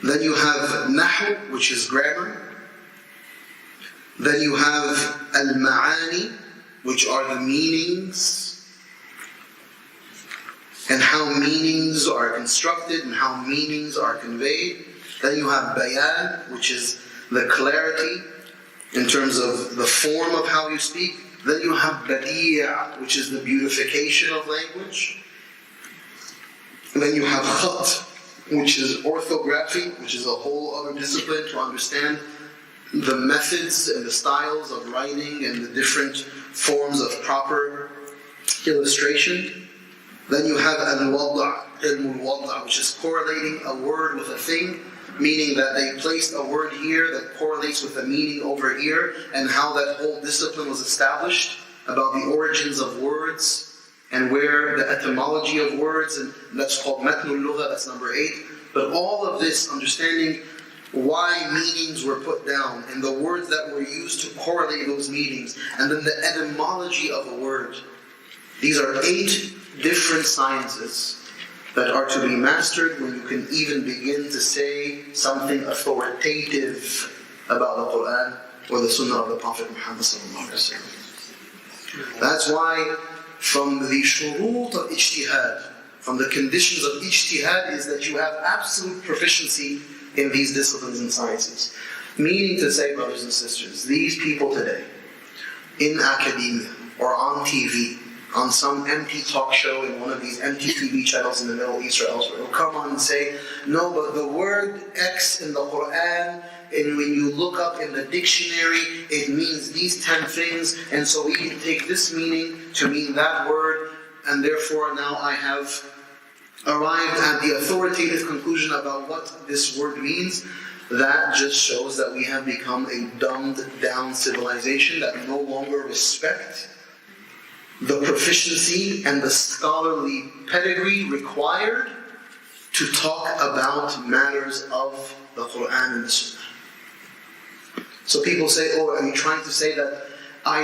Then you have nahu, which is grammar. Then you have al-ma'ani, which are the meanings, and how meanings are constructed and how meanings are conveyed. Then you have bayan, which is the clarity in terms of the form of how you speak. Then you have badi'a, which is the beautification of language. And then you have khat, which is orthography, which is a whole other discipline to understand the methods and the styles of writing and the different forms of proper illustration. Then you have al-wada', which is correlating a word with a thing, meaning that they placed a word here that correlates with a meaning over here, and how that whole discipline was established about the origins of words and where the etymology of words, and that's called matnul lugha, that's number 8. But all of this, understanding why meanings were put down and the words that were used to correlate those meanings, and then the etymology of a word. These are 8 different sciences that are to be mastered when you can even begin to say something authoritative about the Quran or the Sunnah of the Prophet Muhammad sallallahu alaihi wasallam. That's why from the shurut of ijtihad, from the conditions of ijtihad, is that you have absolute proficiency in these disciplines and sciences. Meaning to say, brothers and sisters, these people today, in academia or on TV, on some empty talk show in one of these empty TV channels in the Middle East or elsewhere, will come on and say, no, but the word X in the Quran, and when you look up in the dictionary, it means these 10 things, and so we can take this meaning to mean that word, and therefore now I have arrived at the authoritative conclusion about what this word means, that just shows that we have become a dumbed down civilization that no longer respect the proficiency and the scholarly pedigree required to talk about matters of the Quran and the Sunnah. So people say, oh, are you trying to say that I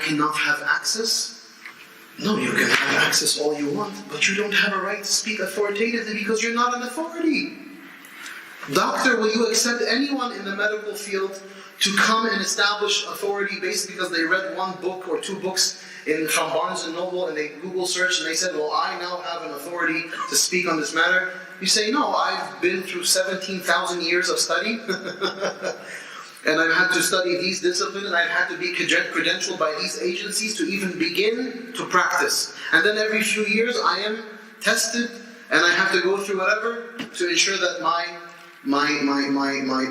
cannot have access? No, you can have access all you want, but you don't have a right to speak authoritatively because you're not an authority. Doctor, will you accept anyone in the medical field to come and establish authority based because they read one book or two books from Barnes & Noble and they Google search and they said, well, I now have an authority to speak on this matter? You say, no, I've been through 17,000 years of study and I've had to study these disciplines and I've had to be credentialed by these agencies to even begin to practice. And then every few years I am tested and I have to go through whatever to ensure that my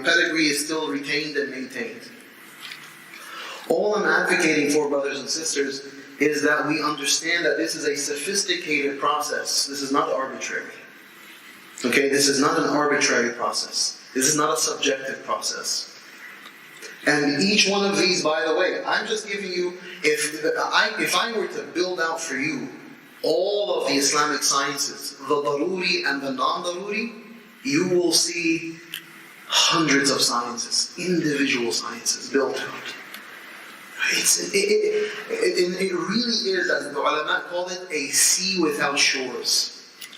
pedigree is still retained and maintained. All I'm advocating for, brothers and sisters, is that we understand that this is a sophisticated process. This is not arbitrary. Okay, this is not an arbitrary process. This is not a subjective process. And each one of these, by the way, I'm just giving you, if I were to build out for you all of the Islamic sciences, the daruri and the non-daruri, you will see hundreds of sciences, individual sciences built out. It really is, as the ulama call it, a sea without shores.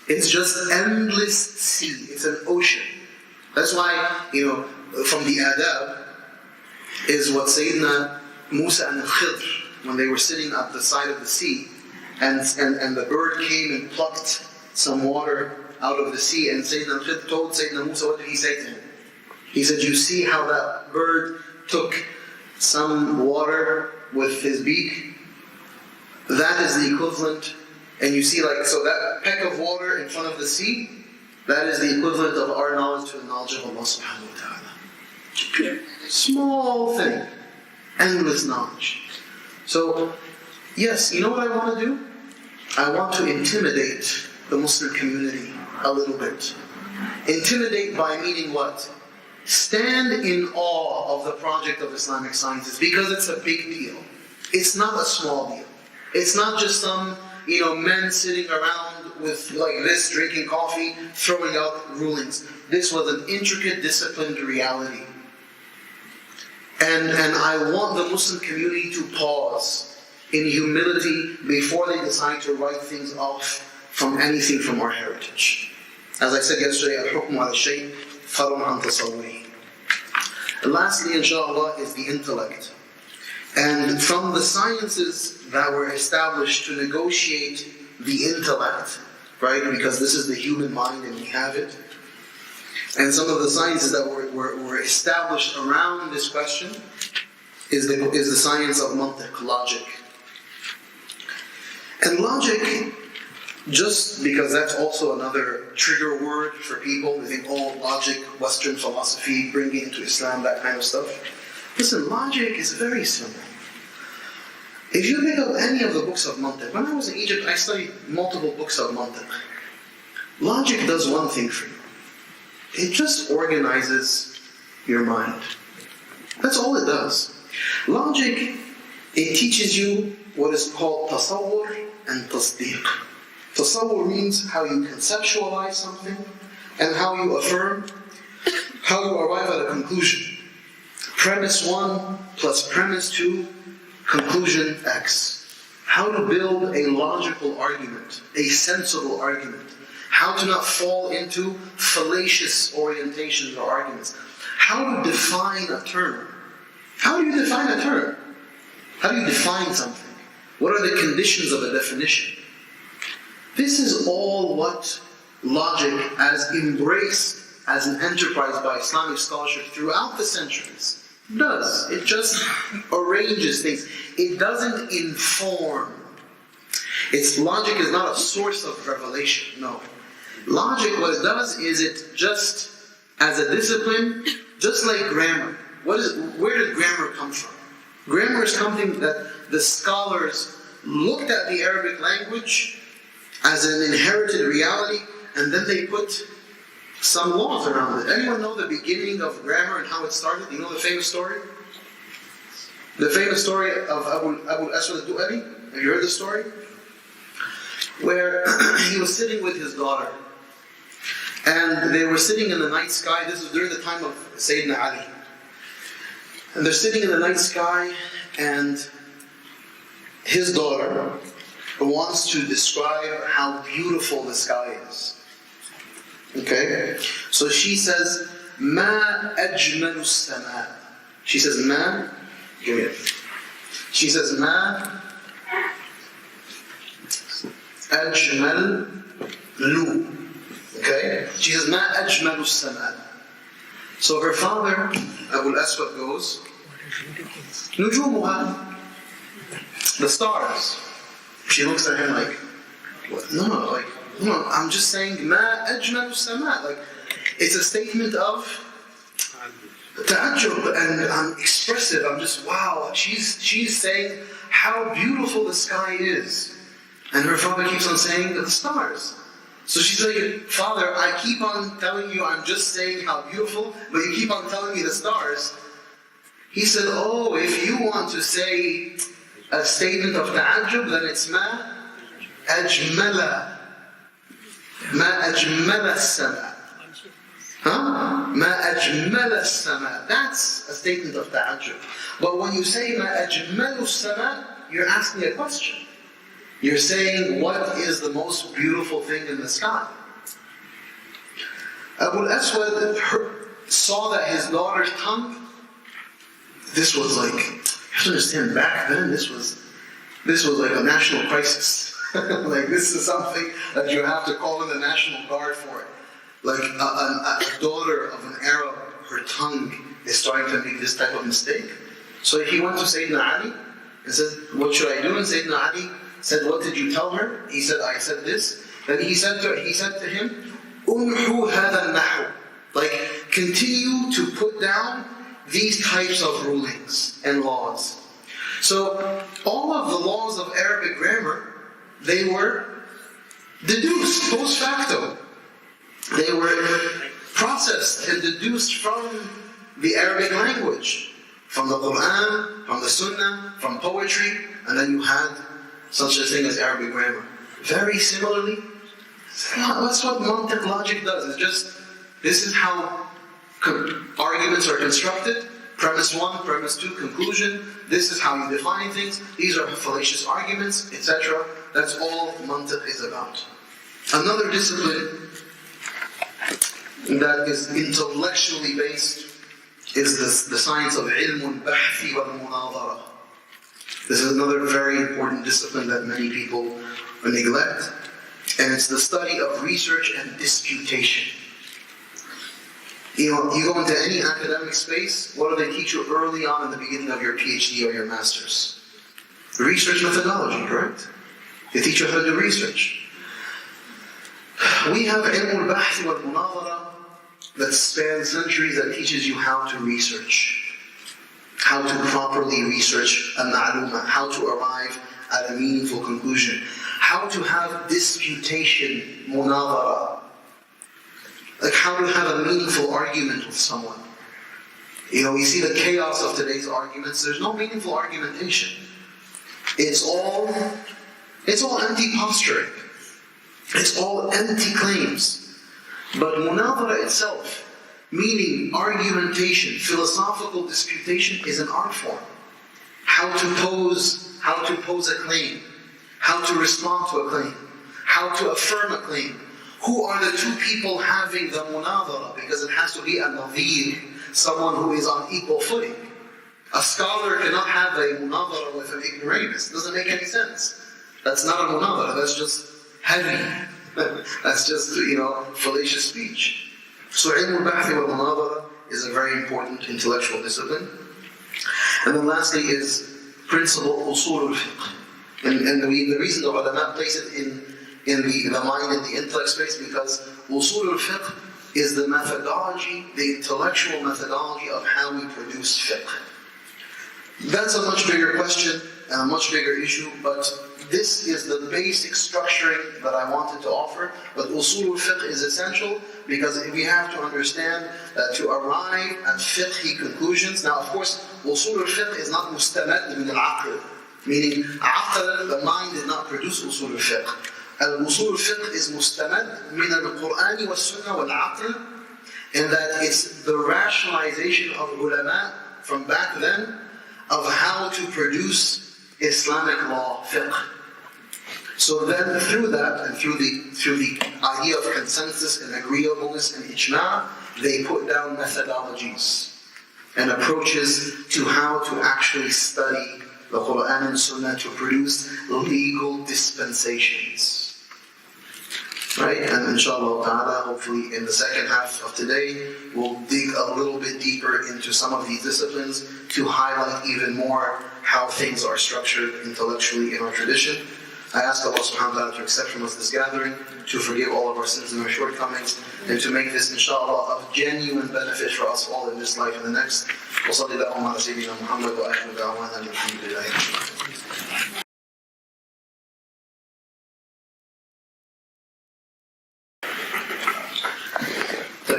It's just endless sea. It's an ocean. That's why, from the adab is what Sayyidina Musa and Khidr, when they were sitting at the side of the sea, and the bird came and plucked some water out of the sea, and Sayyidina Khidr told Sayyidina Musa, what did he say to him? He said, you see how that bird took some water with his beak? That is the equivalent, and you see so that peck of water in front of the sea, that is the equivalent of our knowledge to the knowledge of Allah subhanahu wa ta'ala. Small thing, endless knowledge. So, yes, you know what I want to do? I want to intimidate the Muslim community a little bit. Intimidate by meaning what? Stand in awe of the project of Islamic sciences because it's a big deal. It's not a small deal. It's not just some, men sitting around with like this, drinking coffee, throwing out rulings. This was an intricate, disciplined reality. And I want the Muslim community to pause in humility before they decide to write things off from anything from our heritage. As I said yesterday, al-hukmu ala Shaykh farun an tasawwuri. Lastly, inshallah, is the intellect. And from the sciences that were established to negotiate the intellect, right? Because this is the human mind and we have it. And some of the sciences that were established around this question is the science of mantiq, logic. And logic, just because that's also another trigger word for people, they think, oh, logic, Western philosophy, bringing into Islam, that kind of stuff. Listen, logic is very simple. If you pick up any of the books of mantiq, when I was in Egypt, I studied multiple books of mantiq. Logic does one thing for you. It just organizes your mind. That's all it does. Logic, it teaches you what is called tasawwur and tasdeeq. Tasawwur means how you conceptualize something and how you affirm, how you arrive at a conclusion. Premise 1 plus premise 2, conclusion X. How to build a logical argument, a sensible argument. How to not fall into fallacious orientations or arguments. How to define a term. How do you define a term? How do you define something? What are the conditions of a definition? This is all what logic, as embraced as an enterprise by Islamic scholarship throughout the centuries, does. It just arranges things. It doesn't inform. Its logic is not a source of revelation, no. Logic, what it does is it just, as a discipline, just like grammar. Where did grammar come from? Grammar is something that the scholars looked at the Arabic language as an inherited reality and then they put some laws around it. Anyone know the beginning of grammar and how it started? You know the famous story? The famous story of Abu Aswad al-Du'ali? Have you heard the story? Where he was sitting with his daughter. And they were sitting in the night sky. This was during the time of Sayyidina Ali. And they're sitting in the night sky, and his daughter wants to describe how beautiful the sky is. Okay? So she says, Ma ajmalu sama. She says, Ma, give me it. She says, Ma ajmalu. Okay? She says, Ma ajmalu sama. So her father, Abu al-Aswad, goes, Nujumuha, the stars. She looks at him like, what? No, I'm just saying, Ma ajmalu sama. Like, it's a statement of ta'ajjub, and I'm expressive. I'm just, wow. She's saying how beautiful the sky is. And her father keeps on saying, the stars. So she's like, Father, I keep on telling you I'm just saying how beautiful, but you keep on telling me the stars. He said, oh, if you want to say a statement of ta'ajjub, then it's ma ajmala. Ma ajmala sama. Huh? Ma ajmala sama. That's a statement of ta'ajjub. But when you say ma ajmalu sama, you're asking a question. You're saying, what is the most beautiful thing in the sky? Abu al-Aswad saw that his daughter's tongue, this was like, you have to understand, back then this was like a national crisis. Like, this is something that you have to call in the National Guard for it. Like a daughter of an Arab, her tongue is starting to make this type of mistake. So he went to Sayyidina Ali and said, what should I do? And Sayyidina Ali said, what did you tell her? He said, I said this. Then he said to him, Unhu hada nahu. Like, continue to put down these types of rulings and laws. So, all of the laws of Arabic grammar, they were deduced post facto. They were processed and deduced from the Arabic language, from the Quran, from the Sunnah, from poetry, and then you had such a thing as Arabic grammar. Very similarly, that's what mantiq logic does. It's just, this is how arguments are constructed. Premise 1, premise 2, conclusion. This is how you define things. These are fallacious arguments, etc. That's all mantiq is about. Another discipline that is intellectually based is the science of ilm al-bahthi wal-munadhara. This is another very important discipline that many people neglect, and it's the study of research and disputation. You know, you go into any academic space, what do they teach you early on in the beginning of your PhD or your master's? Research methodology, correct? They teach you how to do research. We have ilm al-bahth wal-munadhara that spans centuries, that teaches you how to research. How to properly research a ma'luma, how to arrive at a meaningful conclusion, how to have disputation, munadhara, like how to have a meaningful argument with someone. You know, we see the chaos of today's arguments. There's no meaningful argumentation. It's all empty posturing. It's all empty claims. But munadhara itself, meaning argumentation, philosophical disputation, is an art form. How to pose a claim, how to respond to a claim, how to affirm a claim. Who are the two people having the munadhara? Because it has to be a nadhir, someone who is on equal footing. A scholar cannot have a munadhara with an ignoramus. It doesn't make any sense. That's not a munadhara, that's just heavy. That's just, fallacious speech. So ilm al-bahth wal-munadhara is a very important intellectual discipline. And then lastly is principle usul al-fiqh. And the reason the ulama place it in the mind and the intellect space, because usul al-fiqh is the methodology, the intellectual methodology of how we produce fiqh. That's a much bigger question and a much bigger issue, but this is the basic structuring that I wanted to offer. But usul al-fiqh is essential because we have to understand that to arrive at fiqhi conclusions. Now, of course, usul al-fiqh is not mustamad min al-aql, meaning aql, the mind did not produce usul al-fiqh. Al-usul al-fiqh is mustamad min al-Qur'an wa sunnah wal-aql, in that it's the rationalization of ulama from back then of how to produce Islamic law, fiqh. So then through that, and through the idea of consensus and agreeableness and ijma', they put down methodologies and approaches to how to actually study the Quran and Sunnah to produce legal dispensations. Right? And inshallah ta'ala, hopefully in the second half of today, we'll dig a little bit deeper into some of these disciplines to highlight even more how things are structured intellectually in our tradition. I ask Allah subhanahu wa ta'ala to accept from us this gathering, to forgive all of our sins and our shortcomings, and to make this inshallah of genuine benefit for us all in this life and the next. Wa sallallahu ala sayyidina Muhammad wa akhiru da'wana alhamdulillah.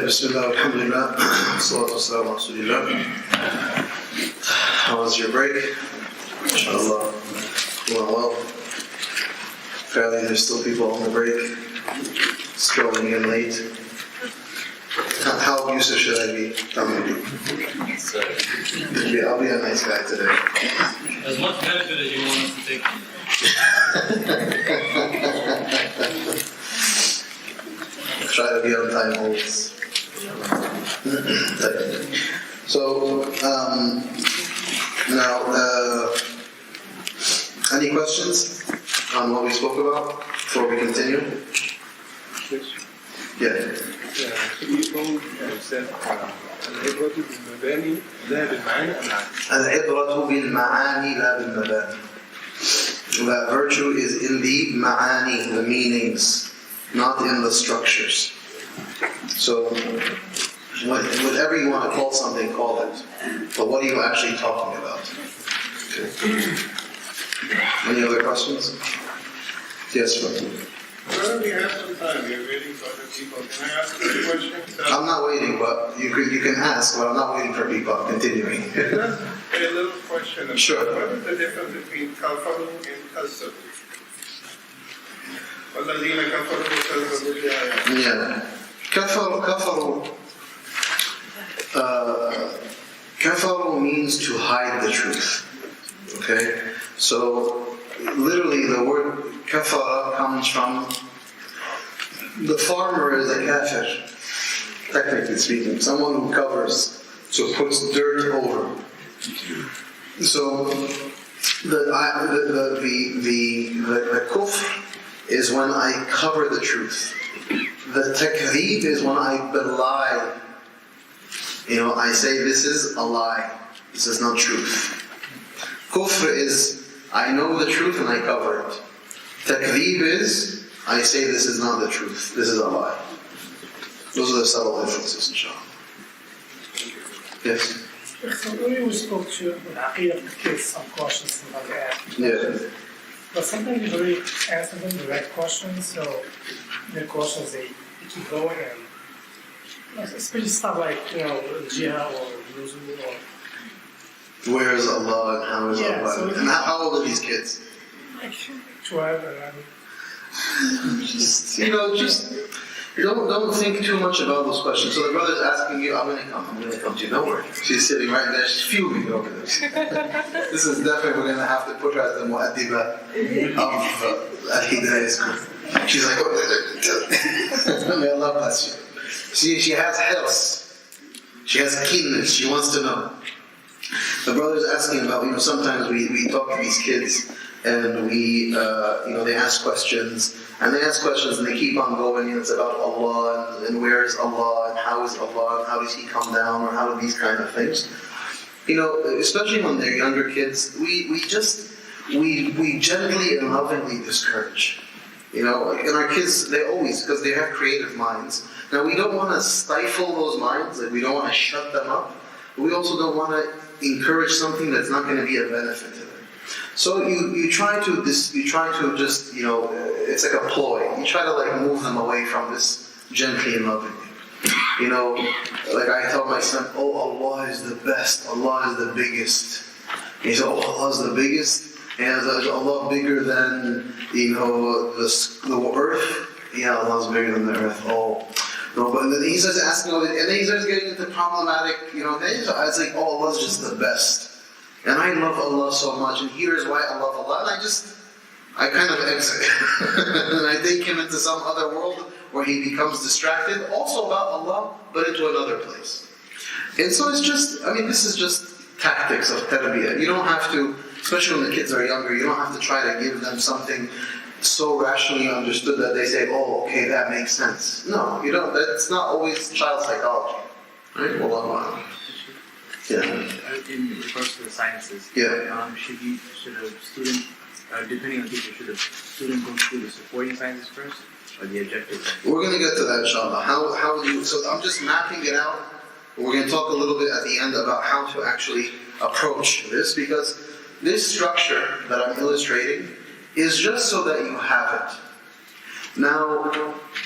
Bismillah, alhamdulillah, salatu wassalamu ala rasulillah. How was your break? Inshallah, doing well. Apparently there's still people on the break, scrolling in late. How abusive should I be? Tell me. I'll be a nice guy today. As much benefit as you want us to take. Try to be on time always. So, now, any questions on what we spoke about before we continue? Yeah. You said العبرة بالمباني لا بالمعاني. العبرة بالمعاني لا بالمباني. That virtue is in the ma'ani, the meanings, not in the structures. So, whatever you want to call something, call it. But what are you actually talking about? Okay. Any other questions? Yes, sir. Well, we have some time. You're waiting for other people. Can I ask you a question? I'm not waiting, but you can ask, but I'm not waiting for people. I'm continuing. Just a little question. Sure. What is the difference between kafaru and kasabu? وَالَّذِينَ كَفَرُوا وَكَذَّبُوا بِآيَاتِنَا. Yeah. Kafaru means to hide the truth. Okay? So, literally the word kafara comes from the farmer is a kafir, technically speaking, someone who covers, so puts dirt over. So, the kufr is when I cover the truth. The takreeb is when I belie. I say this is a lie. This is not truth. Kufr is I know the truth and I cover it. Takreeb is I say this is not the truth. This is a lie. Those are the subtle differences, inshallah. Yes? So we spoke to Aqidah of kids some questions about that. Yeah. But sometimes you really answer them the right questions, so the questions they keep going, and especially stuff like jihad or nuzul or Where is Allah and how is Allah? so And how old are these kids? like 12 and Just don't think too much about those questions. So the brother's asking you, I'm going to come to you. Don't worry. She's sitting right there. She's fuming over this. This is definitely, we're going to have to put her as the mu'addiba of Al-Hidaya school. She's like, may Allah bless you. She has hirs. She has keenness. She wants to know. The brother's asking about, sometimes we talk to these kids and we, they ask questions. And they ask questions and they keep on going, and it's about Allah, and where is Allah, and how is Allah, and how does He come down, or how are these kind of things. Especially when they're younger kids, we gently and lovingly discourage. And our kids, they always, because they have creative minds. Now we don't want to stifle those minds, like we don't want to shut them up, but we also don't want to encourage something that's not going to be a benefit to them. So you try to just, it's like a ploy. You try to like move them away from this gently and lovingly. Like I tell my son, oh, Allah is the best, Allah is the biggest. He said, oh, Allah is the biggest, and is Allah bigger than, the earth? Yeah, Allah is bigger than the earth. Oh. No, but then he starts asking all this, and then he starts getting into problematic, things. I was like, oh, Allah is just the best. And I love Allah so much, and here's why I love Allah, and I kind of exit. And I take him into some other world where he becomes distracted, also about Allah, but into another place. And so it's just, this is just tactics of tarbiyah. You don't have to, especially when the kids are younger, you don't have to try to give them something so rationally understood that they say, oh, okay, that makes sense. No, you don't. That's not always child psychology. Right? Wallahu a'lam. Yeah. In regards to the sciences, yeah. Should a student, depending on the teacher, should a student go through the supporting sciences first or the objective? We're going to get to that, inshallah. How do you? So I'm just mapping it out. We're going to talk a little bit at the end about how to actually approach this, because this structure that I'm illustrating is just so that you have it. Now,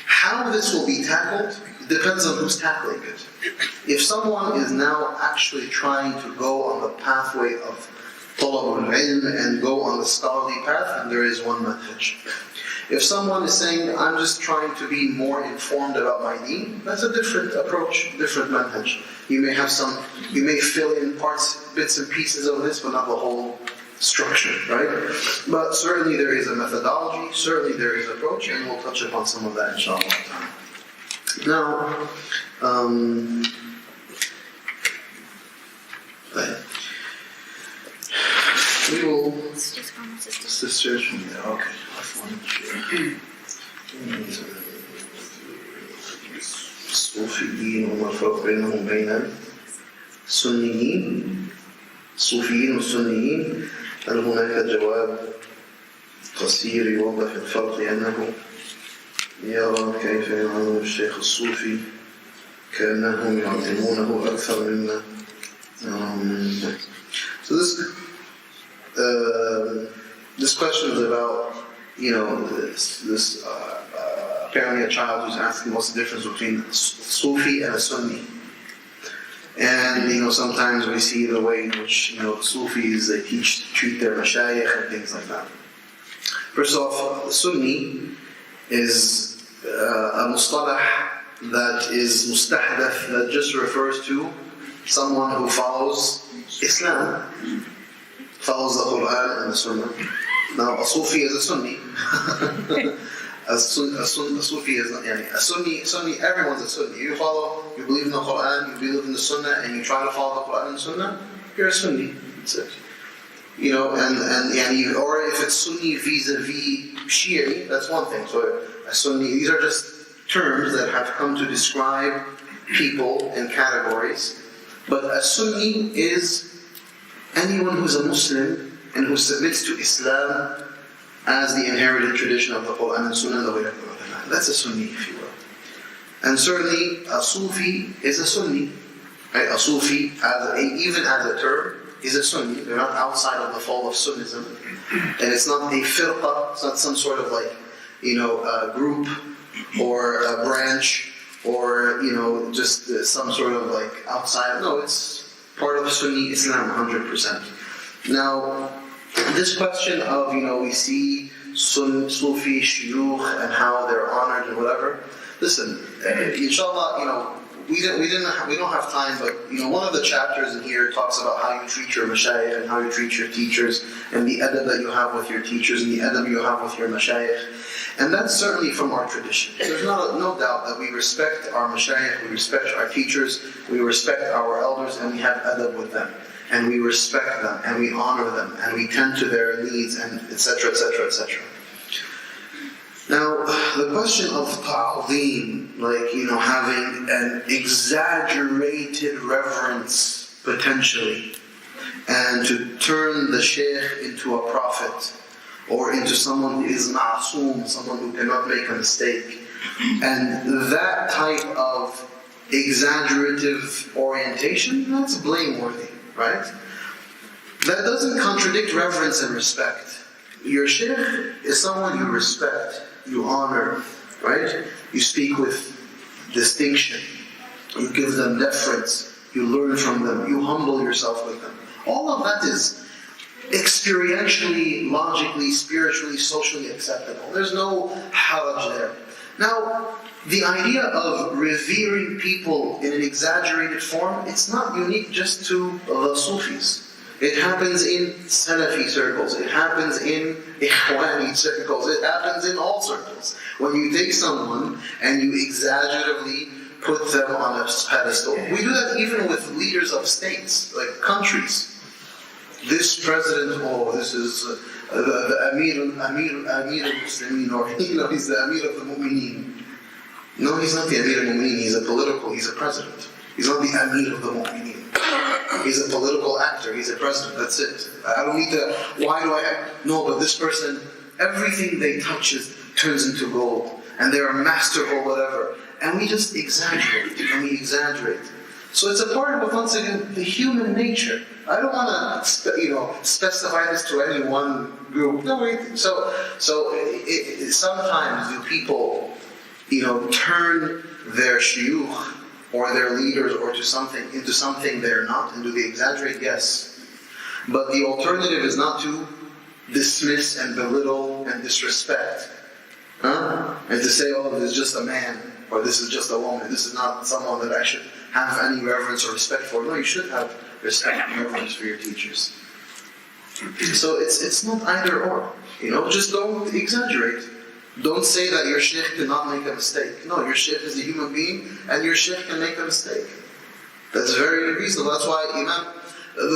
how this will be tackled depends on who's tackling it. If someone is now actually trying to go on the pathway of talab al-ilm and go on the scholarly path, then there is one manhaj. If someone is saying, I'm just trying to be more informed about my deen, that's a different approach, different manhaj. You may fill in bits and pieces of this, but not the whole structure, right? But certainly there is a methodology, certainly there is an approach, and we'll touch upon some of that inshallah. Now, we will... Sisters from there, okay. الصوفيين وما الفرق بينهم بين السنيين الصوفيين والسنيين. هل هناك جواب قصير يوضح الفرق، لأنه يرى كيف يعامل الشيخ الصوفي كأنهم يعظمونه أكثر مما. So this question is about, this apparently a child who's asking what's the difference between a Sufi and a Sunni. And sometimes we see the way in which Sufis, they treat their mashayikh and things like that. First off, Sunni is a mustalah that is mustahdath, that just refers to someone who follows Islam, follows the Quran and the Sunnah. Now, a Sufi is a Sunni. A Sufi is not, a Sunni, everyone's a Sunni. You believe in the Quran, you believe in the Sunnah, and you try to follow the Quran and Sunnah, you're a Sunni. That's it. Or if it's Sunni vis-a-vis Shi'i, that's one thing. So a Sunni, these are just terms that have come to describe people and categories. But a Sunni is anyone who's a Muslim and who submits to Islam as the inherited tradition of the Quran and Sunnah, the way of the Quran. That's a Sunni, if you will. And certainly, a Sufi is a Sunni. Right? A Sufi, even as a term, is a Sunni. They're not outside of the fold of Sunnism. And it's not a firqa, it's not some sort of a group or a branch or, just some sort of outside. No, it's part of Sunni Islam, 100%. Now, this question of, we see Sufi shuyukh and how they're honored and whatever. Listen, inshallah, we don't have time, but one of the chapters in here talks about how you treat your mashayikh and how you treat your teachers and the adab that you have with your teachers and the adab you have with your mashayikh. And that's certainly from our tradition. There's no doubt that we respect our mashayikh, we respect our teachers, we respect our elders, and we have adab with them. And we respect them, and we honor them, and we tend to their needs, and etc., etc., etc. Now, the question of ta'zeem, having an exaggerated reverence, potentially, and to turn the shaykh into a prophet, or into someone who is ma'soom, someone who cannot make a mistake, and that type of exaggerative orientation, that's blameworthy. Right? that doesn't contradict reverence and respect. Your shaykh is someone you respect, you honor, right? You speak with distinction, you give them deference, you learn from them, you humble yourself with them. All of that is experientially, logically, spiritually, socially acceptable. There's no haraj there. Now, the idea of revering people in an exaggerated form, it's not unique just to the Sufis. It happens in Salafi circles, it happens in Ikhwani circles, it happens in all circles. When you take someone and you exaggeratively put them on a pedestal. We do that even with leaders of states, like countries. This president, oh, this is the Amir al-Muslimin, or he's the Amir of the Mu'mineen. No, he's not the Amir al-Mu'mineen, he's a president. He's not the Amir of the Mu'mineen. He's a political actor, he's a president, that's it. I don't need to, no, but this person, everything they touch turns into gold, and they're a master or whatever. And we just exaggerate, So it's a part of, once again, the human nature. I don't want to, specify this to any one group. No, wait. So sometimes do people, turn their shuyukh or their leaders into something they're not, and do they exaggerate? Yes. But the alternative is not to dismiss and belittle and disrespect, and to say, oh, this is just a man, or this is just a woman. This is not someone that I should have any reverence or respect for. No, you should have respect and reverence for your teachers. So it's not either or. Just don't exaggerate. Don't say that your shaykh cannot make a mistake. No, your shaykh is a human being, and your shaykh can make a mistake. That's very reasonable. That's why Imam,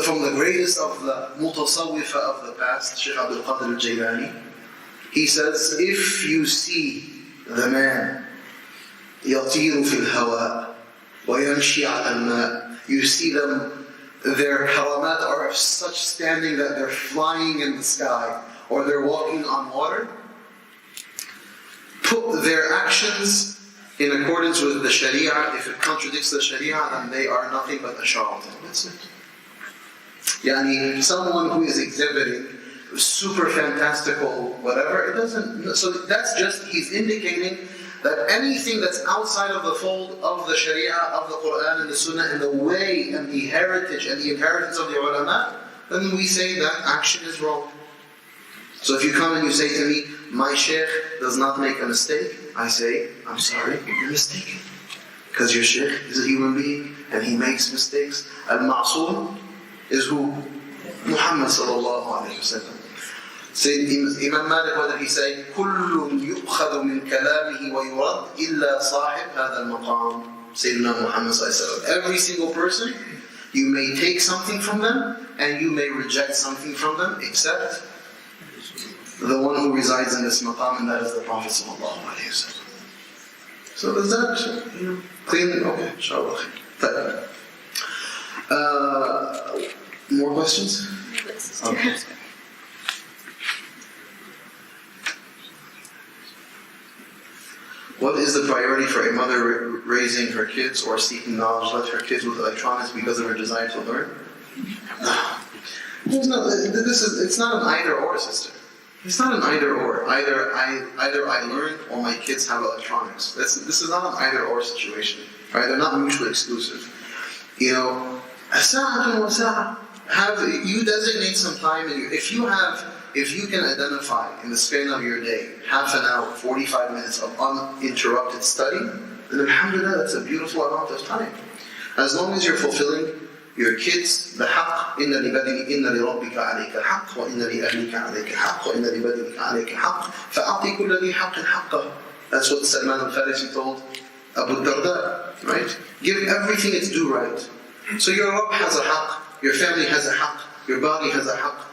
from the greatest of the mutasawwifa of the past, Shaykh Abdul Qadir al-Jailani, he says, if you see the man يطير في الهواء ويمشي على الماء, you see them, their karamat are of such standing that they're flying in the sky, or they're walking on water, put their actions in accordance with the Sharia. If it contradicts the Sharia, then they are nothing but a charlatan. That's it. Someone who is exhibiting super fantastical whatever, it doesn't, so that's just, he's indicating that anything that's outside of the fold of the Sharia, of the Quran and the Sunnah, and the way and the heritage and the inheritance of the ulama, then we say that action is wrong. So if you come and you say to me, my shaykh does not make a mistake, I say, I'm sorry, you're mistaken. Because your shaykh is a human being and he makes mistakes. Al-Ma'soom is who? Muhammad sallallahu alayhi wa sallam. Imam Malik, what did he say? كُلٌّ يُؤْخَذُ مِنْ كَلَامِهِ وَيُرَدْ إِلَّا صَاحِبْ هَذَا الْمَقَامِ. Sayyidina Muhammad sallallahu alayhi wa sallam. Every single person, you may take something from them and you may reject something from them, except the one who resides in this maqam, and that is the Prophet sallallahu alayhi wa sallam. So does that clean? Okay, inshallah. More questions? Okay. What is the priority for a mother raising her kids or seeking knowledge? Let her kids with electronics because of her desire to learn? No. It's not an either or, sister. It's not an either or. Either I learn or my kids have electronics. This is not an either or situation. Right? They're not mutually exclusive. Have you designate some time, and if you can identify in the span of your day half an hour, 45 minutes of uninterrupted study, then alhamdulillah, that's a beautiful amount of time. As long as you're fulfilling your kids the haqq, inna li rabbika alayka haqq, wa inna li ahlika alayka haqq, wa inna li badanika alayka haqq, fa'ati kulla li haqqin haqqah. That's what Salman al-Farisi told Abu Darda, right? Give everything its due right. So your Rabb has a haqq, your family has a haqq, your body has a haqq,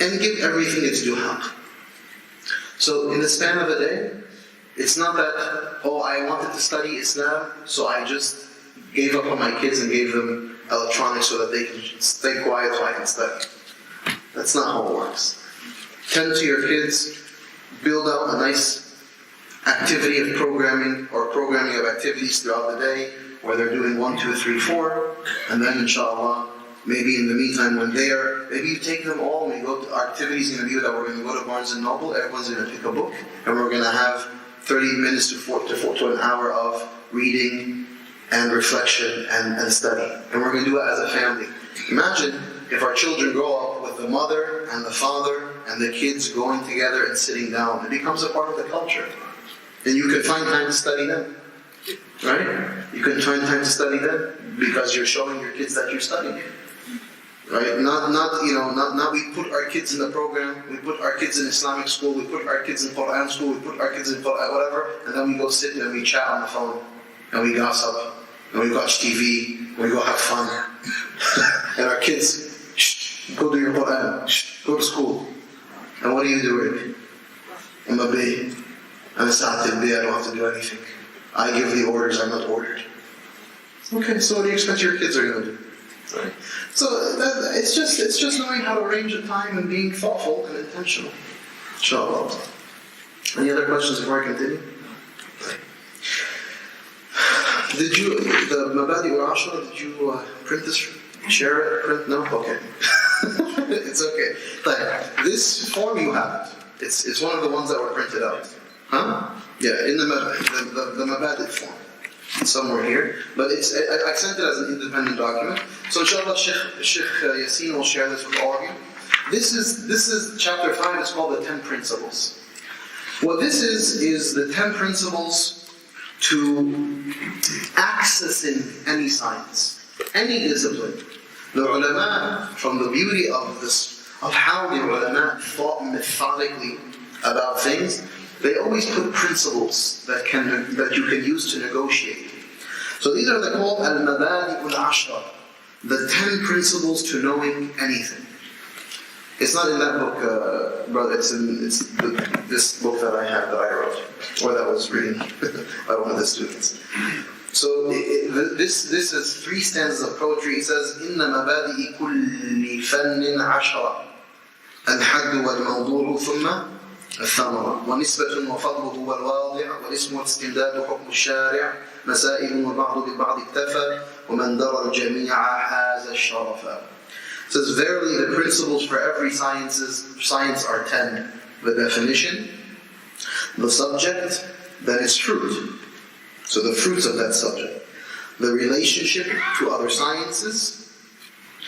and give everything its due haqq. So in the span of a day, it's not that, I wanted to study Islam, so I just gave up on my kids and gave them electronics so that they can stay quiet so I can study. That's not how it works. Tend to your kids, build out a nice activity of programming or programming of activities throughout the day, where they're doing 1, 2, 3, 4, and then inshallah, Maybe in the meantime, when they are, maybe you take them all, we go to, our activity's going to be that we're going to go to Barnes & Noble, everyone's going to pick a book, and we're going to have 30 minutes to an hour of reading and reflection and study. And we're going to do it as a family. Imagine if our children grow up with the mother and the father and the kids going together and sitting down. It becomes a part of the culture. And you can find time to study them. Right? You can find time to study them because you're showing your kids that you're studying. Right? Not we put our kids in the program, we put our kids in Islamic school, we put our kids in Quran school, we put our kids in whatever, and then we go sit and we chat on the phone, and we gossip, and we watch TV, and we go have fun. And our kids, go do your Quran, go to school. And what are you doing? I'm a baby. I'm a sa'atil bi, I don't have to do anything. I give the orders, I'm not ordered. Okay, so what do you expect your kids are going to do? Right? So it's just knowing how to arrange the time and being thoughtful and intentional. Inshallah. Any other questions before I continue? Did you, the Mabadi wa Ashra, did you print this? Share it? Print? No? Okay. It's okay. Like, this form you have, it's one of the ones that were printed out. Huh? Yeah, in the Mabadi form. It's somewhere here. But I sent it as an independent document. So inshallah, Shaykh Yasir will share this with all of you. This is chapter 5, it's called the 10 Principles. What this is the 10 principles to accessing any science, any discipline. The ulama, from the beauty of this, of how the ulama thought methodically about things, they always put principles that you can use to negotiate. So these are called al-mabadi al-ashra, the 10 principles to knowing anything. It's not in that book, brother. It's this book that I have that I wrote, or that was written by one of the students. So this is 3 stanzas of poetry. It says, إِنَّ مَبَادِئِ كُلِّ فَنٍ عَشْرًا الْحَدُّ وَالْمَوْضُوعُ ثُمَّ الثمرة ونسبة وفضله والواضع والاسم واستمداد حكم الشارع مسائل والبعض بالبعض اكتفى ومن درى الجميع حاز الشرفا. It says, verily the principles for every science are 10. The definition, the subject, then its fruit. So the fruits of that subject. The relationship to other sciences,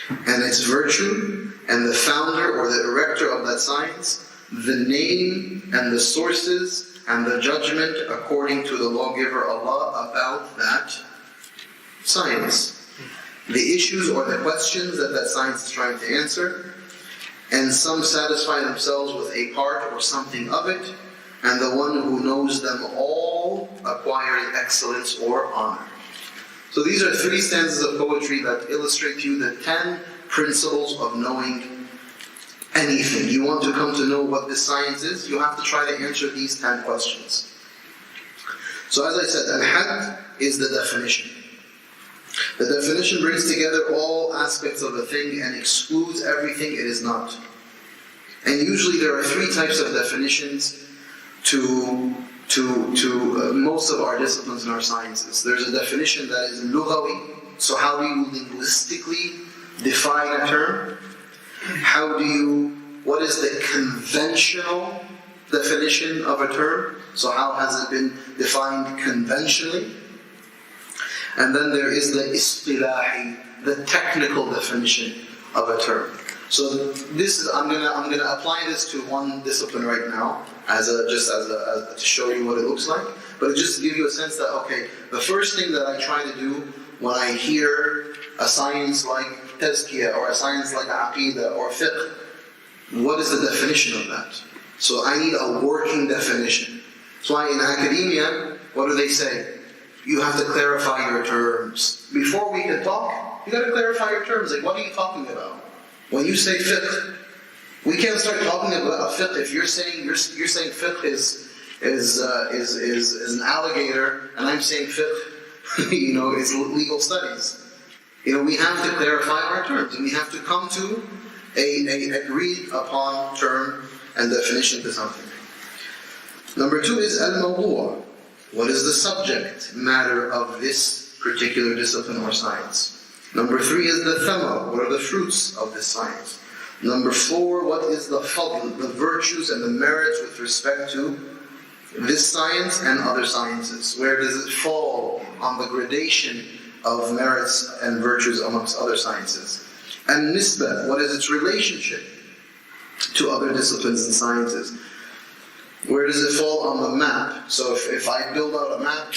and its virtue, and the founder or the erector of that science, the name and the sources and the judgment according to the lawgiver Allah about that science. The issues or the questions that science is trying to answer, and some satisfy themselves with a part or something of it, and the one who knows them all acquiring excellence or honor. So these are 3 stanzas of poetry that illustrate to you the 10 principles of knowing anything. You want to come to know what this science is, you have to try to answer these 10 questions. So as I said, al-had is the definition. The definition brings together all aspects of a thing and excludes everything it is not. And usually there are 3 types of definitions to most of our disciplines in our sciences. There's a definition that is lughawi, so how do you linguistically define a term? What is the conventional definition of a term? So how has it been defined conventionally? And then there is the istilahi, the technical definition of a term. So I'm gonna apply this to one discipline right now, to show you what it looks like. But just to give you a sense that, okay, the first thing that I try to do when I hear a science like tazkiyah or a science like aqidah or fiqh, what is the definition of that? So I need a working definition. So in academia, what do they say? You have to clarify your terms. Before we can talk, you got to clarify your terms. Like, what are you talking about? When you say fiqh, we can't start talking about fiqh if you're saying fiqh is an alligator, and I'm saying fiqh, is legal studies. We have to clarify our terms, and we have to come to a agreed upon term and definition to something. Number 2 is al-mawdu'. What is the subject matter of this particular discipline or science? Number 3 is the thamar. What are the fruits of this science? Number 4, what is the fadl, the virtues and the merits with respect to this science and other sciences? Where does it fall on the gradation of merits and virtues amongst other sciences? And nisbah, what is its relationship to other disciplines and sciences? Where does it fall on the map? So if I build out a map,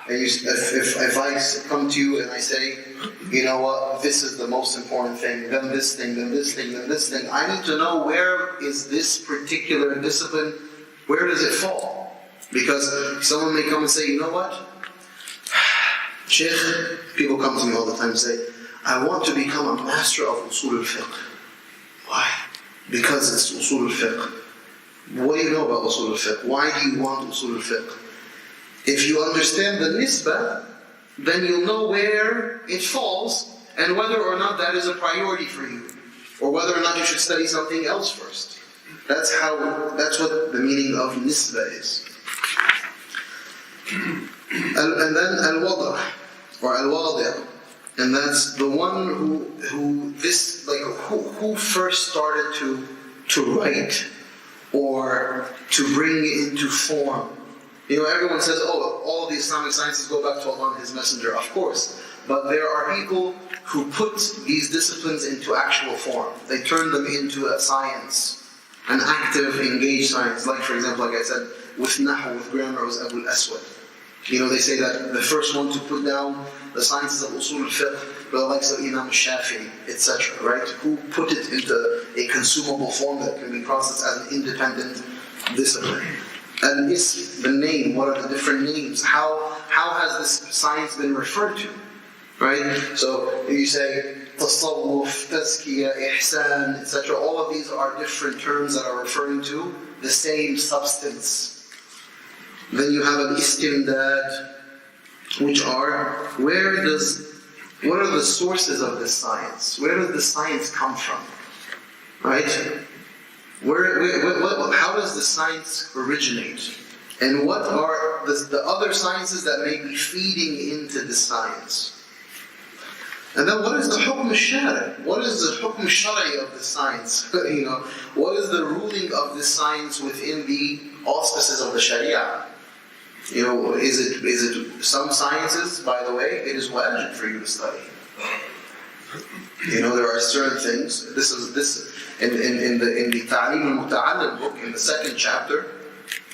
and if I come to you and I say, you know what, this is the most important thing, then this thing, then this thing, then this thing, I need to know where is this particular discipline, where does it fall? Because someone may come and say, you know what, Shaykh, people come to me all the time and say, I want to become a master of usul al-fiqh. Why? Because it's usul al-fiqh. What do you know about usul al-fiqh? Why do you want usul al-fiqh? If you understand the nisbah, then you'll know where it falls and whether or not that is a priority for you, or whether or not you should study something else first. That's what the meaning of nisbah is. And then al-wada' or al-wadi', and that's the one who first started to write or to bring into form. You know, everyone says, oh, all of the Islamic sciences go back to Allah and His Messenger. Of course. But there are people who put these disciplines into actual form. They turn them into a science, an active, engaged science. Like, for example, like I said, with Nahu, with grammar, was Abu al-Aswad. You know, they say that the first one to put down the sciences of usul al-fiqh were the likes of Imam al-Shafi'i, etc., right? Who put it into a consumable form that can be processed as an independent discipline. And the name, what are the different names? How has this science been referred to? Right? So you say tasawwuf, tazkiyah, ihsan, etc. All of these are different terms that are referring to the same substance. Then you have an istimdad, which are what are the sources of this science? Where does the science come from? Right? How does the science originate? And what are the other sciences that may be feeding into this science? And then what is the hukm al-shari'? What is the hukm al-shari' of the science? You know, what is the ruling of this science within the auspices of the Sharia? You know, is it some sciences, by the way, it is wajib for you to study. You know, there are certain things. In the Ta'lim al-Muta'allim book, in the second chapter,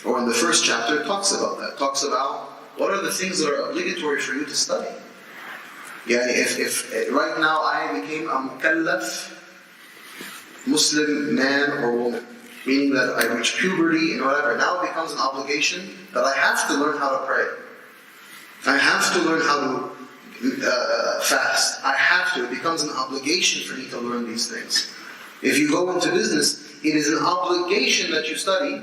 or in the first chapter, it talks about that. It talks about what are the things that are obligatory for you to study. Yeah, if right now I became a mukallaf Muslim man or woman, meaning that I reach puberty and whatever, now it becomes an obligation that I have to learn how to pray. I have to learn how to fast. I have to. It becomes an obligation for me to learn these things. If you go into business, it is an obligation that you study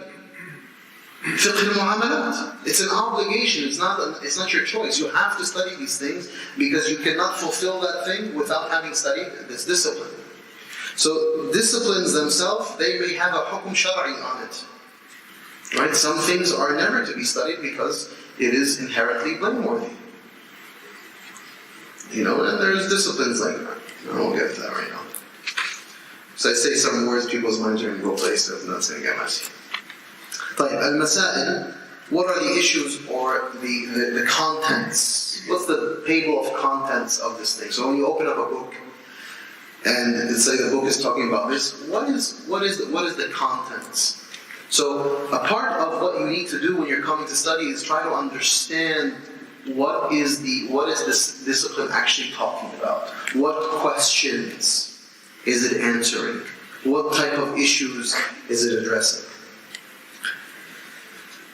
fiqh al-mu'amalat. It's an obligation. It's not your choice. You have to study these things because you cannot fulfill that thing without having studied this discipline. So disciplines themselves, they may have a hukm shari' on it. Right? Some things are never to be studied because it is inherently blameworthy. You know, and there's disciplines like that. I won't get to that right now. So I say some words, people's minds are going to go places, and that's going to get messy. Like al-masail, what are the issues or the contents? What's the table of contents of this thing? So when you open up a book, and say the book is talking about this, what is the contents? So a part of what you need to do when you're coming to study is try to understand what is this discipline actually talking about? What questions is it answering? What type of issues is it addressing?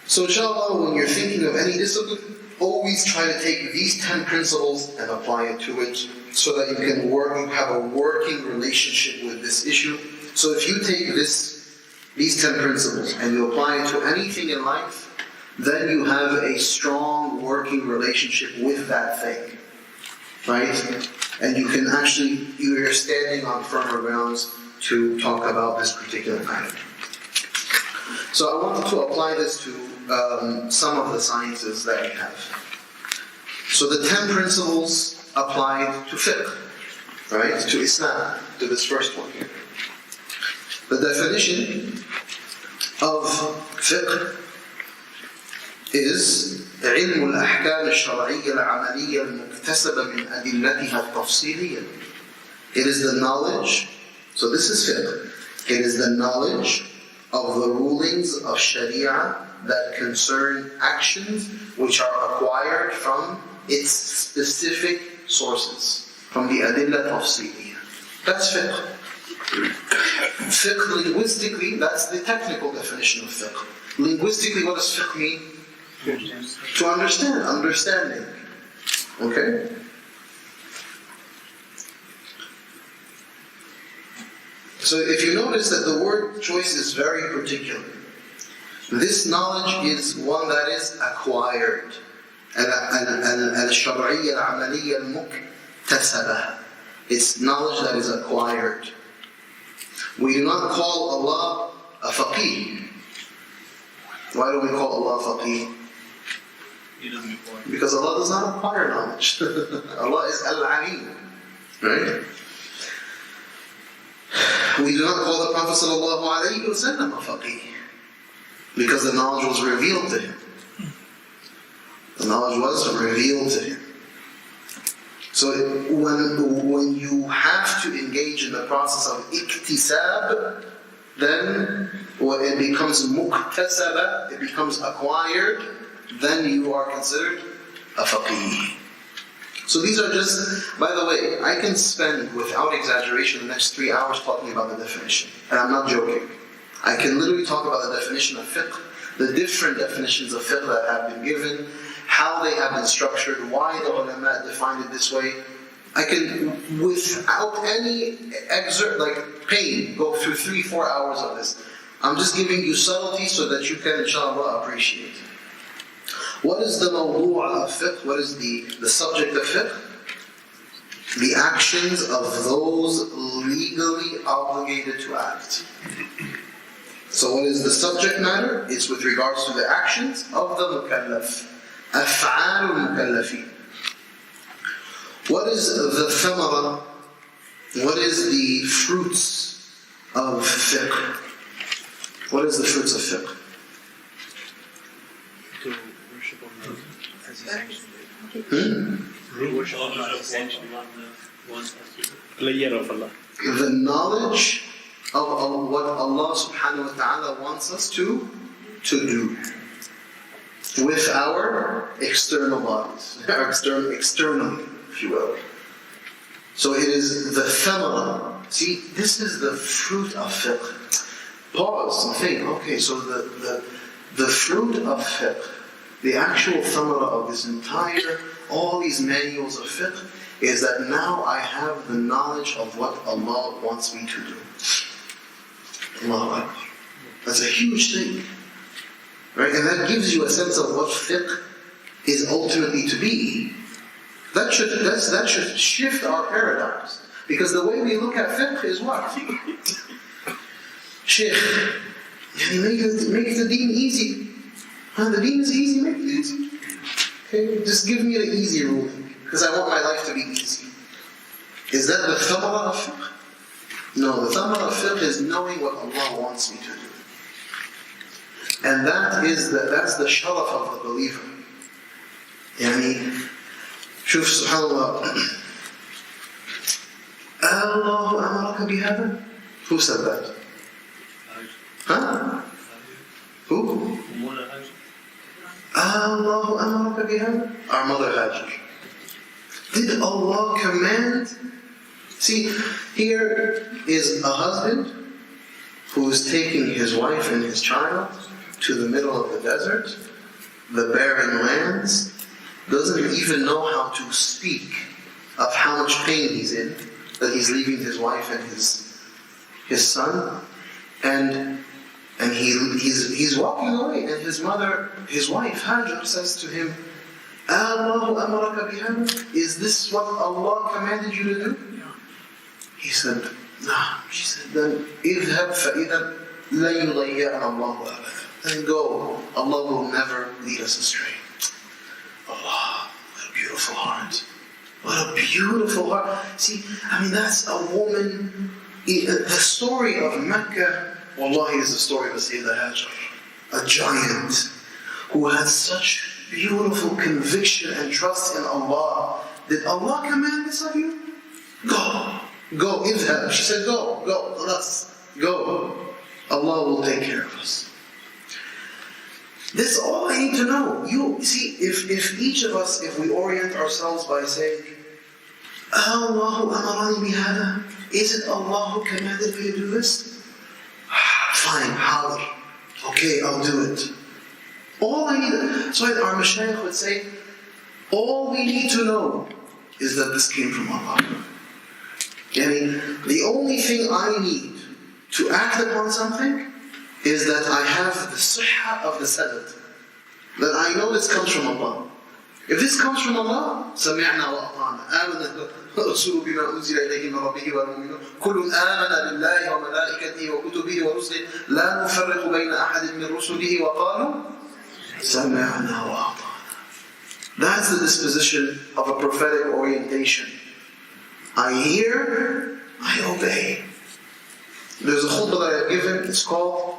So inshallah, when you're thinking of any discipline, always try to take these 10 principles and apply it to it so that you can have a working relationship with this issue. So if you take these 10 principles and you apply it to anything in life, then you have a strong working relationship with that thing. Right? And you can actually, you're standing on firmer grounds to talk about this particular matter. So I wanted to apply this to some of the sciences that we have. So the 10 principles applied to fiqh. right, to Islam, to this first one here. The definition of fiqh is علم الأحكام الشرعية العملية المكتسبة من أدلتها التفصيلية. It is the knowledge, so this is fiqh, it is the knowledge of the rulings of Sharia that concern actions which are acquired from its specific sources, from the adillah tafsiliyya. That's fiqh. Fiqh linguistically, that's the technical definition of fiqh. Linguistically, what does fiqh mean? To understand, understanding. Okay? So if you notice that the word choice is very particular, this knowledge is one that is acquired. الشرعية العملية المكتسبة. It's knowledge that is acquired. We do not call Allah a faqih. Why do we call Allah faqih? He doesn't acquire. Because Allah does not acquire knowledge. Allah is al-alim. Right? We do not call the Prophet ﷺ a faqih. Because the knowledge was revealed to him. The knowledge was revealed to him. So when you have to engage in the process of iktisab, then when it becomes muktasaba, it becomes acquired, then you are considered a faqih. So these are just, by the way, I can spend, without exaggeration, the next 3 hours talking about the definition. And I'm not joking. I can literally talk about the definition of fiqh, the different definitions of fiqh that have been given, how they have been structured, why the ulama defined it this way. I can, without any pain, go through 3-4 hours of this. I'm just giving you subtlety so that you can, inshallah, appreciate. What is the mawdu'a of fiqh? What is the subject of fiqh? The actions of those legally obligated to act. So what is the subject matter? It's with regards to the actions of the mukallaf. أفعال المكلفين. What is the thamara? What is the fruits of fiqh? What is the fruits of fiqh? To worship Allah as He sanctioned it. Hmm? Worship Allah as He sanctioned it. The knowledge of what Allah subhanahu wa ta'ala wants us to do. With our external bodies, externally, if you will. So it is the thamara. See, this is the fruit of fiqh. Pause and think, okay, so the fruit of fiqh, the actual thamara of this entire, all these manuals of fiqh, is that now I have the knowledge of what Allah wants me to do. Allahu Akbar. That's a huge thing. Right? And that gives you a sense of what fiqh is ultimately to be. That should shift our paradigms. Because the way we look at fiqh is what? Shaykh, make the deen easy. The deen is easy, make it easy. Okay, just give me the easy ruling. Because I want my life to be easy. Is that the thamara of fiqh? No, the thamara of fiqh is knowing what Allah wants me to do. And that's the sharaf of the believer. Yani, shuf subhanallah. Allahu amaraka bihada? Who said that? Huh? Who? Allahu amaraka bihada? Our mother Hajar. Did Allah command? See, here is a husband who is taking his wife and his child to the middle of the desert, the barren lands, doesn't even know how to speak of how much pain he's in, that he's leaving his wife and his son, and he's walking away, and his mother, his wife Hajar, says to him, Allahu amaraka bihada? Is this what Allah commanded you to do? He said, no. She said, then idhab fa'idha la yudayya'na Allahu abada. Then go, Allah will never lead us astray. Allah, what a beautiful heart. What a beautiful heart. See, I mean, that's a woman. The story of Mecca, wallahi, is the story of Sayyidah Hajar, a giant who had such beautiful conviction and trust in Allah. Did Allah command this of you? Go. Go, idhab. She said, go, let's go. Allah will take care of us. This is all I need to know. You see, if each of us, if we orient ourselves by saying, Allahu amarani bihada, is it Allah who commanded me to do this? Fine, how? Okay, I'll do it. All I need, that's why our Mashaykh would say, all we need to know is that this came from Allah. The only thing I need to act upon something is that I have the sihha of the sanad. That I know this comes from Allah. If this comes from Allah, سَمِعْنَا وَأَطَعْنَا آمَنَ الرَّسُولُ بِمَا أُنزِلَ إِلَيْهِ مِنْ رَبِّهِ وَالْمُؤْمِنُونَ كُلٌّ آمَنَ بِاللَّهِ وَمَلَائِكَتِهِ وَكُتُبِهِ وَرُسُلِهِ لَا نُفَرِّقُ بَيْنَ أَحَدٍ مِنْ رُسُلِهِ وَقَالُوا سَمِعْنَا وَأَطَعْنَا. That's the disposition of a prophetic orientation. I hear, I obey. There's a khutbah that I've given, it's called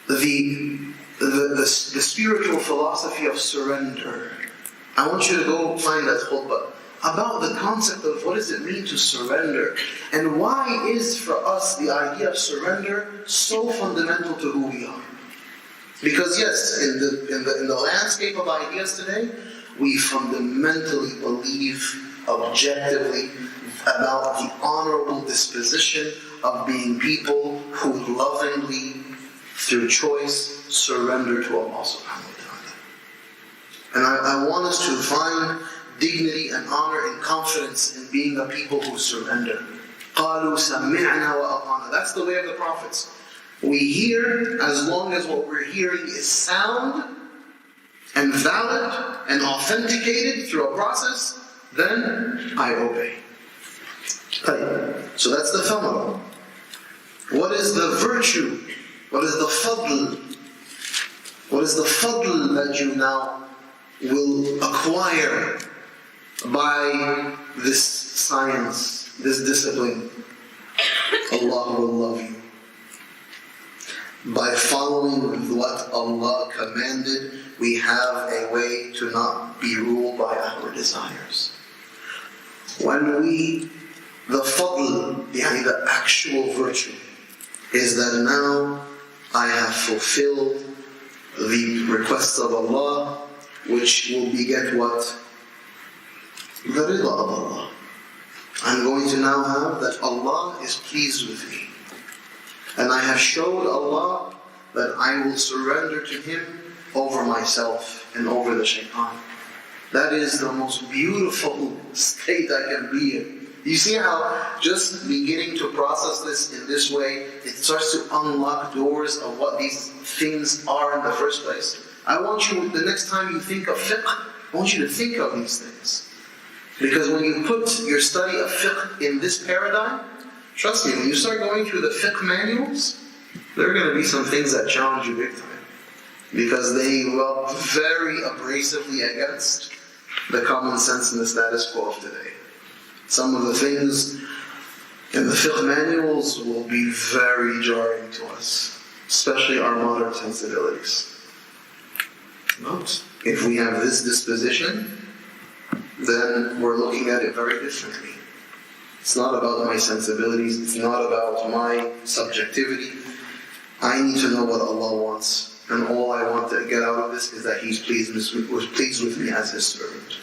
the spiritual philosophy of surrender. I want you to go find that khutbah about the concept of what does it mean to surrender, and why is for us the idea of surrender so fundamental to who we are. Because yes, in the landscape of ideas today, we fundamentally believe objectively about the honorable disposition of being people who lovingly, through choice, surrender to Allah subhanahu wa ta'ala. And I want us to find dignity and honor and confidence in being a people who surrender. قَالُوا سَمِعْنَا وَأَطَعْنَا. That's the way of the prophets. We hear, as long as what we're hearing is sound and valid and authenticated through a process, then I obey. So that's the thamara. What is the virtue? What is the fadl? What is the fadl that you now will acquire by this science, this discipline? Allah will love you. By following what Allah commanded, we have a way to not be ruled by our desires. When the fadl, the actual virtue, is that now I have fulfilled the requests of Allah, which will beget what? The rida of Allah. I'm going to now have that Allah is pleased with me. And I have showed Allah that I will surrender to Him over myself and over the shaitan. That is the most beautiful state I can be in. You see how just beginning to process this in this way, it starts to unlock doors of what these things are in the first place. I want you, the next time you think of fiqh, I want you to think of these things. Because when you put your study of fiqh in this paradigm, trust me, when you start going through the fiqh manuals, there are going to be some things that challenge you big time. Because they rub very abrasively against the common sense and the status quo of today. Some of the things in the fiqh manuals will be very jarring to us, especially our modern sensibilities. But if we have this disposition, then we're looking at it very differently. It's not about my sensibilities, it's not about my subjectivity. I need to know what Allah wants, and all I want to get out of this is that He's pleased with me as His servant.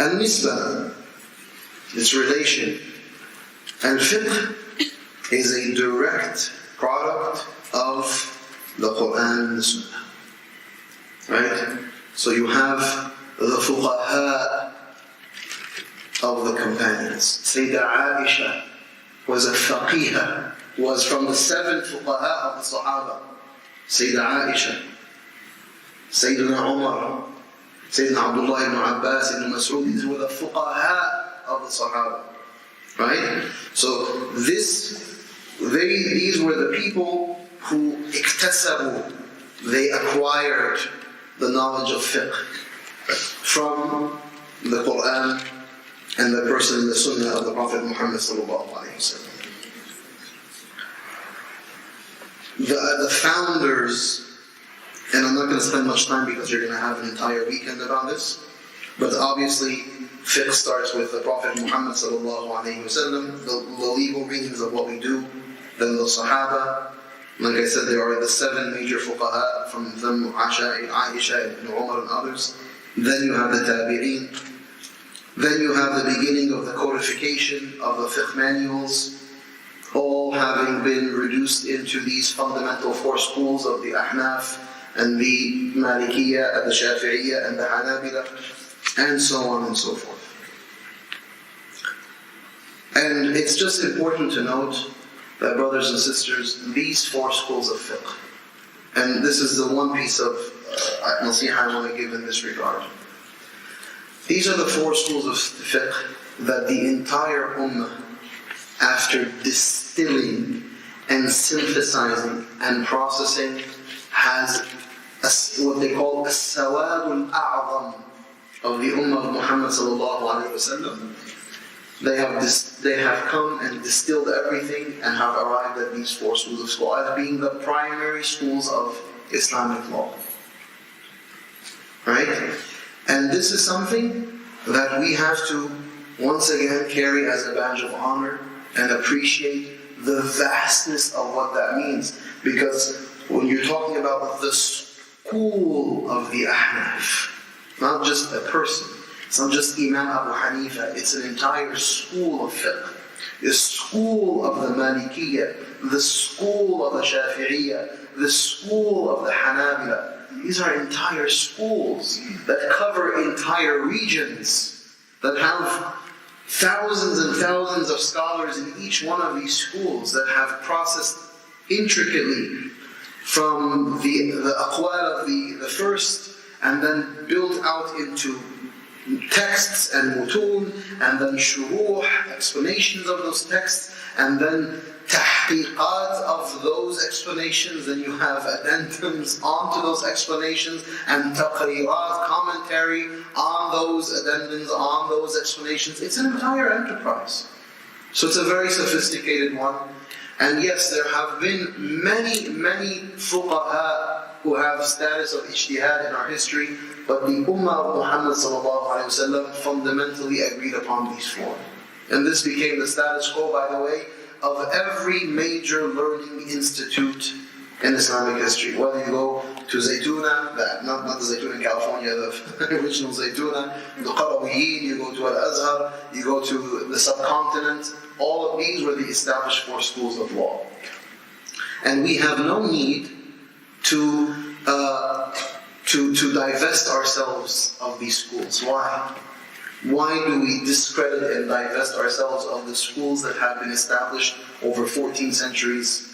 Al-Nisbah, its relation. Al-Fiqh is a direct product of the Quran and the Sunnah. Right? So you have the fuqaha of the companions. Sayyidah Aisha was a faqihah, was from the 7 fuqaha of the Sahaba. Sayyidah Aisha, Sayyidina Umar, Sayyidina Abdullah ibn Abbas, ibn Mas'ud, these were the fuqaha of the Sahaba. Right? So these were the people who iktasabu, they acquired the knowledge of fiqh from the Quran and the person in the Sunnah of the Prophet Muhammad sallallahu alaihi wasallam. The founders, and I'm not going to spend much time because you're going to have an entire weekend about this, but obviously fiqh starts with the Prophet Muhammad sallallahu alaihi wasallam, the legal readings of what we do, then the Sahaba. Like I said, there are the 7 major fuqaha, from them Aisha, Ibn Umar and others. Then you have the Tabi'een. Then you have the beginning of the codification of the fiqh manuals, all having been reduced into these fundamental 4 schools of the Ahnaf and the Malikiyya and the Shafi'iyya and the Hanabila, and so on and so forth. And it's just important to note that, brothers and sisters, these 4 schools of fiqh, and this is the one piece of nasiha I want to give in this regard. These are the 4 schools of fiqh that the entire ummah, after distilling and synthesizing and processing, has what they call a sawadul a'zam of the ummah of Muhammad sallallahu alaihi wasallam. They have come and distilled everything and have arrived at these 4 schools of law as being the primary schools of Islamic law. Right? And this is something that we have to once again carry as a badge of honor and appreciate the vastness of what that means. Because when you're talking about the school of the Ahnaf, not just a person, it's not just Imam Abu Hanifa, it's an entire school of fiqh. The school of the Malikiyya, the school of the Shafi'iyya, the school of the Hanabila. These are entire schools that cover entire regions, that have thousands and thousands of scholars in each one of these schools, that have processed intricately from the aqwal of the first, and then built out into texts and mutun, and then shuruh, explanations of those texts, and then tahqiqat of those explanations. Then you have addendums onto those explanations, and taqrirat, commentary on those addendums, on those explanations. It's an entire enterprise. So it's a very sophisticated one. And yes, there have been many fuqaha who have status of ijtihad in our history, but the ummah of Muhammad sallallahu alaihi wasallam fundamentally agreed upon these 4. And this became the status quo, by the way, of every major learning institute in Islamic history. Whether you go to Zaytuna, not the Zaytuna in California, the original Zaytuna, the Qarawiyyin, you go to Al-Azhar, you go to the subcontinent, all of these were the established 4 schools of law. And we have no need to divest ourselves of these schools. Why? Why do we discredit and divest ourselves of the schools that have been established over 14 centuries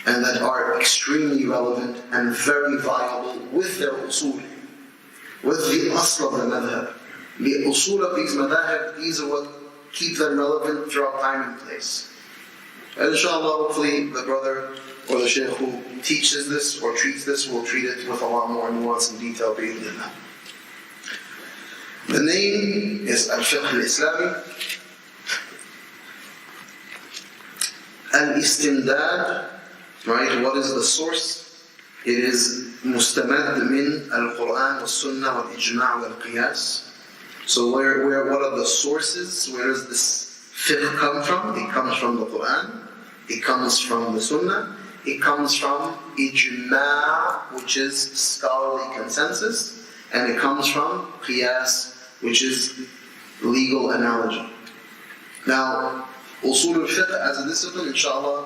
and that are extremely relevant and very viable with their usul, with the asl of the madhab? The usul of these madhab, these are what keep them relevant throughout time and place. And inshallah, hopefully the brother or the shaykh who teaches this or treats this will treat it with a lot more nuance and detail. Bi'idhnillah. The name is Al-Fiqh Al-Islami. Al-Istimdad, right? What is the source? It is mustamad min Al-Quran wal-Sunnah wal-Ijma' wal-Qiyas. So what are the sources? Where does this fiqh come from? It comes from the Quran, it comes from the Sunnah, it comes from Ijma', which is scholarly consensus, and it comes from Qiyas, which is legal analogy. Now, Usul al-Fiqh as a discipline, inshallah,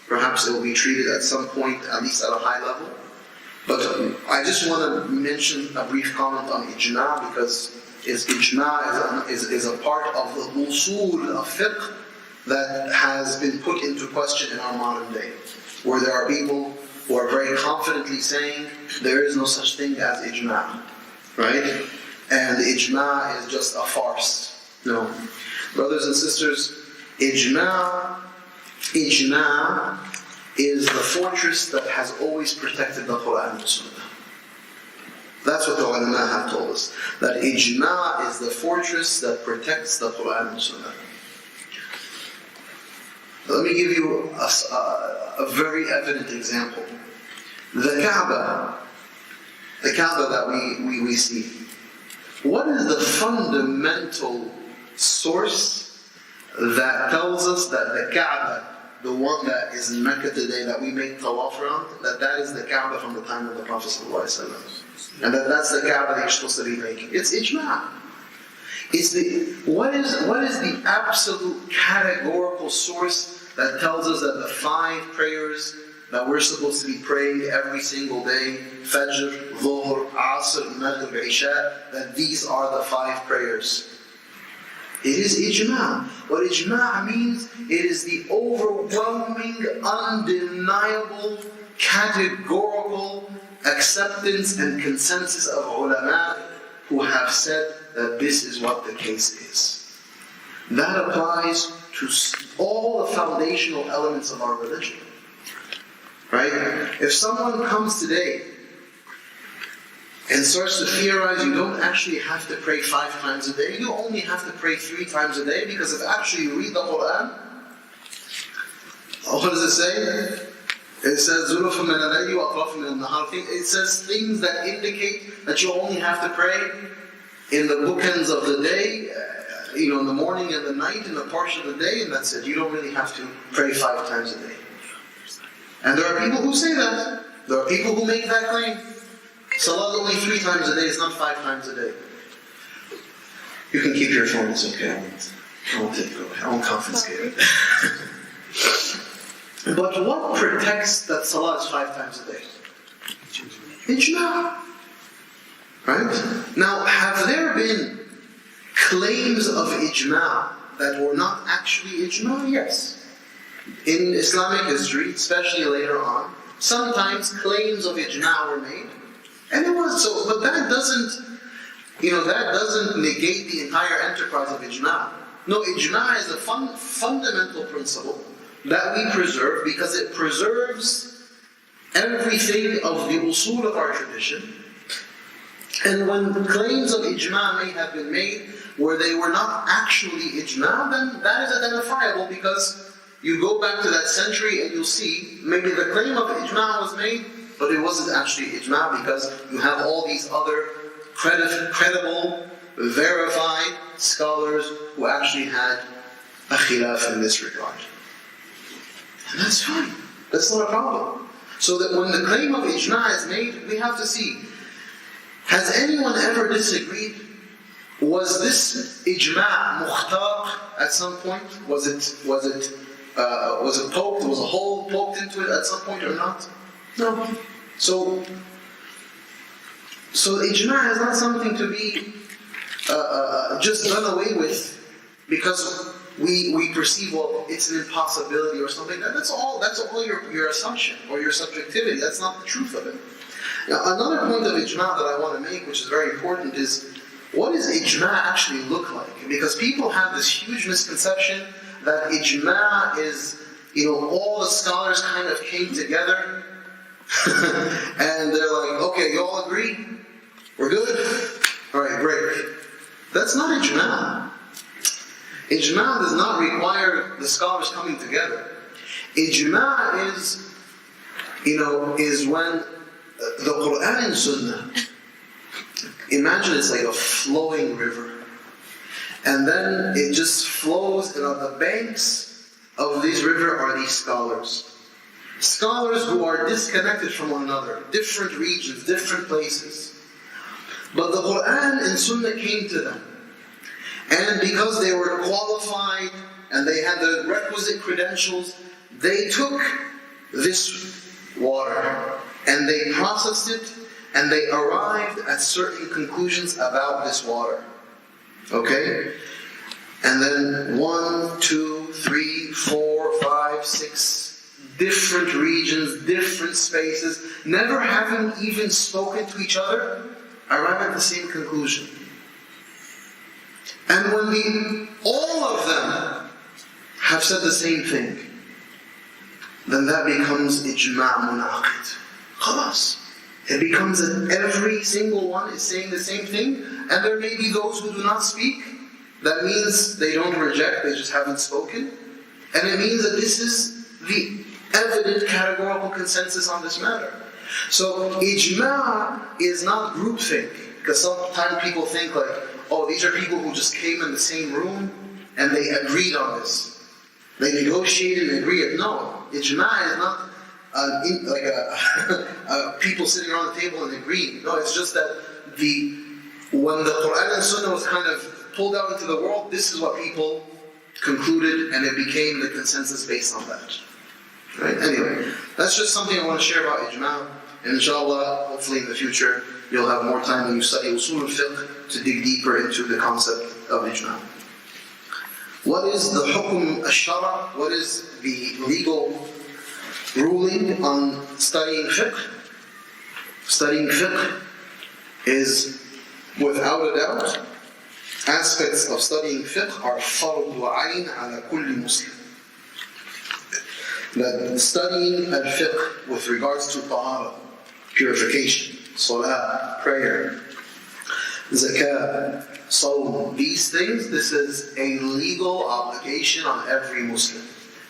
perhaps it will be treated at some point, at least at a high level. But I just want to mention a brief comment on Ijma', because Ijma' is a part of the Usul of Fiqh that has been put into question in our modern day, where there are people who are very confidently saying there is no such thing as Ijma', right? And Ijma' is just a farce. No. Brothers and sisters, Ijma' is the fortress that has always protected the Quran and Sunnah. That's what the ulama have told us. That ijma is the fortress that protects the Quran and Sunnah. Let me give you a very evident example. The Kaaba that we see. What is the fundamental source that tells us that the Kaaba, the one that is in Mecca today that we make tawaf around, that is the Kaaba from the time of the Prophet ﷺ, and that's the Kaaba that you're supposed to be making? It's ijma'. What is the absolute categorical source that tells us that the 5 prayers that we're supposed to be praying every single day, Fajr, Dhuhr, Asr, Maghrib, Isha, that these are the 5 prayers? It is ijma'. What ijma' means, it is the overwhelming, undeniable, categorical acceptance and consensus of ulama who have said that this is what the case is. That applies to all the foundational elements of our religion. Right? If someone comes today and starts to theorize you don't actually have to pray 5 times a day, you only have to pray 3 times a day, because if actually you read the Quran, what does it say? It says, it says things that indicate that you only have to pray in the bookends of the day, in the morning and the night, in the portion of the day, and that's it. You don't really have to pray 5 times a day. And there are people who say that. There are people who make that claim. Salah is only 3 times a day, it's not 5 times a day. You can keep your phone, it's okay. I won't take it away. I won't confiscate it. But what protects that Salah is 5 times a day? Ijma'. Right? Now, have there been claims of ijma' that were not actually ijma'? Yes. In Islamic history, especially later on, sometimes claims of ijma' were made, and it was so. But that doesn't negate the entire enterprise of ijma'. No, ijma' is a fundamental principle that we preserve because it preserves everything of the usul of our tradition. And when the claims of ijma' may have been made where they were not actually ijma', then that is identifiable, because you go back to that century and you'll see maybe the claim of ijma' was made, but it wasn't actually ijma', because you have all these other credible, verified scholars who actually had a khilaf in this regard. And that's fine. That's not a problem. So that when the claim of ijma' is made, we have to see, has anyone ever disagreed? Was this ijma' mukhtar at some point? Was it poked? Was a hole poked into it at some point or not? No. So ijma' is not something to be just done away with because we perceive, well, it's an impossibility or something. That's all your assumption or your subjectivity. That's not the truth of it. Now, another point of ijma' that I want to make, which is very important, is what does ijma' actually look like? Because people have this huge misconception that ijma' is, all the scholars kind of came together and they're like, okay, you all agree? We're good? Alright, great. That's not ijma'. Ijma' does not require the scholars coming together. Ijma' is when the Quran and Sunnah, imagine it's like a flowing river. And then it just flows, and on the banks of this river are these scholars. Scholars who are disconnected from one another, different regions, different places. But the Quran and Sunnah came to them. And because they were qualified and they had the requisite credentials, they took this water and they processed it and they arrived at certain conclusions about this water. Okay? And then 1, 2, 3, 4, 5, 6 different regions, different spaces, never having even spoken to each other, arrive at the same conclusion. And when all of them have said the same thing, then that becomes ijma' munaqid. Khalas. it becomes that every single one is saying the same thing, and there may be those who do not speak. That means they don't reject, they just haven't spoken. And it means that this is the evident categorical consensus on this matter. So ijma' is not groupthink, because sometimes people think like, oh, these are people who just came in the same room and they agreed on this. They negotiated and agreed. No, ijma' is not people sitting around the table and agreeing. No, it's just that when the Quran and Sunnah was kind of pulled out into the world, this is what people concluded, and it became the consensus based on that. Right? Anyway, that's just something I want to share about ijma'. And inshallah, hopefully in the future, you'll have more time when you study usul al-fiqh to dig deeper into the concept of ijma'. What is the hukm al-shara'? What is the legal ruling on studying fiqh? Studying fiqh is, without a doubt, aspects of studying fiqh are fardu ayn ala kulli muslim. That studying al-fiqh with regards to tahara, purification, salah, prayer, zakah, sawm, these things, this is a legal obligation on every Muslim.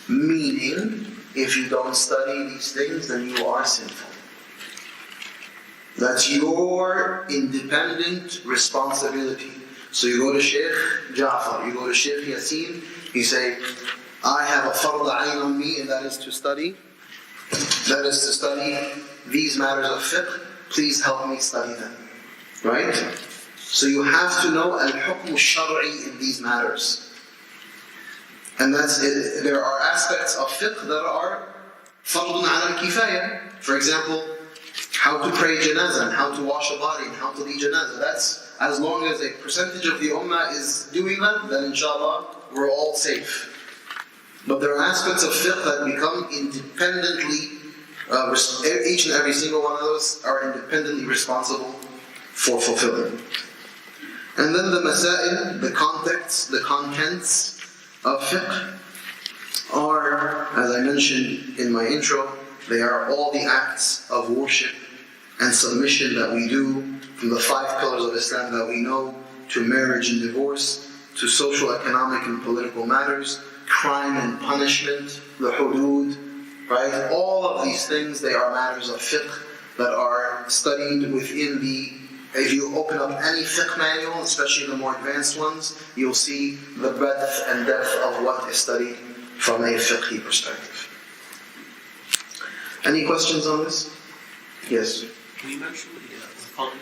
Meaning, if you don't study these things, then you are sinful. That's your independent responsibility. So you go to Shaykh Ja'far, you go to Shaykh Yasir, you say, I have a fard ayn on me, and that is to study these matters of fiqh. Please help me study them. Right? So you have to know al-hukm al-shar'i in these matters. And that's it. There are aspects of fiqh that are fardun ala al-kifaya. For example, how to pray janazah, and how to wash a body, and how to lead janazah. That's, as long as a percentage of the ummah is doing that, then inshallah, we're all safe. But there are aspects of fiqh that become independently, each and every single one of those are independently responsible for fulfilling. And then the masail, the contents of fiqh are, as I mentioned in my intro, they are all the acts of worship and submission that we do, from the 5 pillars of Islam that we know, to marriage and divorce, to social, economic and political matters, crime and punishment, the hudud, right? All of these things, they are matters of fiqh that are studied within the, if you open up any fiqh manual, especially the more advanced ones, you'll see the breadth and depth of what is studied from a fiqhi perspective. Any questions on this? Yes? Can you mention the fadl?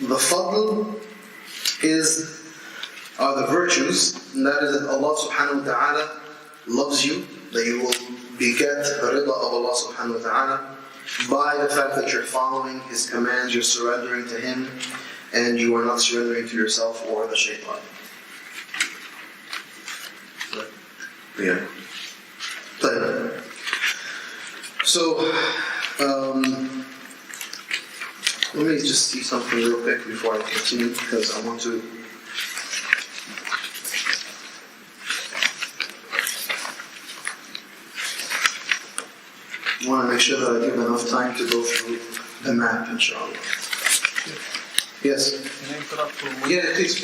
The fadl are the virtues, and that is that Allah subhanahu wa ta'ala loves you, that you will beget the rida of Allah subhanahu wa ta'ala by the fact that you're following His commands, you're surrendering to Him, and you are not surrendering to yourself or the shaitan. Yeah. So, let me just see something real quick before I continue, because I want to make sure that I give enough time to go through the map, inshallah. Yes? Can I interrupt for a moment? Yeah, please.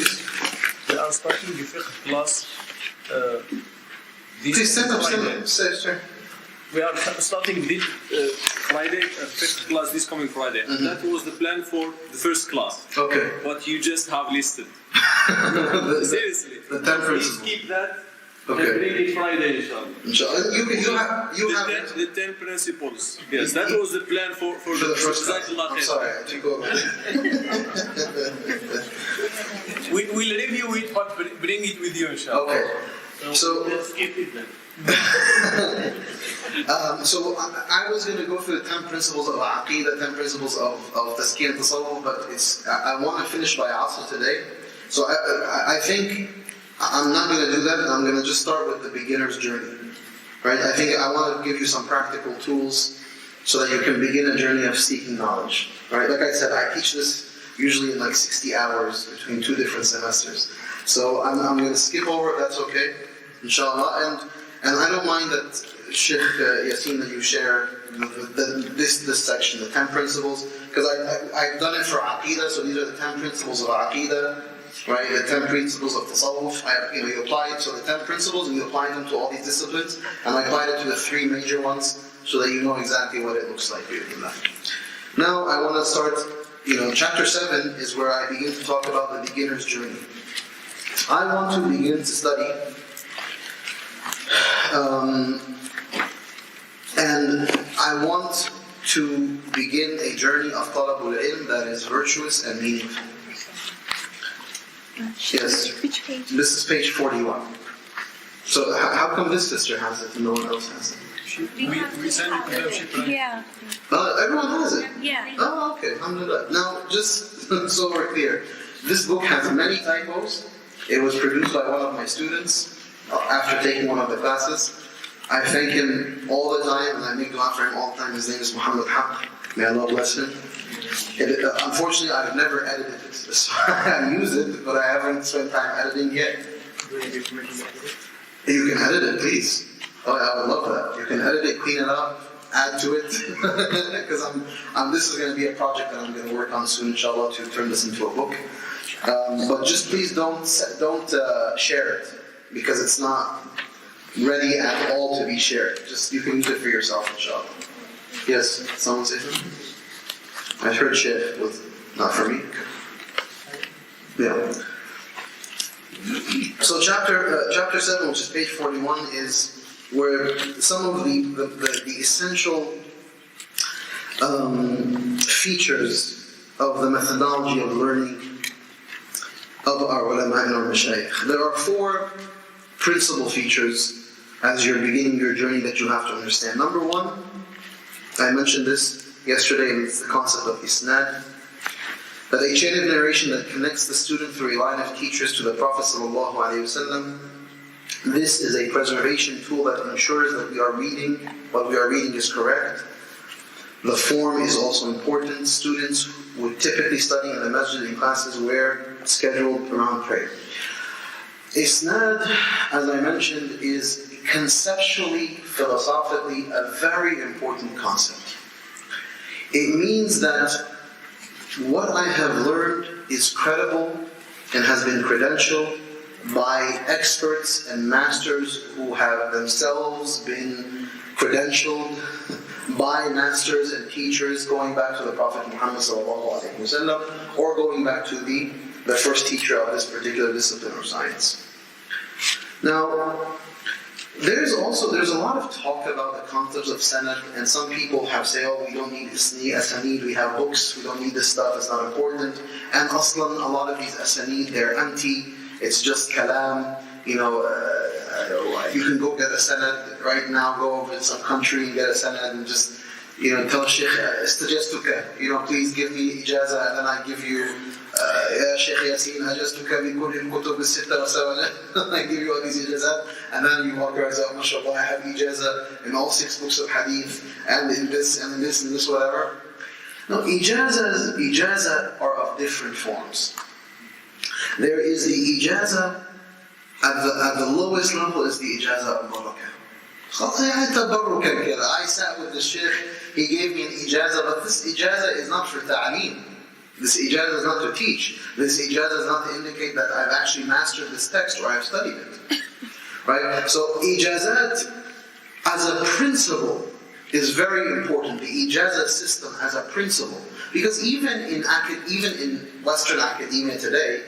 We are starting the fiqh class. Please stand up, sir. We are starting this Friday, fiqh class this coming Friday. Mm-hmm. That was the plan for the first class. Okay. What you just have listed. Seriously. The 10 Please principles. keep that. Okay. And bring it Friday, inshallah. Inshallah. You have The 10 principles. Yes, that was the plan for the first class. Jazakallah I'm khair. sorry, I took over. We'll review it, but bring it with you, inshallah. Okay. So Let's skip it then. So I was going to go through the 10 principles of Aqeedah, 10 principles of Tazkiyah and Tasawwuf, but I want to finish by Asr today. So I think I'm not going to do that, and I'm going to just start with the beginner's journey. Right? I think I want to give you some practical tools so that you can begin a journey of seeking knowledge. Right? Like I said, I teach this usually in like 60 hours between 2 different semesters. So I'm going to skip over if that's okay, inshallah. And I don't mind that Shaykh Yasir, that you share this section, the 10 principles, because I've done it for Aqidah, so these are the 10 principles of Aqidah, right? The 10 principles of Tasawwuf. You apply it to the 10 principles and you apply them to all these disciplines, and I applied it to the 3 major ones so that you know exactly what it looks like. Now I want to start, chapter 7 is where I begin to talk about the beginner's journey. I want to begin to study and I want to begin a journey of talabul ilm that is virtuous and meaningful. Yes, Which page? this is page 41. So how come this sister has it and no one else has it? We send it to them, she tried. Yeah. Everyone has it? Yeah. Oh, okay, alhamdulillah. Now, just so we're clear, this book has many typos. It was produced by one of my students after taking one of the classes. I thank him all the time, and I make dua for him all the time. His name is Muhammad Haq. May Allah bless him. Unfortunately, I've never edited it. So I use it, but I haven't spent time editing yet. You can edit it, please. Oh, I would love that. You can edit it, clean it up, add to it. Because this is going to be a project that I'm going to work on soon, inshallah, to turn this into a book. But just please don't share it, because it's not ready at all to be shared. Just you can use it for yourself, inshallah. Yes, someone say something? I heard Shaykh was not for me. Yeah. So chapter 7, which is page 41, is where some of the essential features of the methodology of learning of our ulama and our mashayikh. There are 4 principal features as you're beginning your journey that you have to understand. Number 1, I mentioned this yesterday, and it's the concept of isnad, that a chain of narration that connects the student through a line of teachers to the Prophet ﷺ. This is a preservation tool that ensures that what we are reading is correct. The form is also important. Students would typically study in the masjid in classes where scheduled around prayer. Isnad, as I mentioned, is conceptually, philosophically, a very important concept. It means that what I have learned is credible and has been credentialed by experts and masters who have themselves been credentialed by masters and teachers going back to the Prophet Muhammad ﷺ, or going back to the first teacher of this particular discipline or science. Now, there's a lot of talk about the concepts of sanad, and some people have said, oh, we don't need asanid, we have books, we don't need this stuff, it's not important. And aslan, a lot of these asanid, they're empty, it's just kalam, you can go get a sanad right now, go over to some country and get a sanad and just, tell Shaykh, istajastuka, please give me ijaza, and then I give you, ya Shaykh Yasir, ajastuka bi kulli al-kutub al-sitta wa sawana, I give you all these ijazat, and then you walk around and say, oh, mashallah, I have ijaza in all 6 books of hadith, and in this, and in this, and this, whatever. No, ijaza are of different forms. There is the ijaza, at the lowest level is the ijaza of barakah. I sat with the Shaykh, he gave me an ijaza, but this ijaza is not for ta'aleem. This ijaza is not to teach. This ijaza is not to indicate that I've actually mastered this text or I've studied it. Right? So ijazat as a principle is very important. The ijaza system as a principle. Because even in Western academia today,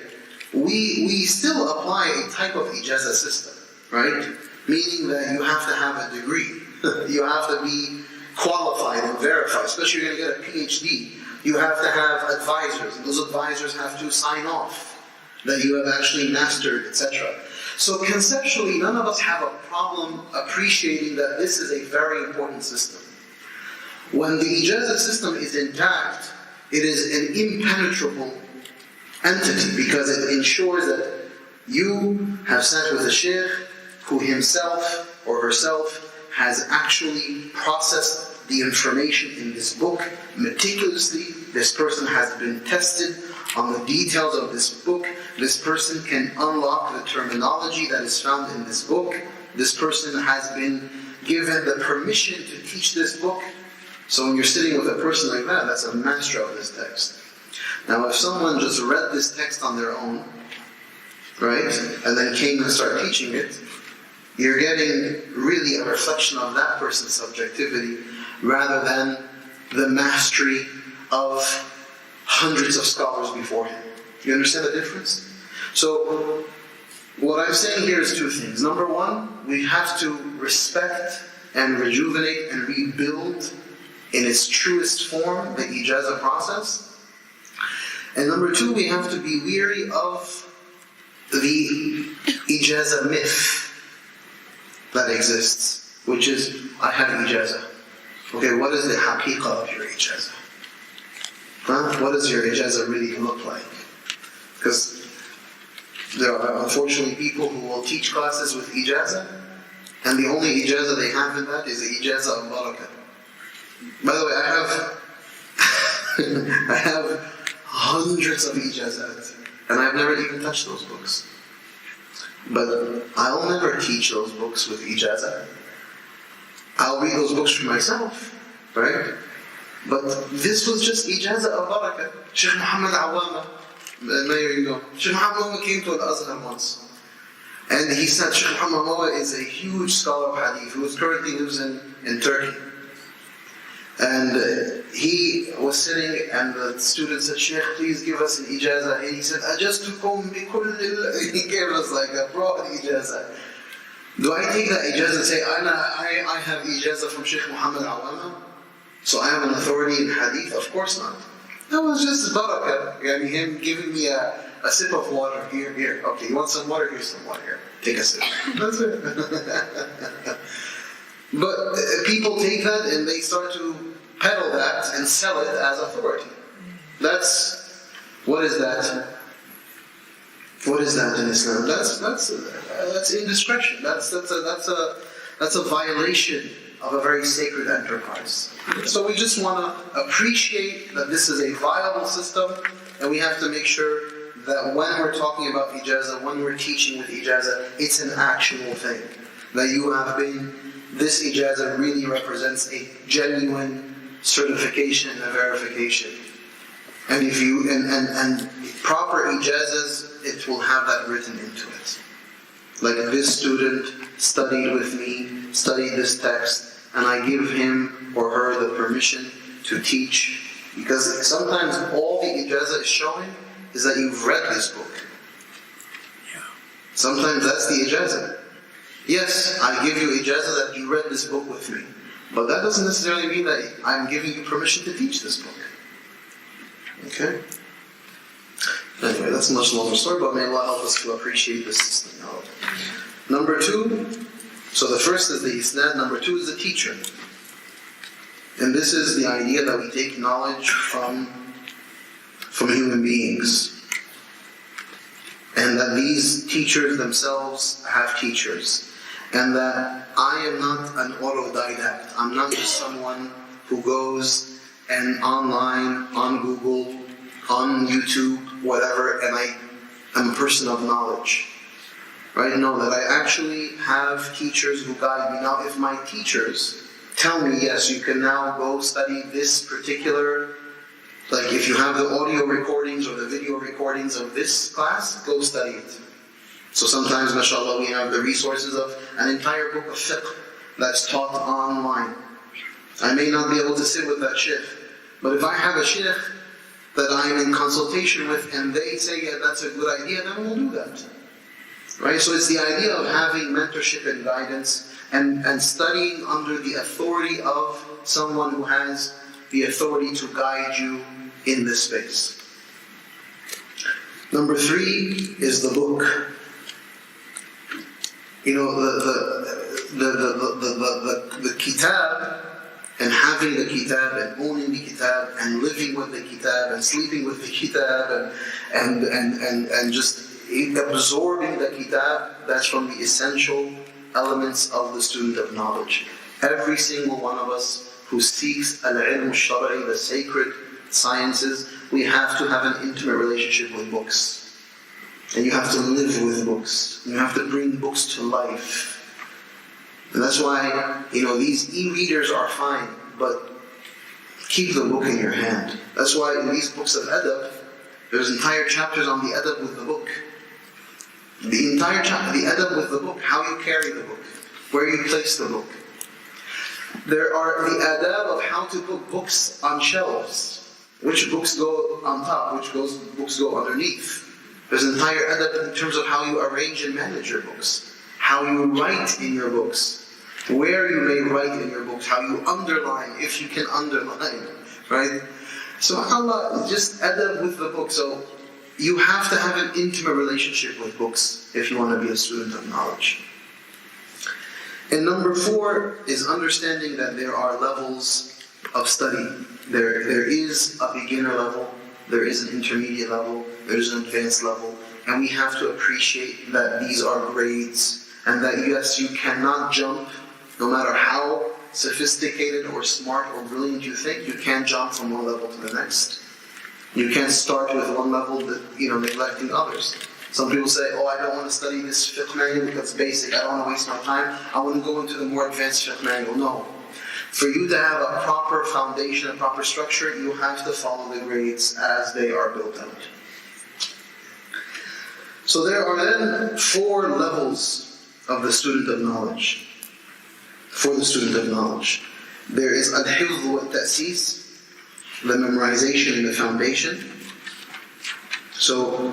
we still apply a type of ijaza system, right? Meaning that you have to have a degree. You have to be qualified and verified. Especially if you're going to get a PhD, you have to have advisors, and those advisors have to sign off that you have actually mastered, etc. So conceptually, none of us have a problem appreciating that this is a very important system. When the ijaza system is intact, it is an impenetrable entity, because it ensures that you have sat with a Shaykh who himself or herself has actually processed the information in this book meticulously. This person has been tested on the details of this book. This person can unlock the terminology that is found in this book. This person has been given the permission to teach this book. So when you're sitting with a person like that, that's a master of this text. Now if someone just read this text on their own, right, and then came and started teaching it, you're getting really a reflection of that person's subjectivity rather than the mastery of hundreds of scholars before him. You understand the difference? So what I'm saying here is two things. Number one, we have to respect and rejuvenate and rebuild in its truest form the ijazah process. And number two, we have to be weary of the ijazah myth that exists, which is, I have ijazah. Okay, what is the haqiqah of your ijazah? What does your ijazah really look like? Because there are unfortunately people who will teach classes with ijazah, and the only ijazah they have in that is the ijazah of barakah. By the way, I have hundreds of ijazahs, and I've never even touched those books. But I'll never teach those books with ijazah. I'll read those books for myself, right? But this was just ijazah of barakah. Shaykh Muhammad Awama, there you go. Shaykh Muhammad Awama came to Al-Azhar once. And he said, Shaykh Muhammad Awama is a huge scholar of hadith who currently lives in Turkey. And he was sitting and the student said, Shaykh, please give us an ijazah. And he said, Ajastukum bi kullil. He gave us like a broad ijazah. Do I take that ijazah and say, I have ijazah from Shaykh Muhammad Awama, so I have an authority in hadith? Of course not. That was just barakah. I mean, him giving me a sip of water. Here. Okay, you want some water? Here's some water. Here, take a sip. That's it. But people take that and they start to peddle that and sell it as authority. What is that? What is that in Islam? That's indiscretion. That's a violation of a very sacred enterprise. So we just want to appreciate that this is a viable system, and we have to make sure that when we're talking about ijazah, when we're teaching with ijazah, it's an actual thing. That you have been, this ijazah really represents a genuine certification and a verification. And if you and proper ijazahs, it will have that written into it. Like this student studied with me, studied this text, and I give him or her the permission to teach. Because sometimes all the ijazah is showing is that you've read this book. Sometimes that's the ijazah. Yes, I give you ijazah that you read this book with me. But that doesn't necessarily mean that I'm giving you permission to teach this book. Okay? Anyway, that's a much longer story, but may Allah help us to appreciate this system. Number two, so the first is the isnad, number two is the teacher. And this is the idea that we take knowledge from human beings. And that these teachers themselves have teachers. And that I am not an autodidact. I'm not just someone who goes and online, on Google, on YouTube, whatever, and I am a person of knowledge. Right? No, that I actually have teachers who guide me. Now, if my teachers tell me, yes, you can now go study this particular, like if you have the audio recordings or the video recordings of this class, go study it. So sometimes, mashallah, we have the resources of an entire book of fiqh that's taught online. I may not be able to sit with that shaykh, but if I have a shaykh that I'm in consultation with and they say, yeah, that's a good idea, then we'll do that. Right? So it's the idea of having mentorship and guidance and studying under the authority of someone who has the authority to guide you in this space. Number three is the book. You know, the kitab, and having the kitab and owning the kitab and living with the kitab and sleeping with the kitab and just absorbing the kitab, that's from the essential elements of the student of knowledge. Every single one of us who seeks al-ilm al-shar'i, the sacred sciences, we have to have an intimate relationship with books. And you have to live with books. You have to bring books to life. And that's why, these e-readers are fine, but keep the book in your hand. That's why in these books of adab, there's entire chapters on the adab with the book. The entire chapter, the adab with the book, how you carry the book, where you place the book. There are the adab of how to put books on shelves, which books go on top, which books go underneath. There's an entire adab in terms of how you arrange and manage your books, how you write in your books, where you may write in your books, how you underline, if you can underline, right? SubhanAllah, just adab with the book. So you have to have an intimate relationship with books if you want to be a student of knowledge. And number 4 is understanding that there are levels of study. There is a beginner level, there is an intermediate level, there is an advanced level, and we have to appreciate that these are grades, and that yes, you cannot jump, no matter how sophisticated or smart or brilliant you think, you can't jump from one level to the next. You can't start with one level, neglecting others. Some people say, I don't want to study this fiqh manual because it's basic, I don't want to waste my time, I want to go into the more advanced fiqh manual. No. For you to have a proper foundation, a proper structure, you have to follow the grades as they are built out. So there are then 4 levels of the student of knowledge. For the student of knowledge. There is al-hifz wa ta'sis, the memorization and the foundation. So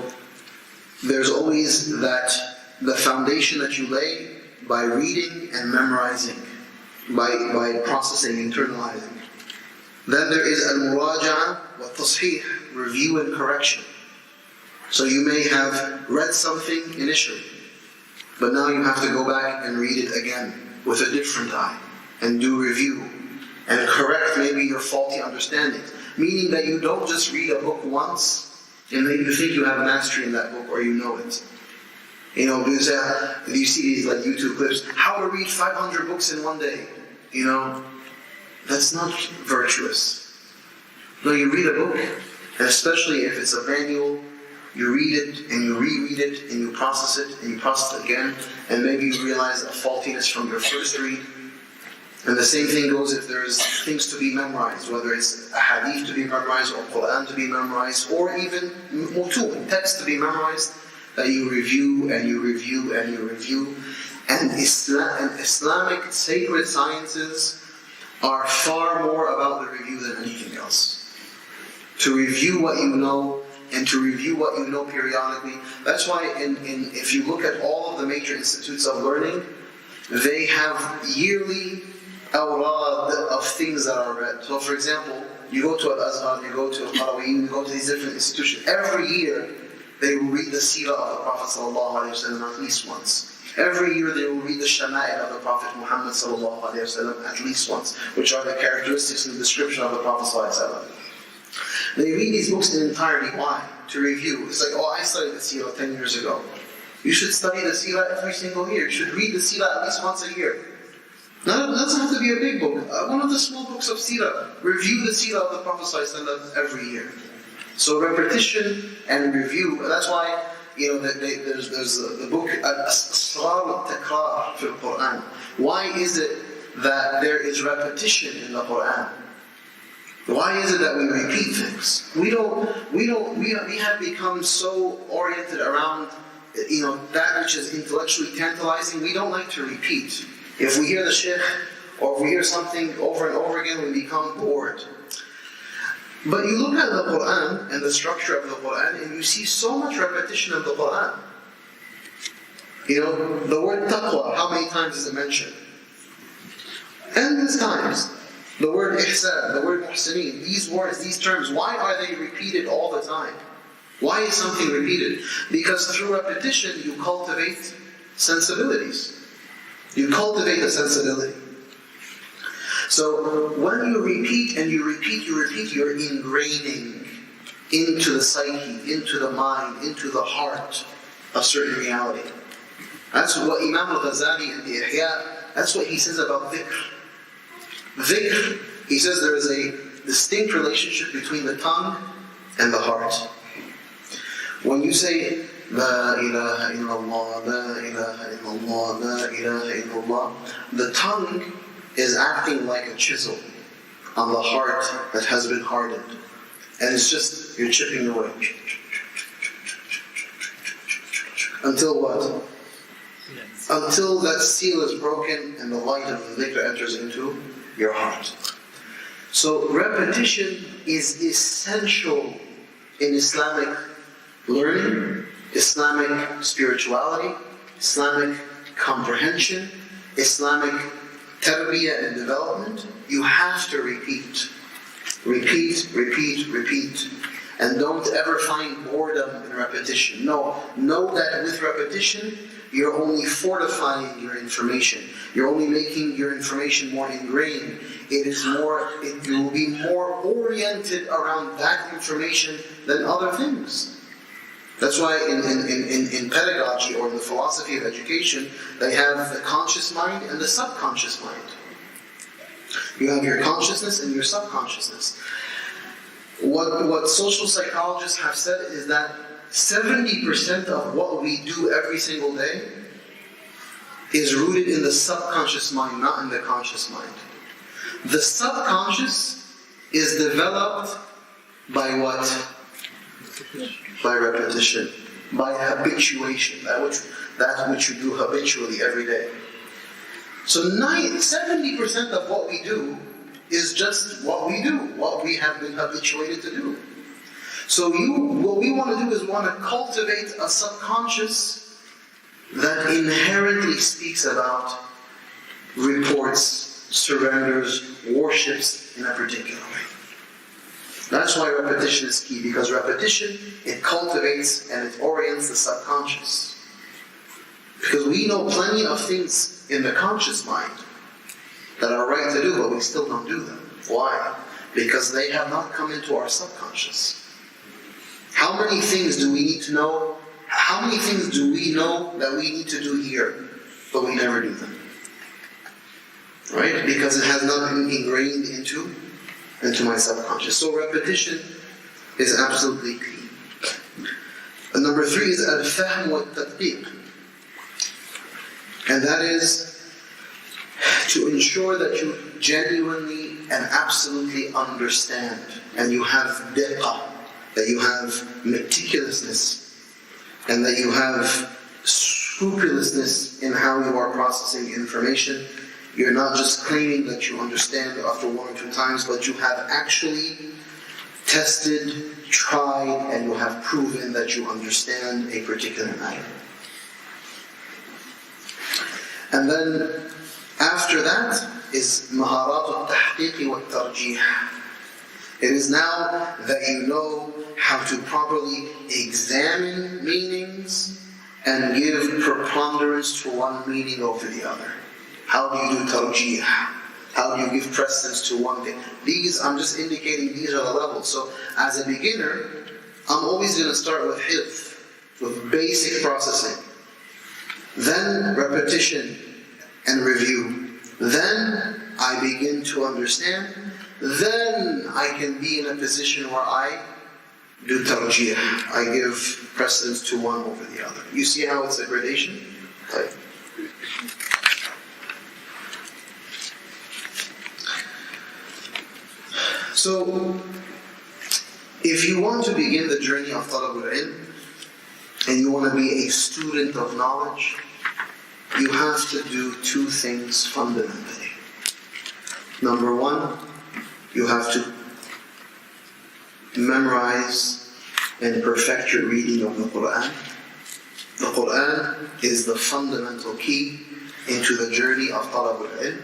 there's always the foundation that you lay by reading and memorizing, by processing, internalizing. Then there is al-muraja'a wa tashih, review and correction. So you may have read something initially, but now you have to go back and read it again with a different eye, and do review, and correct maybe your faulty understandings. Meaning that you don't just read a book once, and then you think you have mastery in that book, or you know it. Because you see these like YouTube clips, how to read 500 books in one day. That's not virtuous. No, you read a book, and especially if it's a manual, you read it, and you reread it, and you process it, and you process it again, and maybe you realize a faultiness from your first read. And the same thing goes if there's things to be memorized, whether it's a hadith to be memorized, or Quran to be memorized, or even text to be memorized, that you review, and you review, and you review. And Islamic sacred sciences are far more about the review than anything else. To review what you know, and to review what you know periodically. That's why if you look at all of the major institutes of learning, they have yearly awrad of things that are read. So for example, you go to Al-Azhar, you go to Al-Qarawiyyin, you go to these different institutions. Every year, they will read the seerah of the Prophet ﷺ at least once. Every year they will read the shama'il of the Prophet Muhammad ﷺ at least once, which are the characteristics and the description of the Prophet ﷺ. They read these books in entirety. Why? To review. It's like, I studied the seerah 10 years ago. You should study the seerah every single year. You should read the seerah at least once a year. Now, it doesn't have to be a big book. One of the small books of seerah. Review the seerah of the Prophet ﷺ every year. So repetition and review. And that's why, there's the book Asrar al-Takrar fil Quran. Why is it that there is repetition in the Quran? Why is it that we repeat things? We have become so oriented around, that which is intellectually tantalizing. We don't like to repeat. If we hear the Shaykh, or if we hear something over and over again, we become bored. But you look at the Quran and the structure of the Quran, and you see so much repetition of the Quran. The word taqwa, how many times is it mentioned? Endless times. The word ihsan, the word muhsineen, these words, these terms, why are they repeated all the time? Why is something repeated? Because through repetition you cultivate sensibilities. You cultivate a sensibility. So when you repeat and you repeat, you're ingraining into the psyche, into the mind, into the heart a certain reality. That's what Imam al-Ghazali in the Ihya, that's what he says about dhikr. Dhikr, he says there is a distinct relationship between the tongue and the heart. When you say La ilaha illallah, la ilaha illallah, la ilaha illallah. The tongue is acting like a chisel on the heart that has been hardened. And it's just, you're chipping away. Until what? Until that seal is broken and the light of the dhikr enters into your heart. So repetition is essential in Islamic learning, Islamic spirituality, Islamic comprehension, Islamic tarbiyah and development. You have to repeat. Repeat, repeat, repeat. And don't ever find boredom in repetition. No, know that with repetition, you're only fortifying your information. You're only making your information more ingrained. It will be more oriented around that information than other things. That's why in pedagogy or the philosophy of education, they have the conscious mind and the subconscious mind. You have your consciousness and your subconsciousness. What social psychologists have said is that 70% of what we do every single day is rooted in the subconscious mind, not in the conscious mind. The subconscious is developed by what? By repetition, by habituation, that which you do habitually every day. So 70% of what we do is just what we do, what we have been habituated to do. So what we want to do is we want to cultivate a subconscious that inherently speaks about, reports, surrenders, worships in a particular way. That's why repetition is key, because repetition, it cultivates and it orients the subconscious. Because we know plenty of things in the conscious mind that are right to do, but we still don't do them. Why? Because they have not come into our subconscious. How many things do we need to know? How many things do we know that we need to do here, but we never do them? Right? Because it has not been ingrained into my subconscious. So repetition is absolutely key. And number 3 is al-fahm wa tatbiq. And that is to ensure that you genuinely and absolutely understand, and you have diqqah, that you have meticulousness, and that you have scrupulousness in how you are processing information. You're not just claiming that you understand after 1 or 2 times, but you have actually tested, tried, and you have proven that you understand a particular matter. And then after that is maharat al-tahqiq wa al-tarjih. It is now that you know how to properly examine meanings and give preponderance to one meaning over the other. How do you do tarjih? How do you give precedence to one thing? These, I'm just indicating these are the levels. So as a beginner, I'm always going to start with hifz, with basic processing. Then repetition and review. Then I begin to understand. Then I can be in a position where I do tarjih. I give precedence to one over the other. You see how it's a gradation? Okay. So, if you want to begin the journey of talab al-ilm, and you want to be a student of knowledge, you have to do 2 things fundamentally. Number 1, you have to memorize and perfect your reading of the Quran. The Quran is the fundamental key into the journey of talab al-ilm.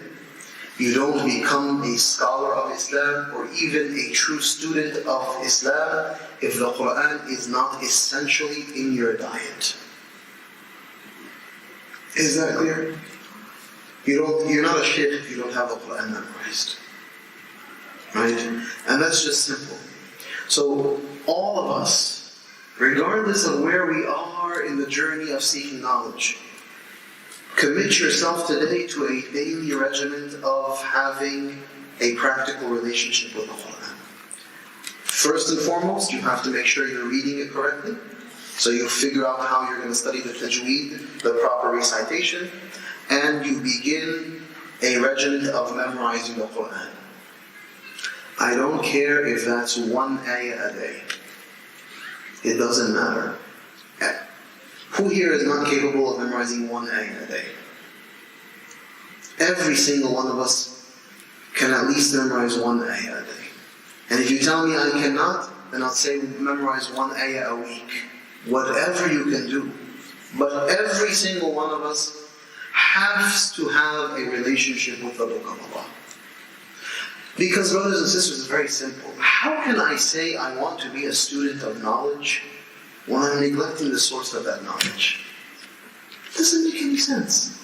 You don't become a scholar of Islam or even a true student of Islam if the Quran is not essentially in your diet. Is that clear? You're not a shaykh if you don't have the Quran memorized. Right? And that's just simple. So all of us, regardless of where we are in the journey of seeking knowledge, commit yourself today to a daily regimen of having a practical relationship with the Quran. First and foremost, you have to make sure you're reading it correctly. So you figure out how you're going to study the tajweed, the proper recitation, and you begin a regimen of memorizing the Quran. I don't care if that's one ayah a day. It doesn't matter. Who here is not capable of memorizing one ayah a day? Every single one of us can at least memorize one ayah a day. And if you tell me I cannot, then I'll say memorize one ayah a week. Whatever you can do. But every single one of us has to have a relationship with the Book of Allah. Because, brothers and sisters, it's very simple. How can I say I want to be a student of knowledge when I'm neglecting the source of that knowledge? It doesn't make any sense.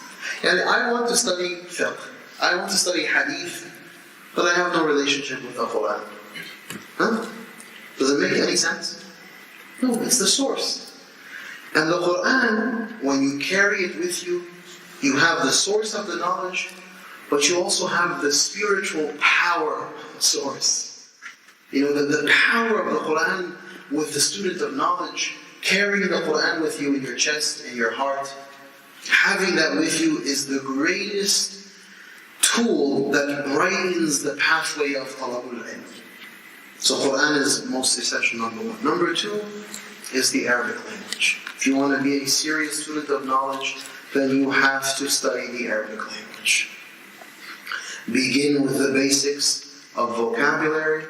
And I want to study fiqh, I want to study hadith, but I have no relationship with the Quran. Huh? Does it make any sense? No, it's the source. And the Quran, when you carry it with you, you have the source of the knowledge, but you also have the spiritual power source. You know, the power of the Quran with the student of knowledge, carrying the Quran with you in your chest, in your heart, having that with you is the greatest tool that brightens the pathway of talabul ilm. So Quran is most essential, number one. Number two is the Arabic language. If you want to be a serious student of knowledge, then you have to study the Arabic language. Begin with the basics of vocabulary,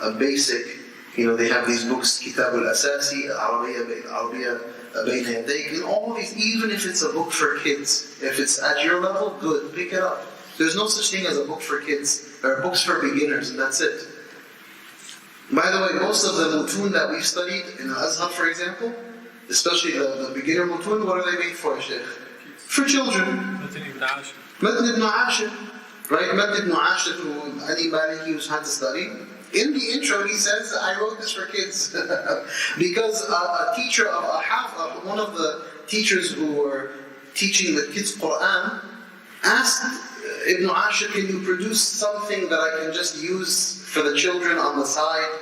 a basic, they have these books, Kitab al-Asasi, Arabiya Bayna Yadayk, and all these, even if it's a book for kids, if it's at your level, good, pick it up. There's no such thing as a book for kids. There are books for beginners, and that's it. By the way, most of the mutun that we've studied in Al-Azhar, for example, especially the beginner mutun, what are they made for, Shaykh? For children. Matn ibn Ashir. Right? Matn ibn Ashir, who any Maliki who's had to study, in the intro he says, I wrote this for kids. Because a teacher of one of the teachers who were teaching the kids Quran asked Ibn Ashir, can you produce something that I can just use for the children on the side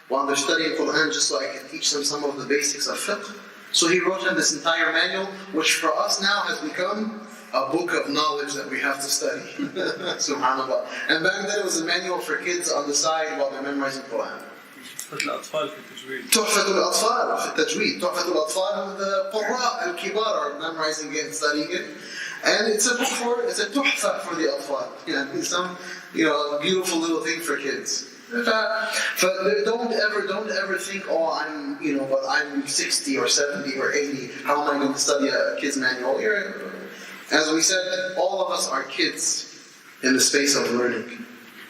while they're studying Quran, just so I can teach them some of the basics of fiqh? So he wrote him this entire manual, which for us now has become a book of knowledge that we have to study. Subhanallah. And back then it was a manual for kids on the side while they're memorizing Quran. تحفة الأطفال في التجويد. تحفة الأطفال, the Qurra al-Kibar are memorizing it and studying it. And it's a tuhfa for the Atfal. Some, beautiful little thing for kids. But don't ever think, I'm 60 or 70 or 80, how am I going to study a kid's manual? As we said, all of us are kids in the space of learning.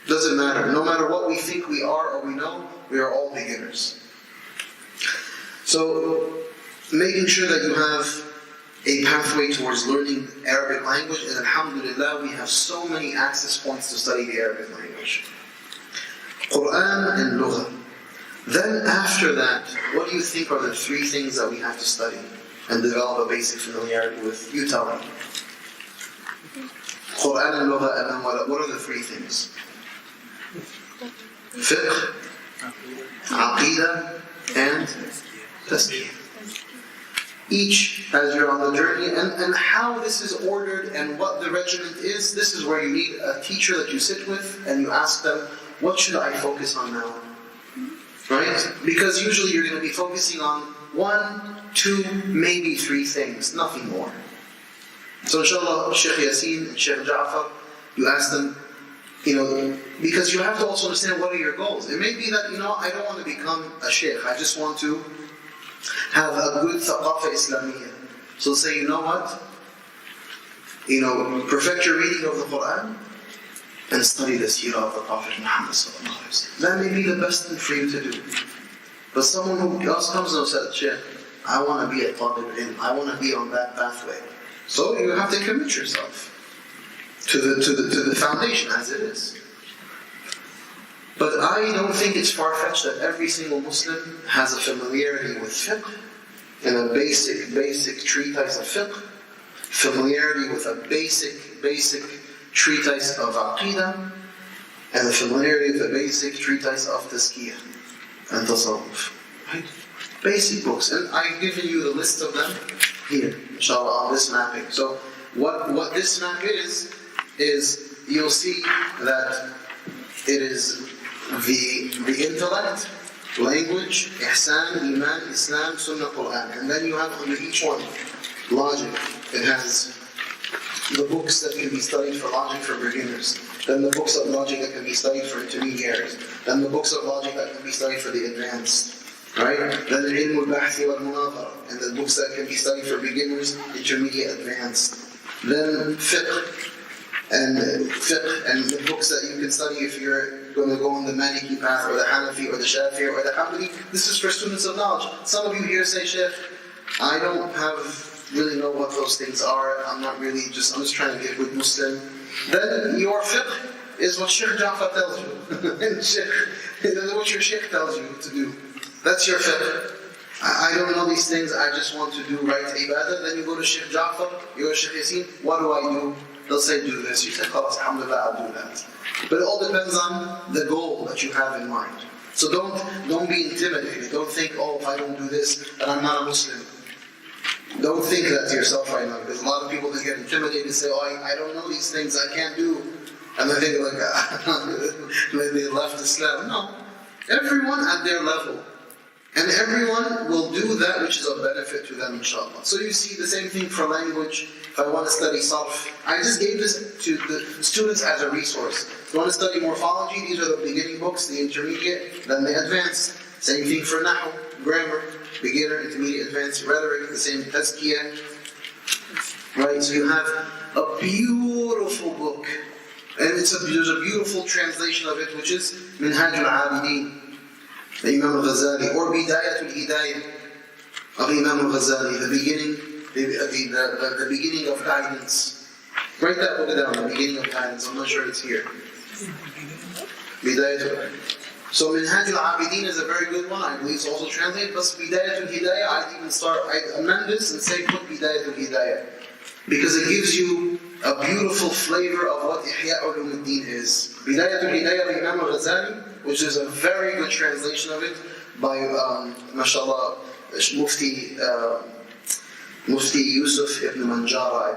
Doesn't matter. No matter what we think we are or we know, we are all beginners. So, making sure that you have a pathway towards learning Arabic language, and alhamdulillah, we have so many access points to study the Arabic language. Quran and Lugha. Then after that, what do you think are the three things that we have to study and develop a basic familiarity with? You tell me. Quran and Lugha, and then what are the three things? Fiqh, Aqidah, and Tazkiyah. Each, as you're on the journey, and how this is ordered and what the regiment is, this is where you need a teacher that you sit with and you ask them, what should I focus on now? Right? Because usually you're going to be focusing on 1, 2, maybe 3 things, nothing more. So inshallah, Shaykh Yasir and Shaykh Ja'far, you ask them, because you have to also understand what are your goals. It may be that, I don't want to become a Shaykh, I just want to have a good thaqafa Islamiyya. So say, you know what? Perfect your reading of the Quran and study the seerah of the Prophet Muhammad sallallahu alaihi wasallam. That may be the best thing for you to do. But someone who else comes and says, Shaykh, I want to be a talib ilm, I want to be on that pathway. So you have to commit yourself to the foundation as it is. But I don't think it's far-fetched that every single Muslim has a familiarity with fiqh, and a basic treatise of fiqh, familiarity with a basic treatise of aqidah, and a familiarity with a basic treatise of tazkiyah and tasawwuf. Right? Basic books. And I've given you the list of them here, inshallah, on this mapping. So what this map is you'll see that it is the intellect, language, ihsan, iman, Islam, sunnah, Quran. And then you have under each one logic. It has the books that can be studied for logic for beginners. Then the books of logic that can be studied for intermediaries. Then the books of logic that can be studied for the advanced. Right? Then the ilm al-bahthi wal-munadhara, and the books that can be studied for beginners, intermediate, advanced. Then fiqh, and the books that you can study if you're going to go on the Maliki path, or the Hanafi, or the Shafi'i, or the Hanbali. This is for students of knowledge. Some of you here say, Shaykh, I don't really know what those things are. I'm just trying to be a good Muslim. Then your fiqh is what Shaykh Ja'far tells you. And what your Shaykh tells you to do. That's your fiqh. I don't know these things, I just want to do right ibadah. Then you go to Shaykh Ja'far, you go to Shaykh Yasir, what do I do? They'll say do this. You say, khalas, alhamdulillah, I'll do that. But it all depends on the goal that you have in mind. So don't be intimidated. Don't think, oh, if I don't do this, then I'm not a Muslim. Don't think that to yourself right now, because a lot of people just get intimidated and say, oh, I don't know these things, I can't do. And they think like, they left Islam. No. Everyone at their level. And everyone will do that which is of benefit to them, inshallah. So you see the same thing for language. If I want to study sarf, I just gave this to the students as a resource. If you want to study morphology, these are the beginning books, the intermediate, then the advanced. Same thing for nahu, grammar, beginner, intermediate, advanced, rhetoric, the same tazkiyah. Right, so you have a beautiful book. And there's a beautiful translation of it, which is Minhaj al-Abidin. Imam al-Ghazali, or Bidayatul Hidaya of Imam al-Ghazali, the beginning of guidance. Write that book down, the beginning of guidance. I'm not sure it's here. Bidayatul. So Minhaj al-Abidin is a very good one. I believe it's also translated. But Bidayatul Hidaya, I'd amend this and say put Bidayatul Hidaya, because it gives you a beautiful flavor of what Ihya Ulumuddin is. Bidayatul Hidaya of Imam al-Ghazali, which is a very good translation of it by, mashallah, Mufti Yusuf ibn Manjara,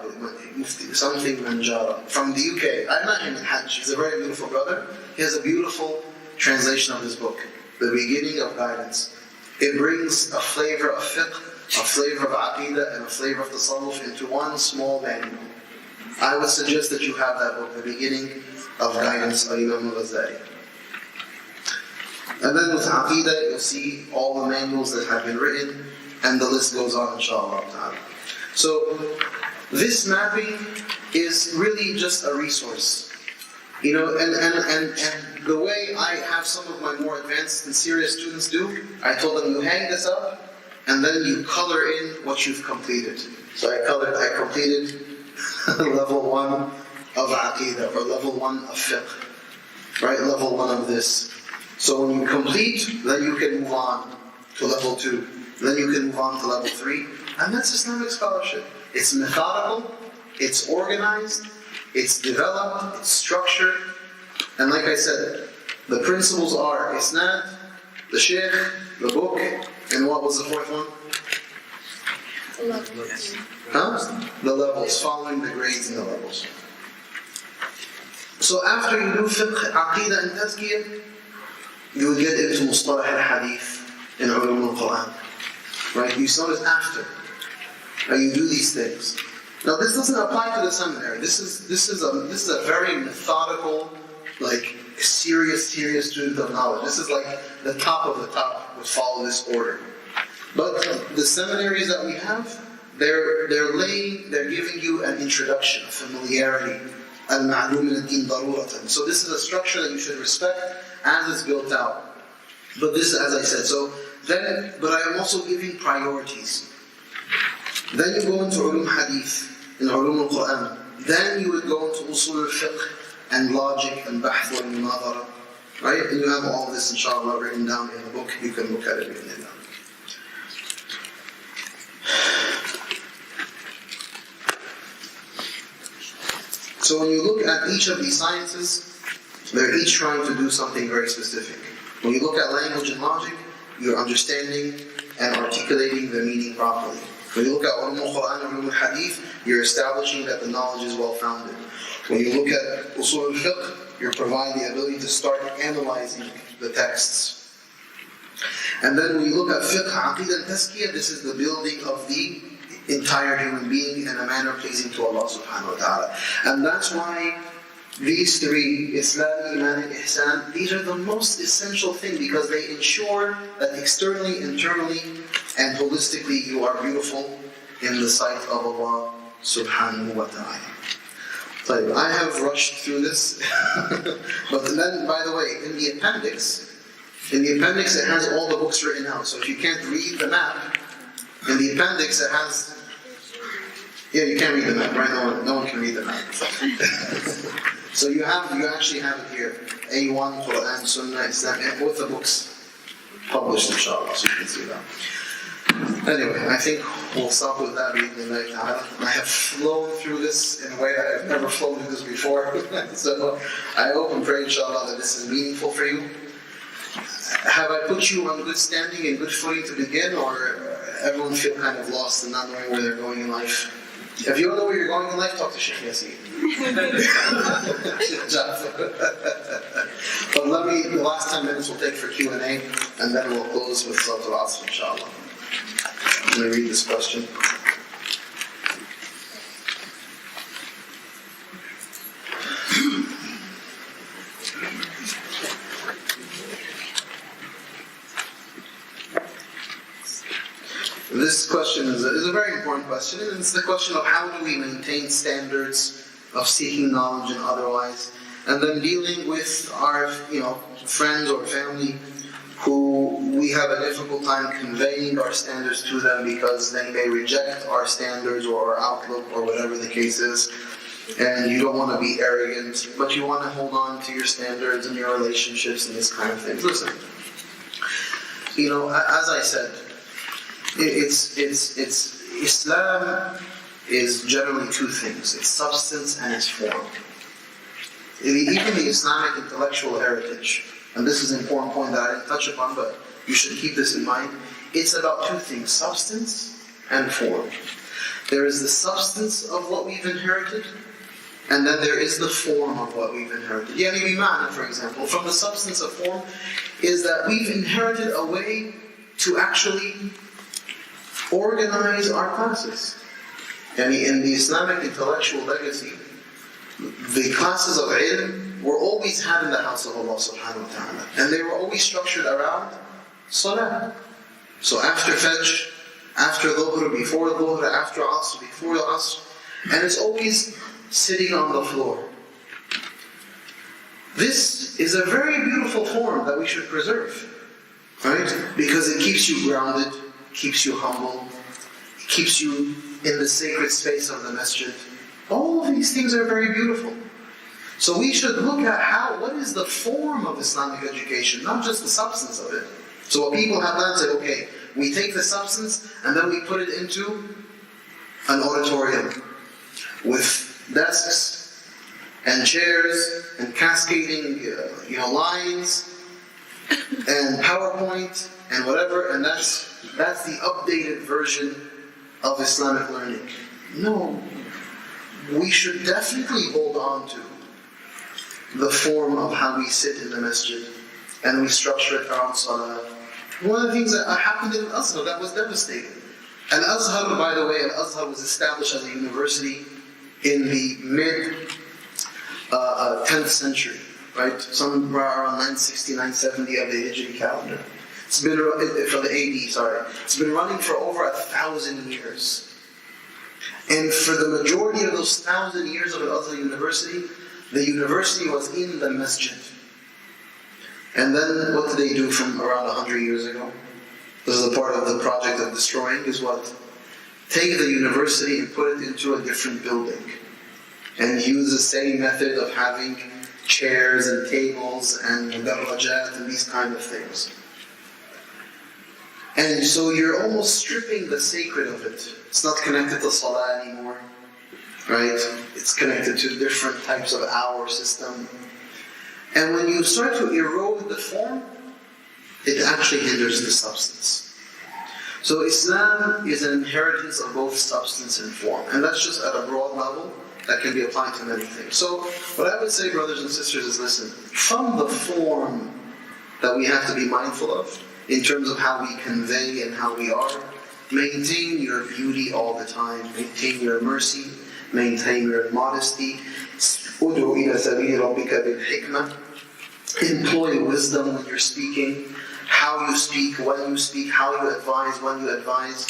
Mufti something Manjara, from the UK. I met him in Hajj. He's a very beautiful brother. He has a beautiful translation of this book, The Beginning of Guidance. It brings a flavor of fiqh, a flavor of aqidah, and a flavor of tasawwuf into one small manual. I would suggest that you have that book, The Beginning of Guidance by Imam al-Ghazali. And then with Aqidah, you'll see all the manuals that have been written, and the list goes on, inshallah. So, this mapping is really just a resource. You know, and the way I have some of my more advanced and serious students do, I told them, you hang this up, and then you color in what you've completed. So I completed level 1 of Aqidah, or level 1 of fiqh, right? Level 1 of this. So when you complete, then you can move on to level 2. Then you can move on to level 3. And that's Islamic scholarship. It's methodical, it's organized, it's developed, it's structured. And like I said, the principles are Isnad, the Shaykh, the book, and what was the fourth one? The levels. Huh? The levels, following the grades in the levels. So after you do fiqh, aqidah, and tazkiyah, you will get into mustalah al-hadith in ulum al-Quran. Right? You notice after. You do these things. Now this doesn't apply to the seminary. This is a very methodical, like serious student of knowledge. This is like the top of the top would follow this order. But the seminaries that we have, they're giving you an introduction, a familiarity. Al-ma'lum min ad-din daruratan. So this is a structure that you should respect as it's built out. But this, as I said, but I am also giving priorities. Then you go into ulum hadith, in ulum al-Quran. Then you would go into usul al-fiqh and logic and bahth and munadhara. Right? And you have all of this, inshallah, written down in the book. You can look at it in there. So when you look at each of these sciences, they're each trying to do something very specific. When you look at language and logic, you're understanding and articulating the meaning properly. When you look at Ulum al-Quran and Ulum al-Hadith, you're establishing that the knowledge is well-founded. When you look at Usul al-Fiqh, you're providing the ability to start analyzing the texts. And then when you look at Fiqh, Aqidah, and Tazkiyah, this is the building of the entire human being in a manner pleasing to Allah subhanahu wa ta'ala. And that's why these three, Islam, Iman, and Ihsan, these are the most essential thing because they ensure that externally, internally, and holistically you are beautiful in the sight of Allah subhanahu wa ta'ala. So I have rushed through this, but then, by the way, in the appendix it has all the books written out. So if you can't read the map, in the appendix it has, you can't read the map, right? No one can read the map. So you actually have it here. A1, Quran, Sunnah, Islam, and both the books published, inshallah, so you can see that. Anyway, I think we'll stop with that reading. I have flown through this in a way that I've never flown through this before. So I hope and pray, inshallah, that this is meaningful for you. Have I put you on good standing and good footing to begin, or everyone feel kind of lost and not knowing where they're going in life? If you don't know where you're going in life, talk to Shaykh Yasir. But the last 10 minutes we'll take for Q&A, and then we'll close with Salat al-Asr, inshallah. Let me read this question. This question is a very important question, and it's the question of how do we maintain standards of seeking knowledge and otherwise, and then dealing with our friends or family who we have a difficult time conveying our standards to them because they may reject our standards or our outlook or whatever the case is, and you don't want to be arrogant, but you want to hold on to your standards and your relationships and this kind of thing. Listen, as I said, Islam is generally two things. It's substance and it's form. Even the Islamic intellectual heritage, and this is an important point that I didn't touch upon, but you should keep this in mind, it's about two things, substance and form. There is the substance of what we've inherited, and then there is the form of what we've inherited. Iman, for example, from the substance of form, is that we've inherited a way to actually organize our classes. In the Islamic intellectual legacy, the classes of ilm were always had in the house of Allah subhanahu wa ta'ala. And they were always structured around salah. So after Fajr, after Dhuhr, before Dhuhr, after Asr, before Asr. And it's always sitting on the floor. This is a very beautiful form that we should preserve. Right? Because it keeps you grounded, keeps you humble, keeps you in the sacred space of the masjid. All of these things are very beautiful. So we should look at what is the form of Islamic education, not just the substance of it. So what people have done said, okay, we take the substance and then we put it into an auditorium with desks and chairs and cascading lines and PowerPoint and whatever, and that's the updated version of Islamic learning. No, we should definitely hold on to the form of how we sit in the masjid and we structure it around salah. One of the things that happened in Al-Azhar that was devastating. And Al-Azhar, by the way, Al-Azhar was established as a university in the mid-10th century, right? Somewhere around 960, 970 of the Hijri calendar. It's been, from the AD, sorry. It's been running for over 1,000 years. And for the majority of those 1,000 years of Al-Azhar University, the university was in the masjid. And then what did they do from around 100 years ago? This is a part of the project of destroying, is what? Take the university and put it into a different building. And use the same method of having chairs and tables and mudarrajat and these kind of things. And so you're almost stripping the sacred of it. It's not connected to salah anymore, right? It's connected to different types of hour system. And when you start to erode the form, it actually hinders the substance. So Islam is an inheritance of both substance and form. And that's just at a broad level that can be applied to many things. So what I would say, brothers and sisters, is listen, from the form that we have to be mindful of, in terms of how we convey and how we are, maintain your beauty all the time, maintain your mercy, maintain your modesty. ادعو إلى سبيل ربك بالحكمة. Employ wisdom when you're speaking, how you speak, when you speak, how you advise, when you advise.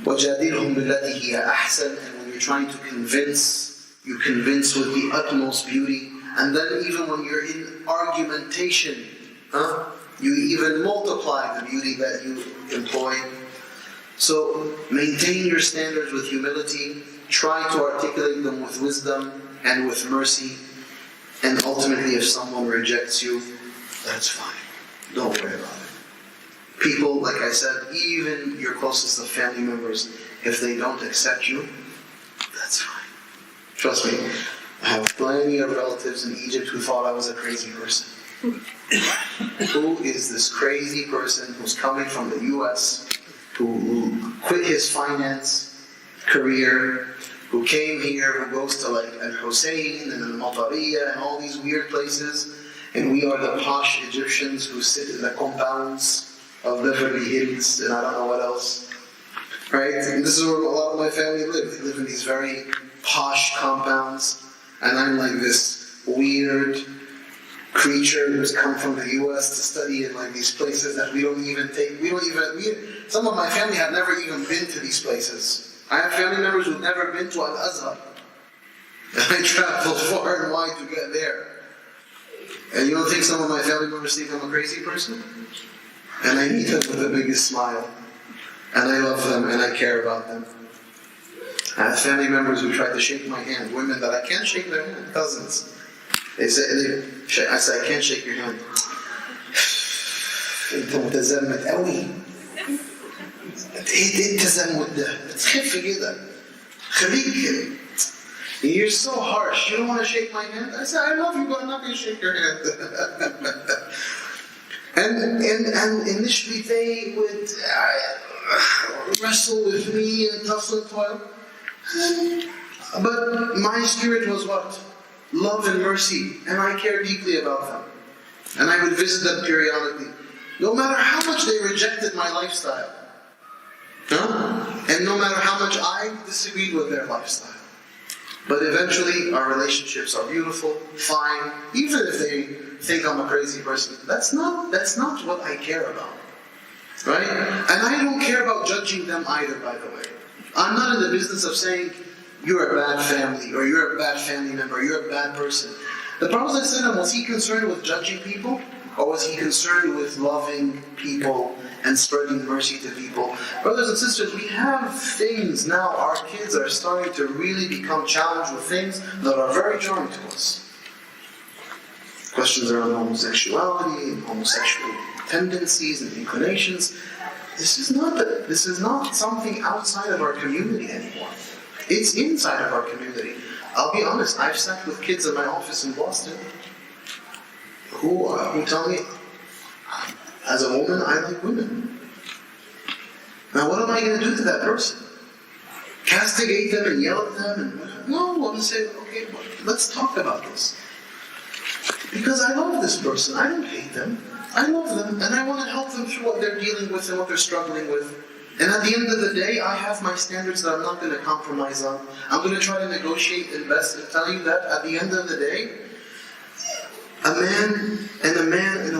وَجَادِلْهُمْ بِالَّتِي هِيَ أَحْسَنُ. And when you're trying to convince, you convince with the utmost beauty. And then even when you're in argumentation, you even multiply the beauty that you employ. So maintain your standards with humility, try to articulate them with wisdom and with mercy, and ultimately if someone rejects you, that's fine. Don't worry about it. People, like I said, even your closest of family members, if they don't accept you, that's fine. Trust me, I have plenty of relatives in Egypt who thought I was a crazy person. Who is this crazy person who's coming from the US, who quit his finance career, who came here, who goes to like Al-Hussein and Al-Matariya and all these weird places, and we are the posh Egyptians who sit in the compounds of Beverly Hills and I don't know what else, right? And this is where a lot of my family live. They live in these very posh compounds, and I'm like this weird creature who's come from the US to study in like these places that we don't even some of my family have never even been to these places. I have family members who've never been to Al-Azhar. And I traveled far and wide to get there. And you don't think some of my family members think I'm a crazy person? And I meet them with the biggest smile. And I love them and I care about them. I have family members who try to shake my hand, women that I can't shake their hand, cousins. I say, I can't shake your hand. انت متزمت قوي. ايه التزمت ده؟ تخف كده. خليك. You're so harsh. You don't want to shake my hand? I said, I love you, but I'm not going to shake your hand. and initially they would wrestle with me and tussle and toil. But my spirit was what? Love and mercy, and I care deeply about them. And I would visit them periodically. No matter how much they rejected my lifestyle. And no matter how much I disagreed with their lifestyle. But eventually our relationships are beautiful, fine, even if they think I'm a crazy person. That's not what I care about. Right? And I don't care about judging them either, by the way. I'm not in the business of saying, you're a bad family, or you're a bad family member, or you're a bad person. The Prophet ﷺ, was he concerned with judging people? Or was he concerned with loving people and spreading mercy to people? Brothers and sisters, we have things now, our kids are starting to really become challenged with things that are very jarring to us. Questions around homosexuality and homosexual tendencies and inclinations. This is not something outside of our community anymore. It's inside of our community. I'll be honest, I've sat with kids in my office in Boston who tell me, as a woman, I like women. Now what am I going to do to that person? Castigate them and yell at them? No, I'm going to say, okay, well, let's talk about this. Because I love this person, I don't hate them. I love them, and I want to help them through what they're dealing with and what they're struggling with. And at the end of the day, I have my standards that I'm not going to compromise on. I'm going to try to negotiate and best and tell you that at the end of the day, a man and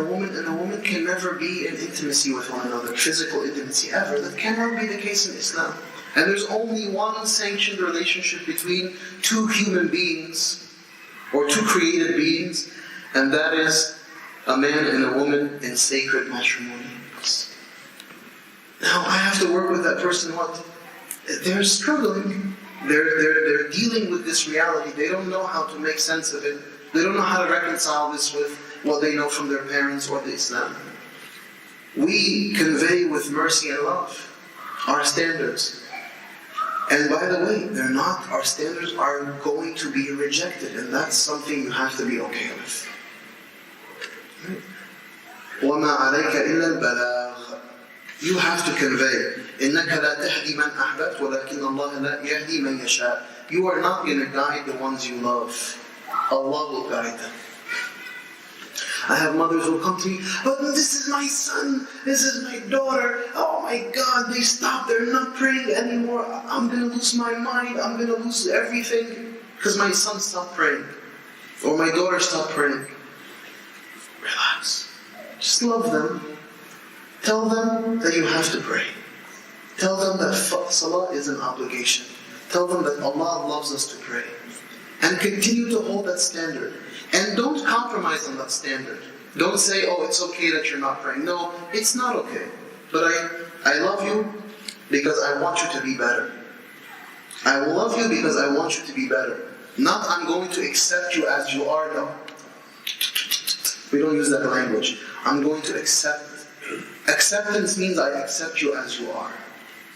a woman can never be in intimacy with one another, physical intimacy ever. That cannot be the case in Islam. And there's only one sanctioned relationship between two human beings, or two created beings, and that is a man and a woman in sacred matrimony. Now I have to work with that person. What? They're struggling. They're dealing with this reality. They don't know how to make sense of it. They don't know how to reconcile this with what they know from their parents or the Islam. We convey with mercy and love our standards. And by the way, our standards are going to be rejected, and that's something you have to be okay with. وَمَا عَلَيْكَ إِلَّا الْبَلَاغُ. You have to convey, إِنَّكَ لَا تَهْدِي مَنْ أَحْبَبْتَ وَلَكِنَّ اللَّهَ لَا يَهْدِي مَنْ يَشَاءُ. You are not going to guide the ones you love. Allah will guide them. I have mothers who come to me, but this is my son, this is my daughter, oh my God, they stopped, they're not praying anymore, I'm going to lose my mind, I'm going to lose everything, because my son stopped praying, or my daughter stopped praying. Relax. Just love them. Tell them that you have to pray. Tell them that salah is an obligation. Tell them that Allah loves us to pray. And continue to hold that standard. And don't compromise on that standard. Don't say, oh, it's okay that you're not praying. No, it's not okay. But I love you because I want you to be better. I will love you because I want you to be better. Not I'm going to accept you as you are. No. We don't use that language. I'm going to accept. Acceptance means I accept you as you are.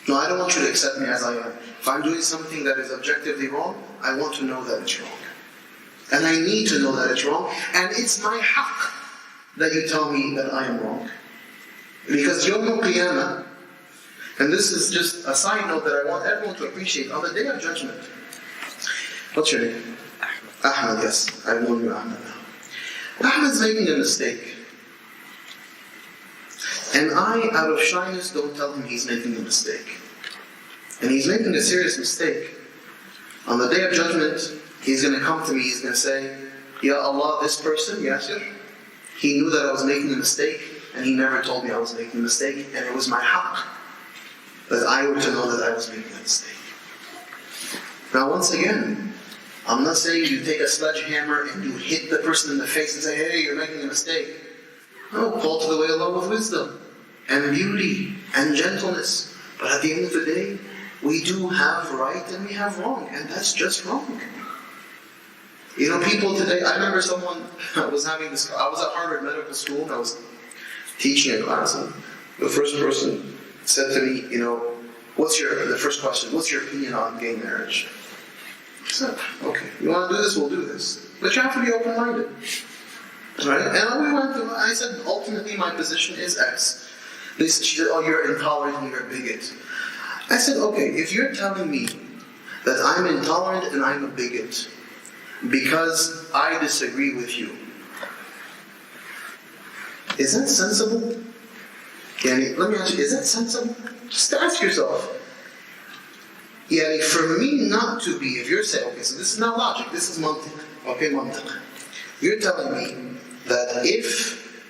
No, I don't want you to accept me as I am. If I'm doing something that is objectively wrong, I want to know that it's wrong. And I need to know that it's wrong. And it's my haqq that you tell me that I am wrong. Because Yawm al-Qiyamah, and this is just a side note that I want everyone to appreciate, on the Day of Judgment. What's your name? Ahmed, yes. I've known you Ahmed now. Ahmed's making a mistake. And I, out of shyness, don't tell him he's making a mistake. And he's making a serious mistake. On the Day of Judgment, he's going to come to me, he's going to say, Ya Allah, this person, Yasir, he knew that I was making a mistake, and he never told me I was making a mistake, and it was my haqq that I were to know that I was making a mistake. Now once again, I'm not saying you take a sledgehammer and you hit the person in the face and say, hey, you're making a mistake. No, call to the way of Allah with wisdom, and beauty, and gentleness. But at the end of the day, we do have right and we have wrong, and that's just wrong. You know, people today, I remember someone was having this, I was at Harvard Medical School, and I was teaching a class, and the first person said to me, you know, the first question, what's your opinion on gay marriage? I said, okay, you want to do this, we'll do this. But you have to be open-minded. Right? And we went to, I said, ultimately my position is X. She said, oh, you're intolerant and you're a bigot. I said, okay, if you're telling me that I'm intolerant and I'm a bigot because I disagree with you, is that sensible? Let me ask you, is that sensible? Just ask yourself. For me not to be, if you're saying, okay, so this is not logic, this is mantiq. Okay, mantiq. You're telling me that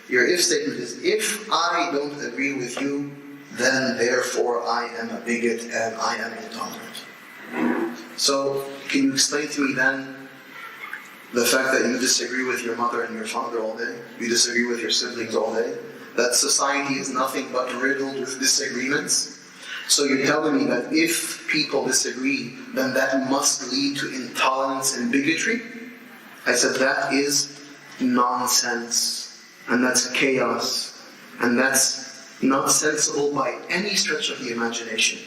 your if statement is, if I don't agree with you, then therefore I am a bigot and I am intolerant. So, can you explain to me then the fact that you disagree with your mother and your father all day, you disagree with your siblings all day, that society is nothing but riddled with disagreements? So you're telling me that if people disagree, then that must lead to intolerance and bigotry? I said that is nonsense, and that's chaos, and that's not sensible by any stretch of the imagination.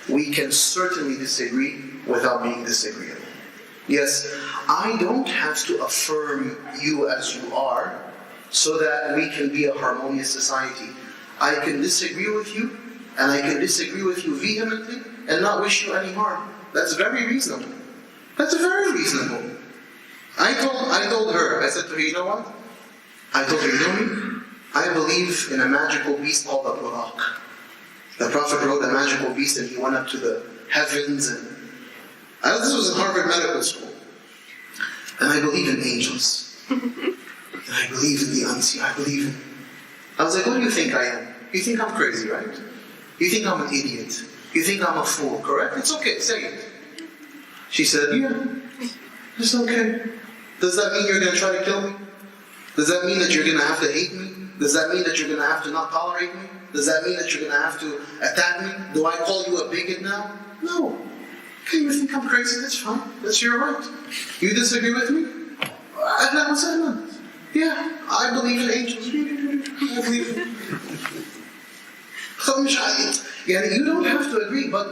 We can certainly disagree without being disagreeable. Yes, I don't have to affirm you as you are so that we can be a harmonious society. I can disagree with you, and I can disagree with you vehemently and not wish you any harm. That's very reasonable. That's very reasonable. I told her, I said to her, you know what? I told her, you know me? I believe in a magical beast called the Buraq. The Prophet rode a magical beast and he went up to the heavens, and this was in Harvard Medical School. And I believe in angels. And I believe in the unseen. I was like, what do you think I am? You think I'm crazy, right? You think I'm an idiot. You think I'm a fool, correct? It's okay, say it. She said, yeah, it's okay. Does that mean you're going to try to kill me? Does that mean that you're going to have to hate me? Does that mean that you're going to have to not tolerate me? Does that mean that you're going to have to attack me? Do I call you a bigot now? No. Okay, you think I'm crazy? That's fine. That's your right. You disagree with me? Yeah, I believe in angels. I believe in... You don't have to agree, but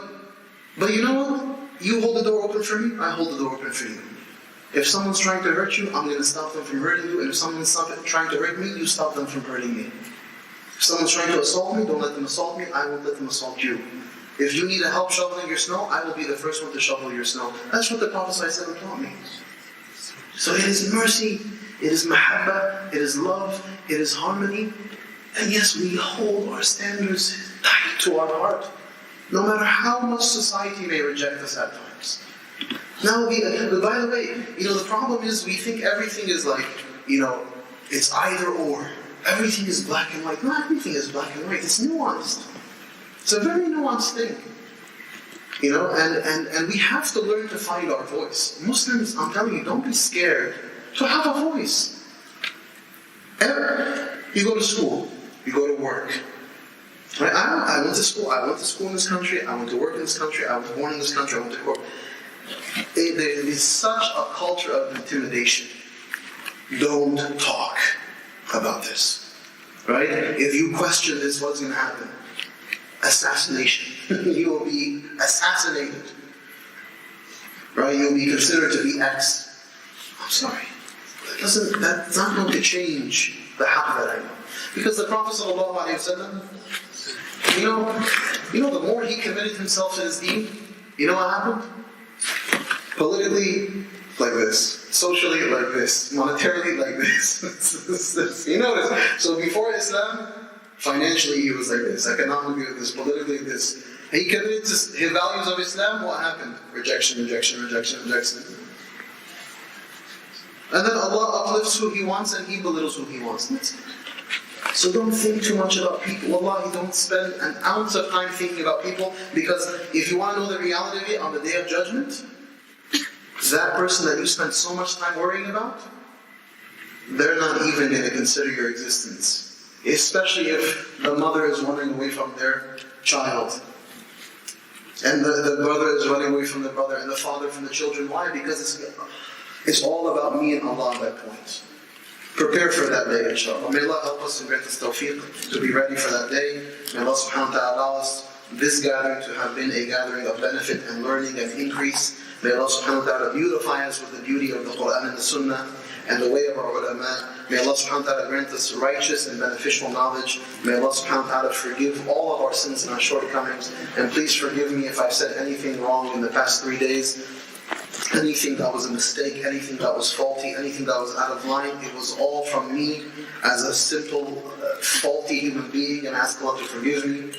you know what? You hold the door open for me, I hold the door open for you. If someone's trying to hurt you, I'm going to stop them from hurting you, and if someone's trying to hurt me, you stop them from hurting me. If someone's trying to assault me, don't let them assault me, I won't let them assault you. If you need help shoveling your snow, I will be the first one to shovel your snow. That's what the Prophet ﷺ taught me. So it is mercy, it is mahabbah, it is love, it is harmony. And yes, we hold our standards tight to our heart, no matter how much society may reject us at times. Now, by the way, the problem is we think everything is like, it's either or. Everything is black and white. Not everything is black and white. It's nuanced. It's a very nuanced thing. And we have to learn to find our voice. Muslims, I'm telling you, don't be scared to have a voice. You go to school, you go to work. Right? I went to school. I went to school in this country. I went to work in this country. I was born in this country. I went to work. There is such a culture of intimidation. Don't talk about this. Right? If you question this, what's going to happen? Assassination. You will be assassinated. Right? You'll be considered to be X. I'm sorry. That's not going to change the haqq that I know. Because the Prophet ﷺ, the more he committed himself to his deen, you know what happened? Politically, like this. Socially, like this. Monetarily, like this. You notice? So before Islam, financially he was like this. Economically like this. Politically like this. He committed to his values of Islam, what happened? Rejection. And then Allah uplifts who He wants and He belittles who He wants. That's it. So don't think too much about people. Wallahi, don't spend an ounce of time thinking about people, because if you want to know the reality of it on the Day of Judgment, that person that you spend so much time worrying about, they're not even going to consider your existence. Especially if the mother is running away from their child, and the brother is running away from the brother, and the father from the children. Why? Because it's all about me and Allah at that point. Prepare for that day, inshallah. May Allah help us and grant us tawfiq to be ready for that day. May Allah subhanahu wa ta'ala allow us this gathering to have been a gathering of benefit and learning and increase. May Allah subhanahu wa ta'ala beautify us with the beauty of the Quran and the Sunnah and the way of our ulama. May Allah subhanahu wa ta'ala grant us righteous and beneficial knowledge. May Allah subhanahu wa ta'ala forgive all of our sins and our shortcomings. And please forgive me if I've said anything wrong in the past 3 days. Anything that was a mistake, anything that was faulty, anything that was out of line, it was all from me as a simple, faulty human being, and I ask Allah to forgive me.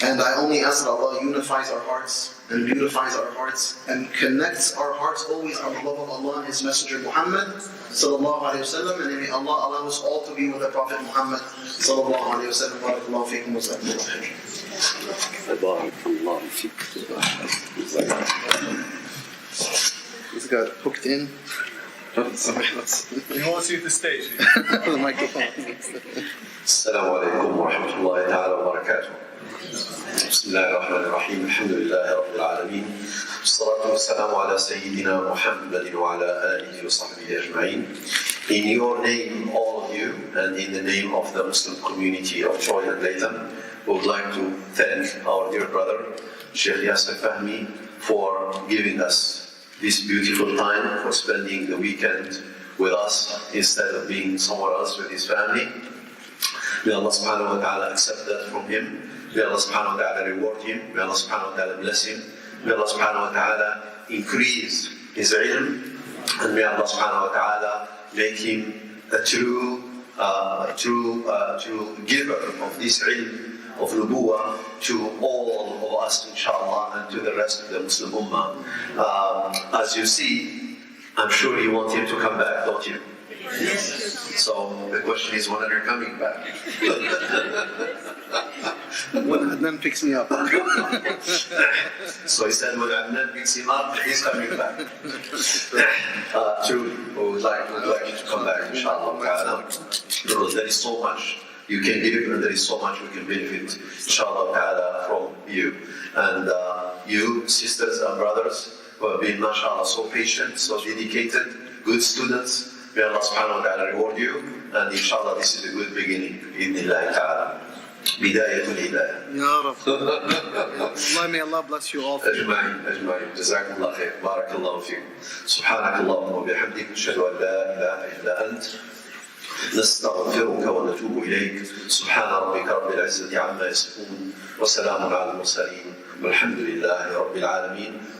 And I only ask that Allah unifies our hearts and beautifies our hearts and connects our hearts always on the love of Allah and His Messenger Muhammad sallallahu alayhi wa sallam, and may Allah allow us all to be with the Prophet Muhammad sallallahu alayhi wa sallam. Barakallahu feekum wa sallam. This got hooked in. You want to see the stage? The microphone. السلام عليكم ورحمة الله تعالى وبركاته. بسم الله الرحمن الرحيم. الحمد لله رب العالمين. والصلاة والسلام على سيدنا محمد وعلى آله وصحبه أجمعين. In your name, all of you, and in the name of the Muslim community of Troy and Latham, we would like to thank our dear brother, Shaykh Yasir Fahmy, for giving us this beautiful time, for spending the weekend with us instead of being somewhere else with his family. May Allah subhanahu wa ta'ala accept that from him. May Allah subhanahu wa ta'ala reward him. May Allah subhanahu wa ta'ala bless him. May Allah subhanahu wa ta'ala increase his ilm. And may Allah subhanahu wa ta'ala make him a true giver of this ilm of nubuwah to all of us, inshallah, and to the rest of the Muslim Ummah. As you see, I'm sure you want him to come back, don't you? Yes. So the question is, when are you coming back? When Adnan picks me up. So he said, when Adnan picks him up, he's coming back. Truly, we would like you to come back, inshallah, because there is so much you can give, and there is so much we can benefit, inshallah ta'ala, from you. And you, sisters and brothers, who have been, mashallah, so patient, so dedicated, good students, may Allah subhanahu wa ta'ala reward you, and inshallah this is a good beginning, bi'idhnillahi ta'ala. Bidayatul Hidaya. Ya Rabb. Allah, may Allah bless you all. أجمعين. جزاكم الله خير. بارك الله فيكم. سبحانك اللهم وبحمدك. أشهد أن لا إله إلا أنت. نستغفرك ونتوب إليك. سبحان ربك رب العزة عما يصفون وسلام على المرسلين والحمد لله رب العالمين.